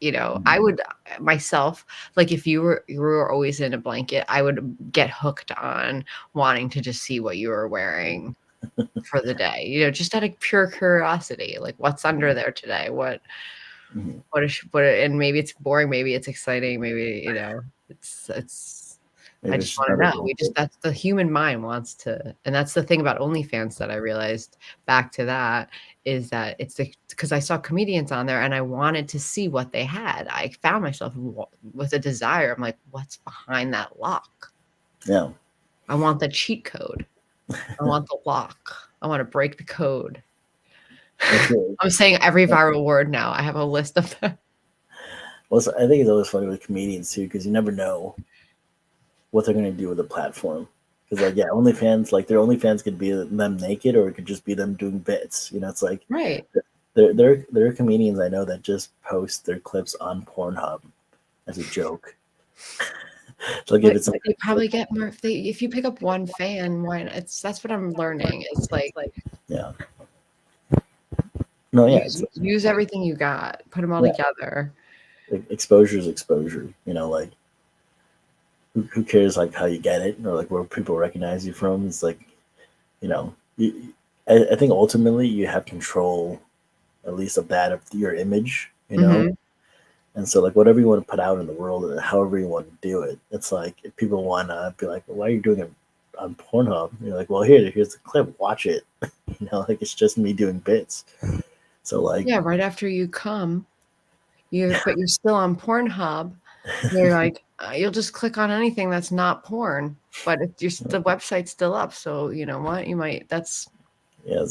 I would myself, like, if you were always in a blanket, I would get hooked on wanting to just see what you were wearing for the day, just out of pure curiosity, like, what's under there today? And maybe it's boring, maybe it's exciting, maybe, I maybe just it's want to another know. blanket. That's the human mind wants to, and that's the thing about OnlyFans that I realized, back to that, is that because I saw comedians on there and I wanted to see what they had. I found myself with a desire. I'm like, what's behind that lock? Yeah. I want the cheat code. I want the lock. I want to break the code. I'm saying every viral word now. I have a list of them. Well, I think it's always funny with comedians too, because you never know what they're going to do with the platform. Because like, yeah, OnlyFans, like their OnlyFans could be them naked, or it could just be them doing bits. It's like, Right. There are comedians I know that just post their clips on Pornhub as a joke. They'll give it some. They probably get more if you pick up one fan. Why? That's what I'm learning. It's like, Yeah. No, yeah. use everything you got, put them all together. Exposure is exposure. Like, who cares like how you get it, or like where people recognize you from? It's like, I think ultimately you have control, at least of that, of your image. And so, like, whatever you want to put out in the world, however you want to do it, it's like, if people want to be like, well, why are you doing it on Pornhub? And you're like, well, here's the clip, watch it. Like, it's just me doing bits. So, like, yeah, right after you come, but you're still on Pornhub. You're like, you'll just click on anything that's not porn, but if the website's still up, so you know what, you might. That's so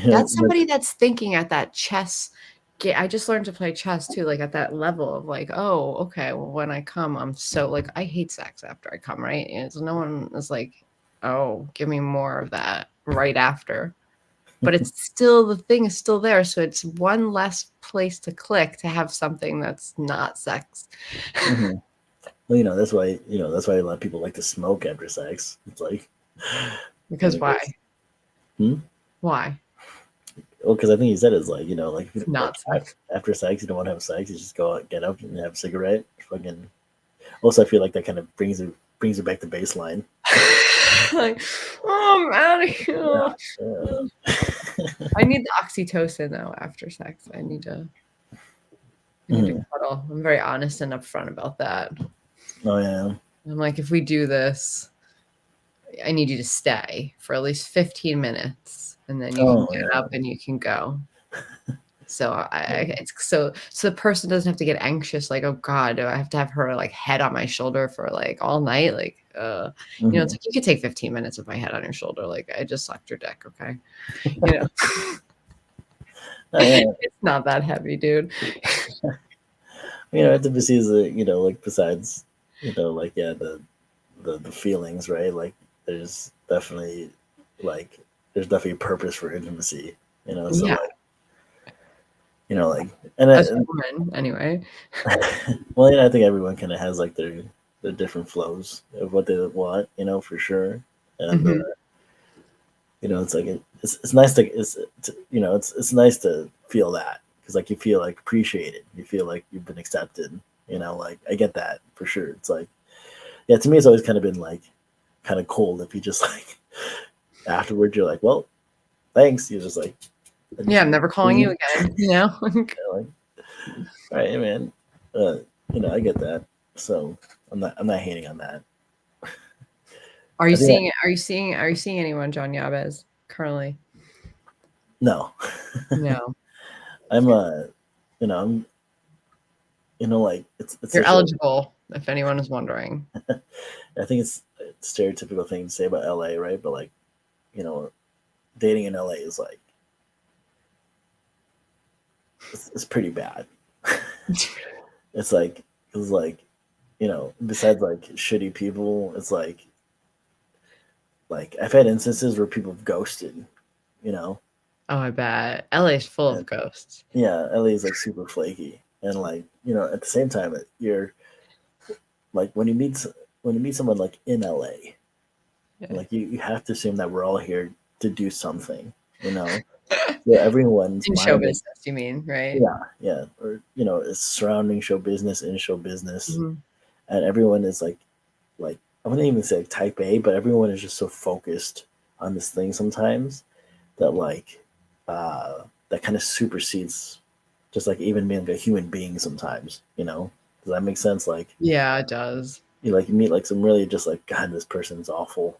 that's somebody that's thinking at that chess. I just learned to play chess too, like at that level of like, oh, okay, well, when I come, I'm so like, I hate sex after I come, right? And so no one is like, oh, give me more of that right after. But it's still, the thing is still there, so it's one less place to click to have something that's not sex. Well, that's why a lot of people like to smoke after sex. It's like, because why? Why? Well, because I think he said it's like, like, it's not sex. After sex, you don't want to have sex. You just go out, get up, and have a cigarette. Fucking. Also, I feel like that kind of brings you back to baseline. Like, oh, I'm out of here. Yeah. I need the oxytocin though after sex. I need to cuddle. I'm very honest and upfront about that. Oh yeah. I'm like, if we do this, I need you to stay for at least 15 minutes, and then you can get up and you can go. So Yeah. it's so the person doesn't have to get anxious, like, oh God, do I have to have her like head on my shoulder for like all night? Like, it's Mhm. like you could take 15 minutes of my head on your shoulder. Like, I just sucked your dick, okay? You know, Oh, yeah. it's not that heavy, dude. Intimacy is like besides, like yeah, the feelings, right? Like there's definitely like there's definitely a purpose for intimacy, so Yeah, like, like and, as a and woman, anyway. well, I think everyone kind of has like their different flows of what they want, for sure. And Mhm. it's like it's nice it's nice to feel that because like you feel like appreciated, you feel like you've been accepted, like I get that for sure. It's like, yeah, to me it's always kind of been like kind of cold if you just like afterwards you're like, well, thanks. You're just like, and Yeah, just I'm never calling you leave. again. Like, all right, man. Uh, I get that. So I'm not hating on that. Are I you think seeing are you seeing anyone, John Yabez, currently? no, No. I'm I'm like it's You're such a eligible, if anyone is wondering. I think it's a stereotypical thing to say about LA, right? But like, you know, dating in LA is like it's pretty bad. It's like besides like shitty people, it's like I've had instances where people have ghosted, you know, Oh, I bet. LA is full and of ghosts. yeah, LA is like super flaky, and like at the same time, you're like when you meet someone like in LA, Yeah. like you have to assume that we're all here to do something, so everyone's In show mind is business, you mean, right? yeah, yeah, or it's surrounding show business, in show business, Mhm. and everyone is like I wouldn't even say like type A, but everyone is just so focused on this thing sometimes that like that kind of supersedes just like even being like a human being sometimes. Does that make sense? Like Yeah, it does. you meet like some really just like God, this person's awful.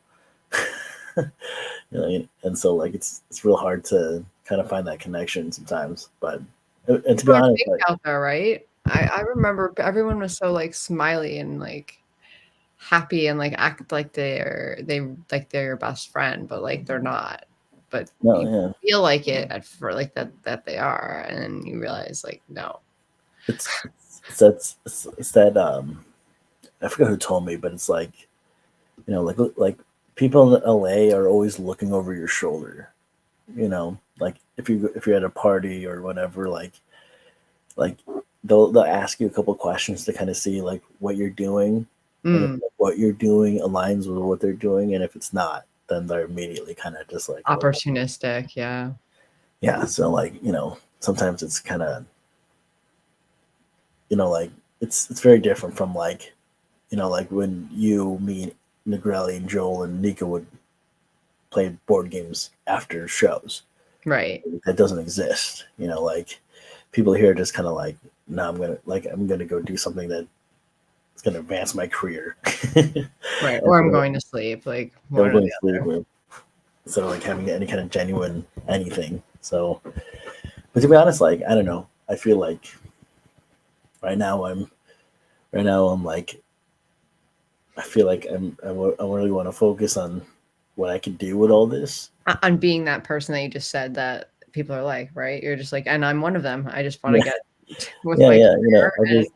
And so like it's real hard to kind of find that connection sometimes. But and to be People are honest, fake like out there, right? I remember everyone was so, like, smiley and, like, happy and, like, act like they're your best friend, but, like, they're not. But no, you yeah, feel like it for like, that they are, and then you realize, like, no. it's that I forget who told me, but it's like like people in LA are always looking over your shoulder. Like if you're at a party or whatever, like they'll ask you a couple questions to kind of see like what you're doing, and if Mm, what you're doing aligns with what they're doing, and if it's not, then they're immediately kind of just like, well, opportunistic, yeah. yeah. So like sometimes it's kind of like it's very different from like like when you, me, Negrelli, and Joel and Nika would play board games after shows. Right. That doesn't exist. Like people here are just kind of like, no, I'm gonna go do something that is gonna advance my career. Right, And or I'm so going to sleep, like, I'm one or going the to sleep other. with instead of like having any kind of genuine anything. So, but to be honest, like I don't know. I feel like right now I'm like I feel like I really want to focus on what I can do with all this. On being that person that you just said that people are like, right? You're just like, and I'm one of them. I just wanna Yeah, get with yeah, my yeah. career, and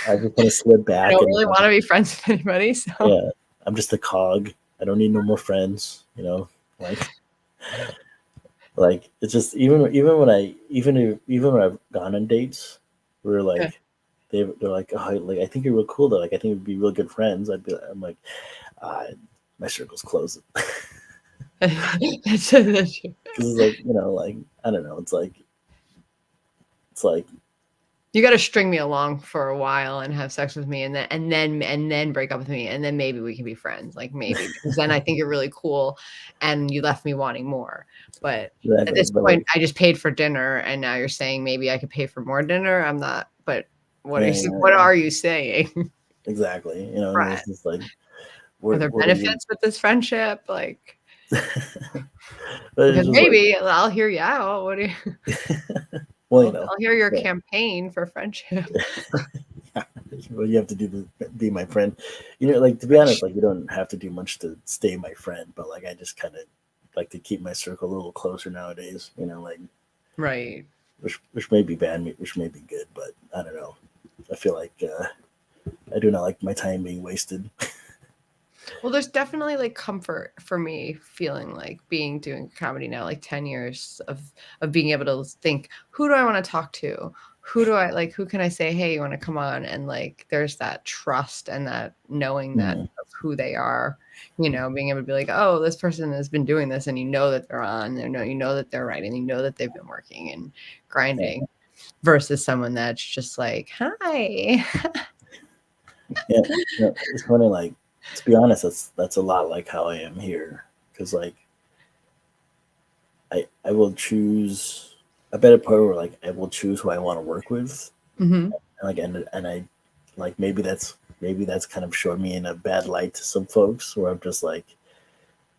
I just want to slip I back don't and really wanna be friends with anybody, so yeah, I'm just a cog. I don't need no more friends. Like it's just even when even when I've gone on dates, we're yeah. like they're like, oh, like I think you're real cool though. Like I think we'd be real good friends. I'm like, ah, my circle's closing That's true. because it's like like I don't know. It's like You gotta string me along for a while and have sex with me, and then break up with me, and then maybe we can be friends, like, maybe, because then I think you're really cool, and you left me wanting more, but at exactly, this but point, like I just paid for dinner, and now you're saying maybe I could pay for more dinner? I'm not, but yeah, yeah, what yeah, are you saying? exactly. And Friend, it's just like are there what are you? benefits with this friendship? Like, But it's because just like maybe I'll hear you out, what do you Well, I'll hear your yeah. campaign for friendship. Well, you have to be my friend. Like, to be honest, like, you don't have to do much to stay my friend, but like I just kind of like to keep my circle a little closer nowadays. Like, Right. which may be bad, which may be good, but I don't know. I feel like I do not like my time being wasted. Well, there's definitely like comfort for me feeling like doing comedy now, like 10 years of being able to think, who do I want to talk to? Who can I say, hey, you want to come on? And like there's that trust and that knowing that Mhm. of who they are, being able to be like, oh, this person has been doing this, and that they're on, you know that they're writing, that they've been working and Yeah, grinding versus someone that's just like, hi. yeah. It's funny. Like, to be honest, that's a lot like how I am here, because like I will choose a better part where like I will choose who I want to work with, Hmm. and like and I like maybe that's kind of showing me in a bad light to some folks, where I'm just like,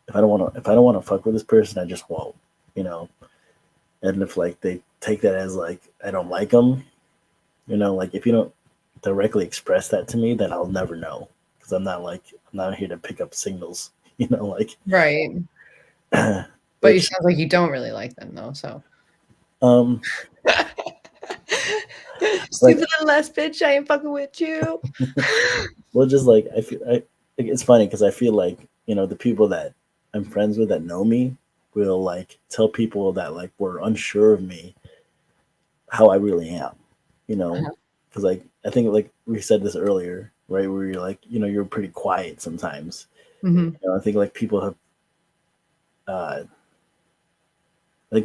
if I don't want to fuck with this person, I just won't, you know. And if like they take that as like I don't like them, like if you don't directly express that to me, then I'll never know, because I'm not here to pick up signals, like. Right. But you Which sound like you don't really like them though, so. um like Stupid little ass bitch, I ain't fucking with you. well, just like it's funny because I feel like the people that I'm friends with that know me will like tell people that like were unsure of me how I really am, you know, Uh-huh. because like I think like we said this earlier, right? Where you're like, you're pretty quiet sometimes. Mhm, I think like uh,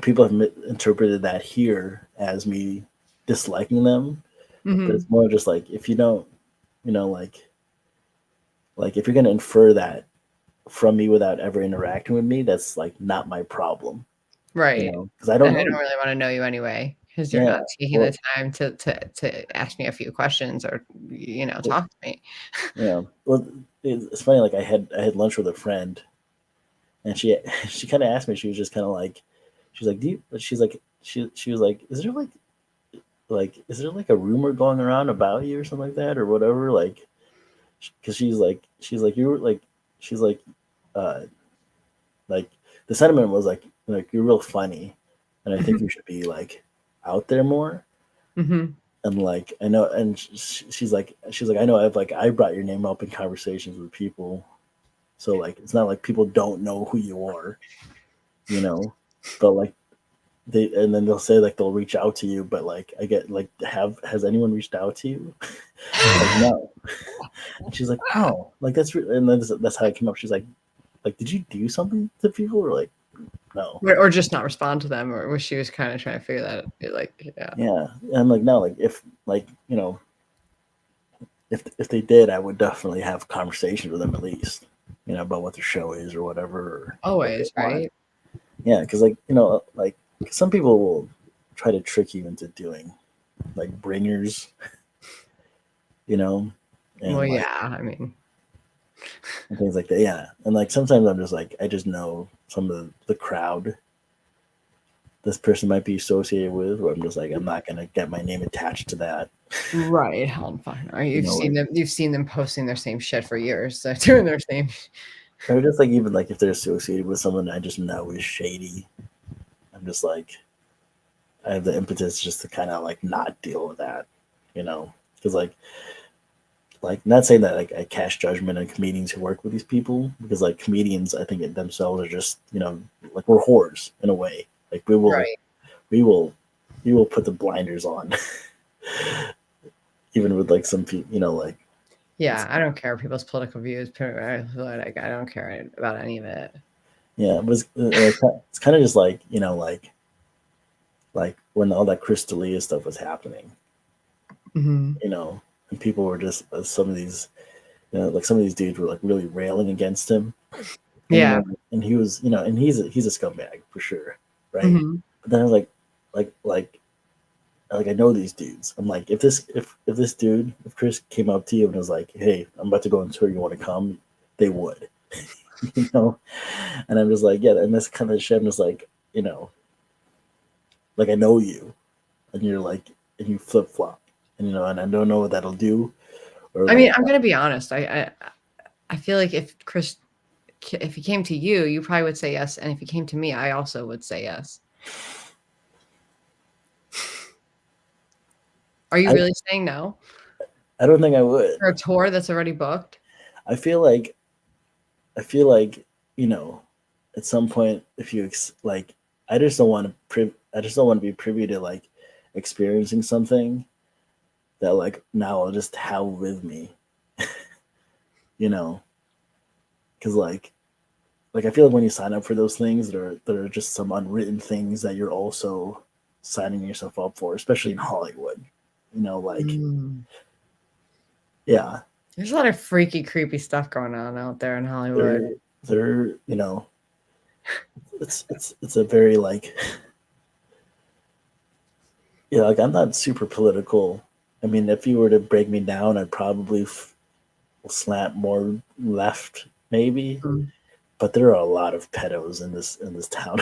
people have interpreted that here as me disliking them, but mhm. it's more just like if you don't, like if you're gonna infer that from me without ever interacting with me, that's like not my problem, Right. because I don't And I know don't you. really wanna know you anyway, because 'cause you're Yeah. not taking the Well, time to ask me a few questions or, talk to me. well, it's funny. Like I had lunch with a friend, and she she kind of asked me. She was just kind of like, she's like, do you? She's like, she was like, is there like a rumor going around about you or something like that or whatever? Like, because she's like you were like she's uh like the sentiment was like you're real funny, and I think Mhm, you should be like out there more. mhm. And like I know, and she's like I know I brought your name up in conversations with people, so like it's not like people don't know who you are, you know, but like and then they'll say like they'll reach out to you, but like I get like has anyone reached out to you? Like, no. And she's like, oh, like and then that's how it came up. She's like did you do something to people, or like no. Or just not respond to them, or she was kinda trying to figure that like, yeah. Yeah, and I'm like no, like if like if they did, I would definitely have conversations with them at least, about what their show is or whatever, or what they Always, want. right? Yeah, because like like some people will try to trick you into doing like bringers, you know, Well, and like yeah, I mean, and things like that. Yeah, and like sometimes I'm just like I just know some of the crowd this person might be associated with, where I'm just like I'm not gonna get my name attached to that. right, hell and fucking right. Like You've seen them posting their same shit for years, so doing their same. or just like even like if they're associated with someone I just know is shady, I'm just like I have the impetus just to kind of like not deal with that, because like not saying that like I cast judgment on comedians who work with these people, because like comedians I think themselves are just like we're whores in a way, like Right. we will we will put the blinders on even with like some people, like it's Yeah, I don't care people's political views, like, I don't care about any of it. yeah, but it's kind of just like like when all that Chris D'Elia stuff was happening, Mhm. and people were just some of these like some of these dudes were like really railing against him, and Yeah. and he was and he's a scumbag for sure, right? Mhm. But then I was like like like I know these dudes. I'm like if this dude, if Chris came up to you and was like, hey, I'm about to go on tour, you want to come? They would, you know. And I'm just like, yeah, and this kind of shit. I'm just like, like I know you. you're like, and you flip flop, and and I don't know what that'll do, or I mean, like, I'm gonna be honest. I feel like if he came to you, you probably would say yes, and if he came to me, I also would say yes. Are you I really saying no I don't think I would. for a tour that's already booked? I feel like I feel like at some point, if you like, I just don't want to I just don't want to be privy to like experiencing something that like now I'll just have with me, you know, because like I feel like when you sign up for those things, there are just some unwritten things that you're also signing yourself up for, especially in Hollywood. Like, Mm. yeah, There's a lot of freaky, creepy stuff going on out there in Hollywood. they're it's a very like, yeah, like I'm not super political. I mean, if you were to break me down, I'd probably slant more left, maybe. Mm. But there are a lot of pedos in this town.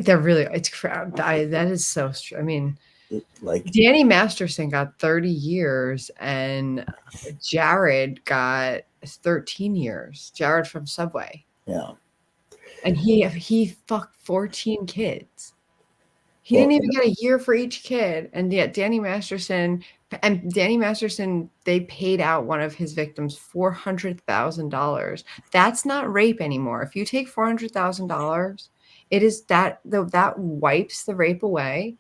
They're really, it's crap. That is so, I mean, Like, Danny Masterson got 30 years and Jared got 13 years. Jared from Subway. yeah, And he fucked 14 kids. He well, didn't even get a year for each kid. And yet Danny Masterson, they paid out one of his victims $400,000. That's not rape anymore. If you take $400,000, it is that wipes the rape away,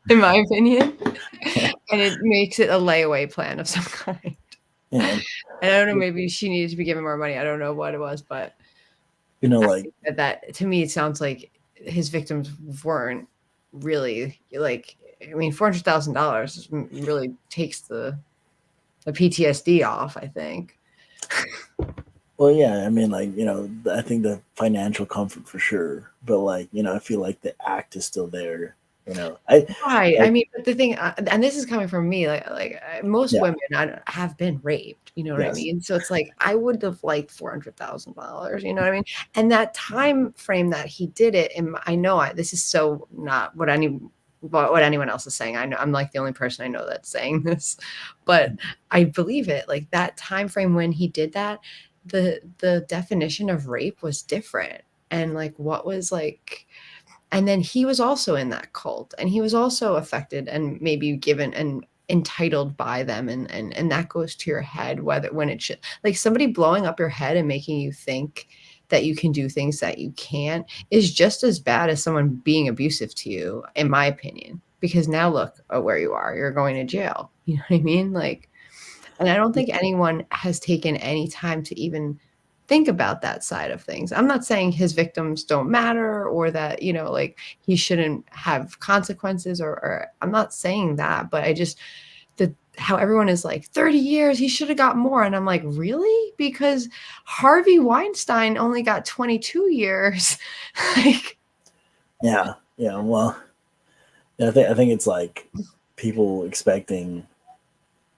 in my opinion, and it makes it a layaway plan of some kind. yeah, And I don't know, maybe she needed to be given more money. I don't know what it was, but like, that to me, it sounds like his victims weren't really like, I mean, $400,000 really takes the PTSD off, I think. well, yeah. I mean, like, I think the financial comfort for sure, but like, I feel like the act is still there. I Right. I like, mean, but the thing, and this is coming from me, most yeah, women have been raped. You know what I yes, mean? So it's like I would have liked $400,000. You know what I mean? And that time frame that he did it, and I know this is so not what anyone else is saying. I know I'm like the only person I know that's saying this, but I believe it. Like that time frame when he did that, the definition of rape was different, and like what was like. And then he was also in that cult, and he was also affected and maybe given and entitled by them, and that goes to your head, whether when it should, like somebody blowing up your head and making you think that you can do things that you can't is just as bad as someone being abusive to you, in my opinion, because now look at where you are, you're going to jail. You know what I mean? Like, and I don't think anyone has taken any time to even think about that side of things. I'm not saying his victims don't matter or that, like he shouldn't have consequences, or I'm not saying that, but I just, how everyone is like 30 years, he should have got more. And I'm like, really? Because Harvey Weinstein only got 22 years. Like, yeah, yeah. Well, yeah, I think it's like people expecting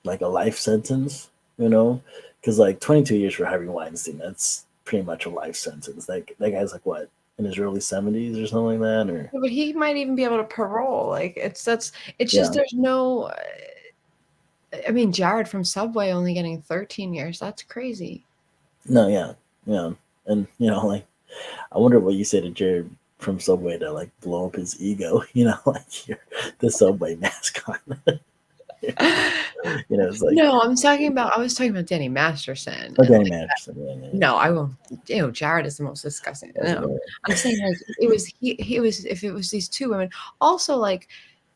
like a life sentence, because like 22 years for Harvey Weinstein, that's pretty much a life sentence. Like that guy's like what, in his early 70s or something like that, or but he might even be able to parole. Like it's just, yeah, there's no, I mean, Jared from Subway only getting 13 years. That's crazy. no, yeah, yeah, and like I wonder what you say to Jared from Subway to like blow up his ego, like you're the Subway mascot. It's like, No, I was talking about Danny Masterson, oh, and Danny like, Masterson, yeah, no, I won't. Jared is the most disgusting. yeah, No, I'm saying like he was, if it was these two women, also like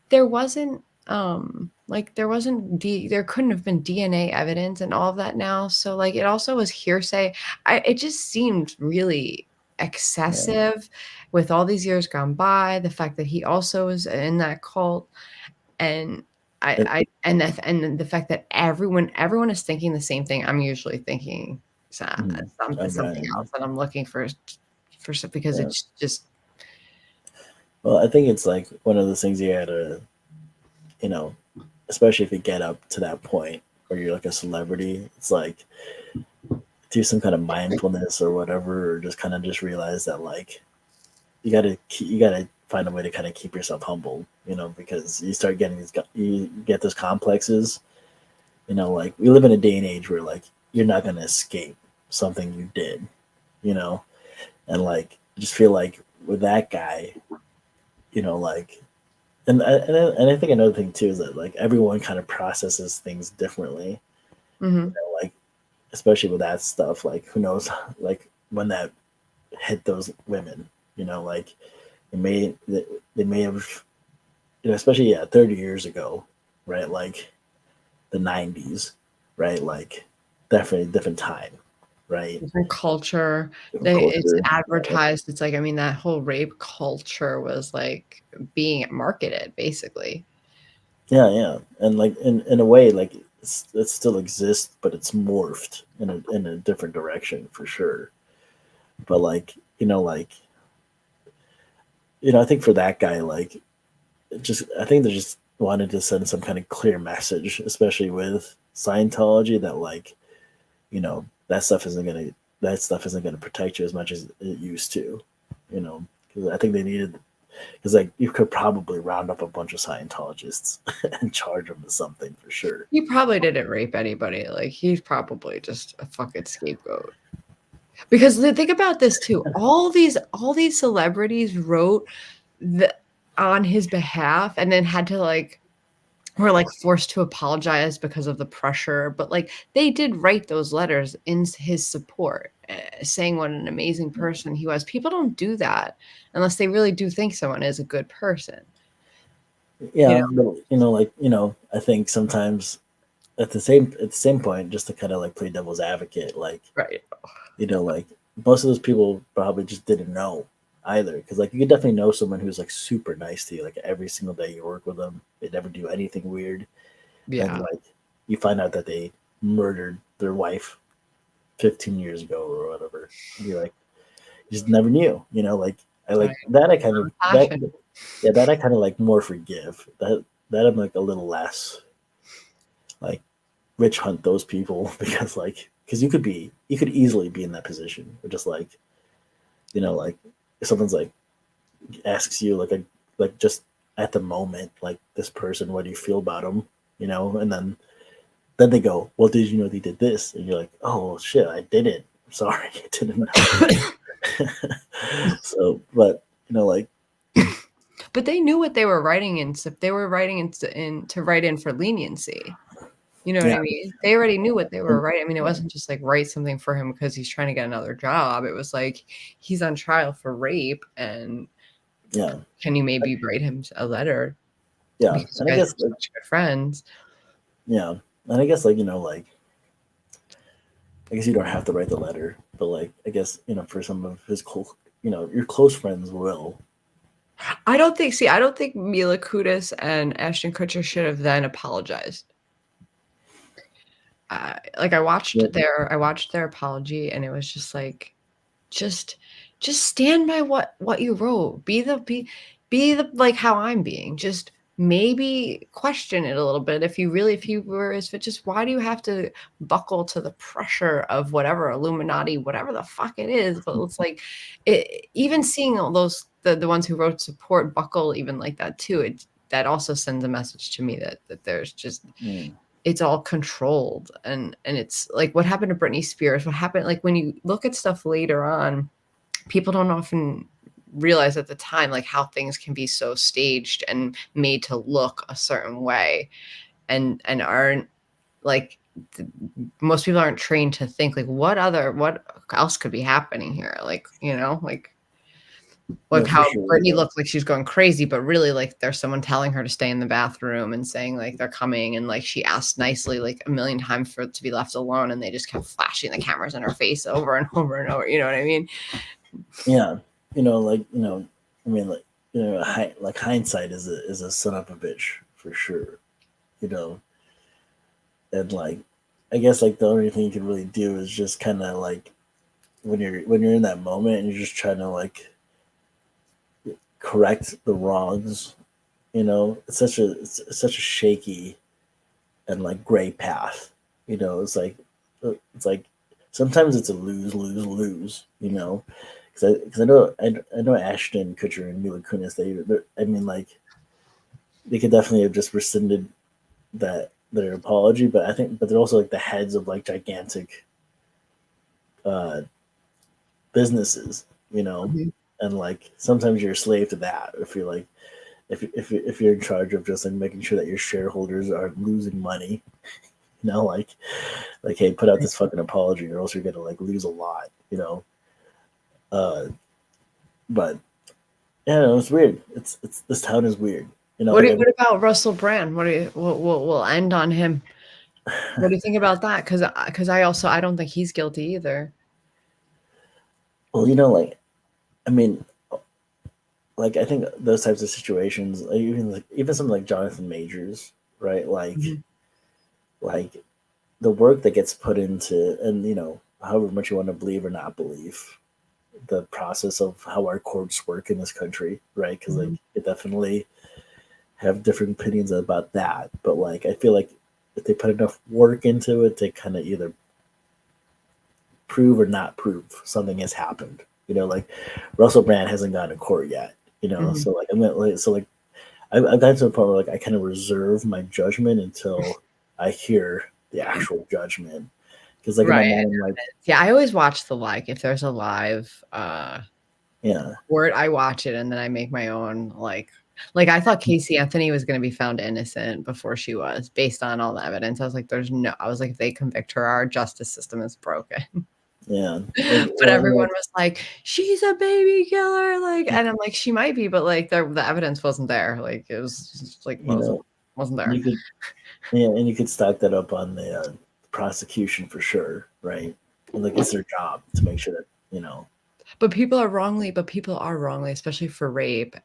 there wasn't there couldn't have been DNA evidence and all of that now. So like it also was hearsay. It just seemed really yeah, excessive with all these years gone by. The fact that he also was in that cult, and it, and the fact that everyone is thinking the same thing. I'm usually thinking something okay, else that I'm looking for because yeah. it's just Well, I think it's like one of those things you gotta, you know, especially if you get up to that point where you're like a celebrity, it's like do some kind of mindfulness or whatever, or just kind of just realize that like you gotta find a way to kind of keep yourself humble, because you start getting you get those complexes, like we live in a day and age where like you're not going to escape something you did, you know, and like I just feel like with that guy, like, and I think another thing too is that like everyone kind of processes things differently, Hmm. like especially with that stuff, like who knows, like when that hit those women, like they may they may have, especially 30 years ago, right? Like the 90s, right? Like definitely a different time, right? Different culture. Different It's culture. advertised. It's like, I mean, that whole rape culture was like being marketed, basically. Yeah. And like in a way, like it still exists, but it's morphed in a different direction for sure. But like, I think for that guy, like I think they just wanted to send some kind of clear message, especially with Scientology, that like, that stuff isn't gonna protect you as much as it used to, because I think they needed, because like you could probably round up a bunch of Scientologists and charge them with something for sure. He probably didn't rape anybody. Like, he's probably just a fucking scapegoat. Because think about this too. All these celebrities wrote the on his behalf and then had to like were like forced to apologize because of the pressure, but like they did write those letters in his support, saying what an amazing person he was. People don't do that unless they really do think someone is a good person, you Yeah, know? but like I think sometimes at the same point, just to kind of like play devil's advocate, like Right. like most of those people probably just didn't know either, because like you could definitely know someone who's like super nice to you, like every single day you work with them, they never do anything weird, and Yeah. like you find out that they murdered their wife 15 years ago or whatever, and you're like, you just never knew, like I Right. like that, I kind of that Passion. yeah, that I kind of like more forgive, that I'm like a little less like witch hunt those people because like, because you could easily be in that position or just like, like if someone's like asks you like like just at the moment, like this person, what do you feel about them, and then they go, well, did you know they did this, and you're like, oh shit, I didn't, I'm sorry, I didn't know. So but like, But they knew what they were writing in. So if they were writing to write in for leniency. You know what yeah, I mean? They already knew what they were and writing. I mean, it yeah, wasn't just like write something for him because he's trying to get another job. It was like he's on trial for rape, and yeah, can you maybe write him a letter yeah, because and you I guys guess are such good friends? yeah, and I guess like like I guess you don't have to write the letter, but like I guess for some of his close, your close friends will. I don't think Mila Kunis and Ashton Kutcher should have then apologized. Like Yeah, I watched their apology, and it was just like, just just stand by what you wrote. Be the like how I'm being. Just maybe question it a little bit if you were as fit. Just why do you have to buckle to the pressure of whatever Illuminati, whatever the fuck it is? But it's like even seeing all those the ones who wrote support buckle even like that too. That also sends a message to me that there's just mm, it's all controlled, and it's like what happened to Britney Spears, what happened like when you look at stuff later on, people don't often realize at the time like how things can be so staged and made to look a certain way, and aren't like most people aren't trained to think like what else could be happening here, like like yeah, for how sure. Brittany looked like she's going crazy, but really like there's someone telling her to stay in the bathroom and saying like they're coming, and like she asked nicely like a million times for it to be left alone, and they just kept flashing the cameras in her face over and over and over. You know what I mean? Yeah, like I mean, like like hindsight is a son of a bitch for sure. You know, and like I guess like the only thing you can really do is just kind of like when you're in that moment and you're just trying to like correct the wrongs. It's such a shaky and like gray path. It's like sometimes it's a lose lose lose. because I know Ashton Kutcher and Mila Kunis. I mean, like they could definitely have just rescinded their apology, but but they're also like the heads of like gigantic uh, businesses, you know, Mhm. and like sometimes you're a slave to that if you're like if you're in charge of just like making sure that your shareholders aren't losing money, you know, like hey, put out this fucking apology or else you're gonna like lose a lot, you know. Uh, but yeah, no, it's weird. It's this town is weird, you know. What about Russell Brand? What do you we'll end on him. What do you think about that? Because I don't think he's guilty either. well, you know, like I mean, like I think those types of situations, like even something like Jonathan Majors, right? Mhm, Like the work that gets put into, and you know, however much you want to believe or not believe, the process of how our courts work in this country, right? Because like mhm. it definitely have different opinions about that, but like I feel like if they put enough work into it, they kind of either prove or not prove something has happened. You know, like Russell Brand hasn't gone to court yet. You know, Mhm. so like I'm gonna like so like I've gotten to the point where like I kind of reserve my judgment until I hear the actual judgment. Because like in my Right. mind, I'm like, Yeah, I always watch if there's a live, yeah, court, I watch it and then I make my own, like, I thought Casey Anthony was gonna be found innocent before she was, based on all the evidence. I was like, if they convict her, our justice system is broken. yeah, like But well, everyone was like, "She's a baby killer," like, and I'm like, "She might be," but, like, the evidence wasn't there, like, it was just, like, you know, wasn't there. you could yeah, and you could stack that up on the prosecution for sure, right? And like it's their job to make sure that you know But people are wrongly, especially for rape,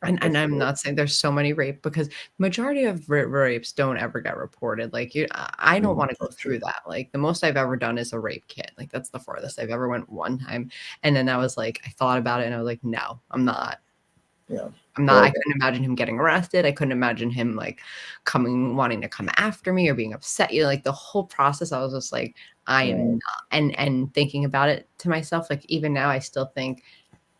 and that's I'm true. not saying there's so many rape because majority of rapes don't ever get reported. Like I don't want to go That's through true. that. Like the most I've ever done is a rape kit. Like that's the farthest I've ever went one time. And then I was like, I thought about it and I was like, no, I'm not. Yeah. I'm not. Well, I couldn't imagine him getting arrested. I couldn't imagine him like wanting to come after me or being upset. You know, like the whole process. I was just like, I am yeah, not. And thinking about it to myself, like even now, I still think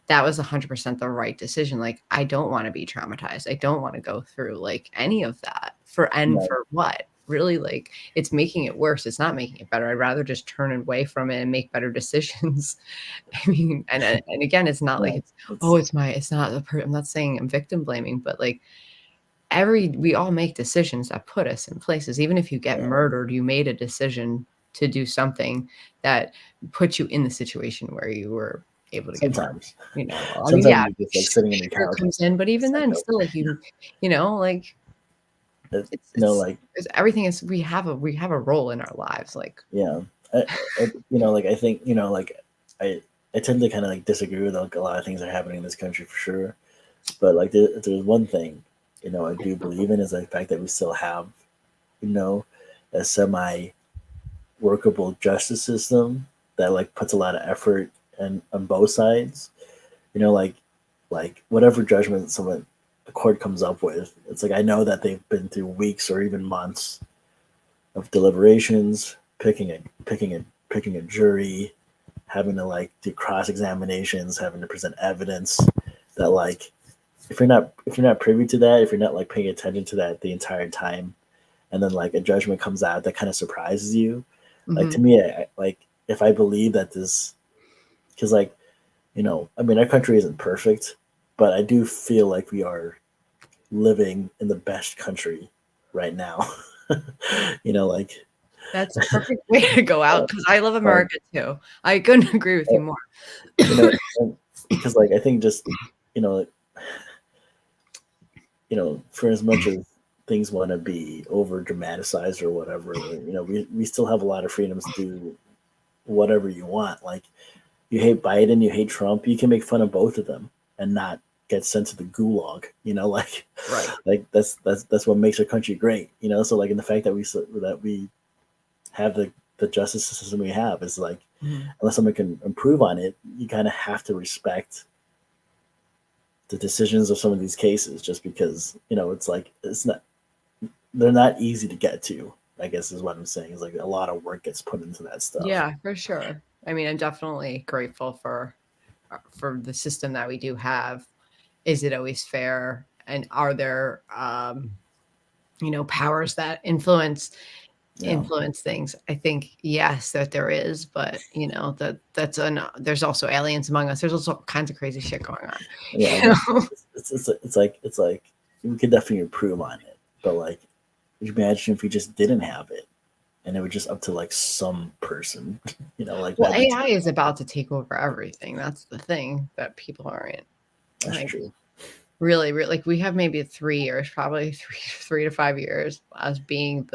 that was 100% the right decision. Like, I don't wanna be traumatized. I don't wanna go through, like, any of that yeah, for what? Really, like, it's making it worse. It's not making it better. I'd rather just turn away from it and make better decisions. I mean, and again, it's not like yeah. it's, "Oh, It's it's not the I'm not saying I'm victim blaming, but, like, we all make decisions that put us in places. Even if you get yeah. murdered, you made a decision to do something that put you in the situation where you were able to get murdered, Sometimes, you know? I mean, sometimes yeah, you're just like sitting on your fear couch, comes in, but even then, psycho. still, like, like, It, it's you know, it's like it's everything is we have a role in our lives, like yeah, you know, like I think you know, like I I tend to kind of like disagree with like a lot of things that are happening in this country for sure. But like if there's one thing, you know, I do believe in is the fact that we still have, you know, a semi workable justice system that like puts a lot of effort and on both sides. You know, like whatever judgment someone the court comes up with, it's like I know that they've been through weeks or even months of deliberations, picking a jury, having to like do cross examinations, having to present evidence that like if you're not privy to that, if you're not like paying attention to that the entire time, and then like a judgment comes out that kind of surprises you, like to mhm. me, like if I believe that this, because like you know, I mean, our country isn't perfect, but I do feel like we are living in the best country right now. You know, That's a perfect way to go uh, out because I love uh, America too. I couldn't agree with you more. you know, because like I think just you know, you know, for as much as things want to be over dramatized or whatever, you know, we still have a lot of freedoms to do whatever you want. Like you hate Biden, you hate Trump, you can make fun of both of them and not get sent to the gulag. You know, Right. like that's what makes our country great. You know, so like in the fact that we have the justice system we have is like Mhm. unless someone can improve on it, you kind of have to respect the decisions of some of these cases just because you know it's like it's not they're not easy to get to. I guess is what I'm saying. Is like a lot of work gets put into that stuff. Yeah, for sure. I mean, I'm definitely grateful for for the system that we do have, is it always fair? And are there, powers that influence Yeah. things? I think yes, that there is, but there's also aliens among us. There's also all kinds of crazy shit going on. Yeah. You know? It's like we could definitely improve on it, but like, would you imagine if we just didn't have it and it was just up to like some person, like Well, that? AI is about to take over everything. That's the thing that people aren't That's like true. really, really like. We have maybe 3 years, probably three to 5 years as being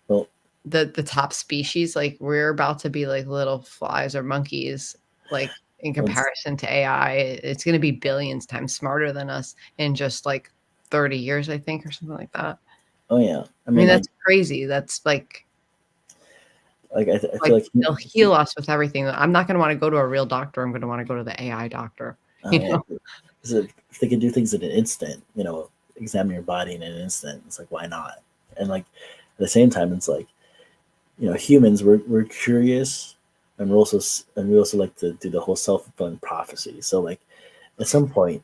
Well, the top species. Like we're about to be like little flies or monkeys, like in once, comparison to AI. It's going to be billions times smarter than us in just like 30 years, I think, or something like that. oh yeah. I I mean, mean, that's crazy. That's I like feel like they'll heal us with everything. I'm not going to want to go to a real doctor. I'm going to want to go to the AI doctor. oh You yeah, know? because if they could do things in an instant, examine your body in an instant, it's like, why not? And like at the same time, it's like, humans, we're curious, and we also like to do the whole self-fulfilling prophecy. So like at some point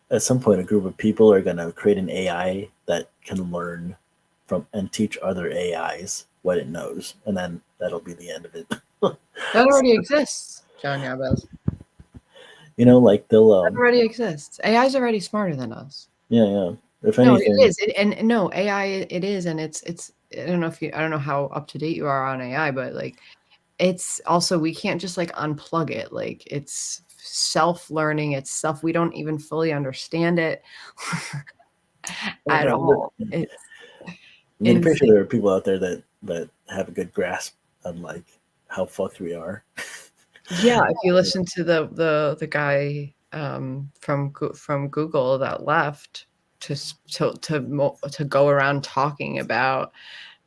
a group of people are going to create an AI that can learn from and teach other AIs what it knows, and then that'll be the end of it. That already exists, John Yabez. Like they'll That already exists. AI is already smarter than us. yeah. If No, it anything, is. And no, AI, it is. And it's, I don't know how up to date you are on AI, but like, it's also, we can't just like unplug it. Like it's self-learning, it's self, we don't even fully understand it well, at no, all. It's I mean, I'm pretty sure insane. there are people out there that have a good grasp on like how fucked we are. Yeah, if you listen to the guy from Google that left to go around talking about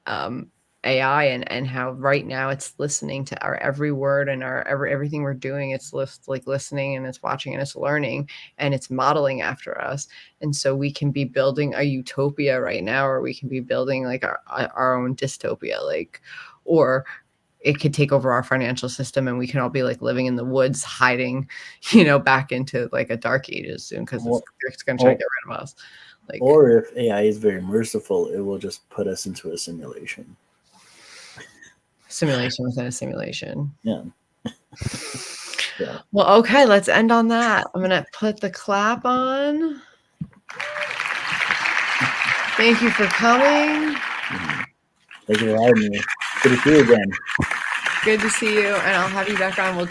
um, AI and how right now it's listening to our every word and everything we're doing. It's listening and it's watching and it's learning and it's modeling after us. And so we can be building a utopia right now, or we can be building like our own dystopia, like, or it could take over our financial system and we can all be like living in the woods hiding, back into like a dark ages soon because Or, it's going to try to or, get rid of us. Like or if AI is very merciful, it will just put us into a simulation. simulation within a simulation. Yeah. Yeah. Well, okay, let's end on that. I'm gonna put the clap on. Thank you for coming. Mhm. Thank you for having me. Good to see you again. Good to see you, and I'll have you back on. We'll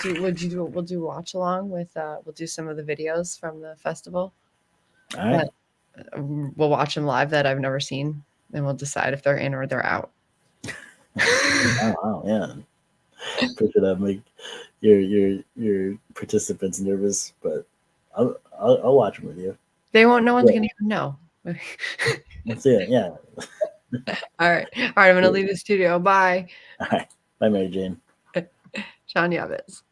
do watch along with we'll do some of the videos from the festival. All right. That we'll watch them live that I've never seen, and we'll decide if they're in or they're out. Wow. Yeah. Pretty sure that make your participants nervous, but I'll watch them with you. They won't. No one's Yeah. gonna even know. Let's see it. Yeah. All right. I'm gonna leave the studio. Bye, All right. Bye, Mary Jane. Sean Yavis.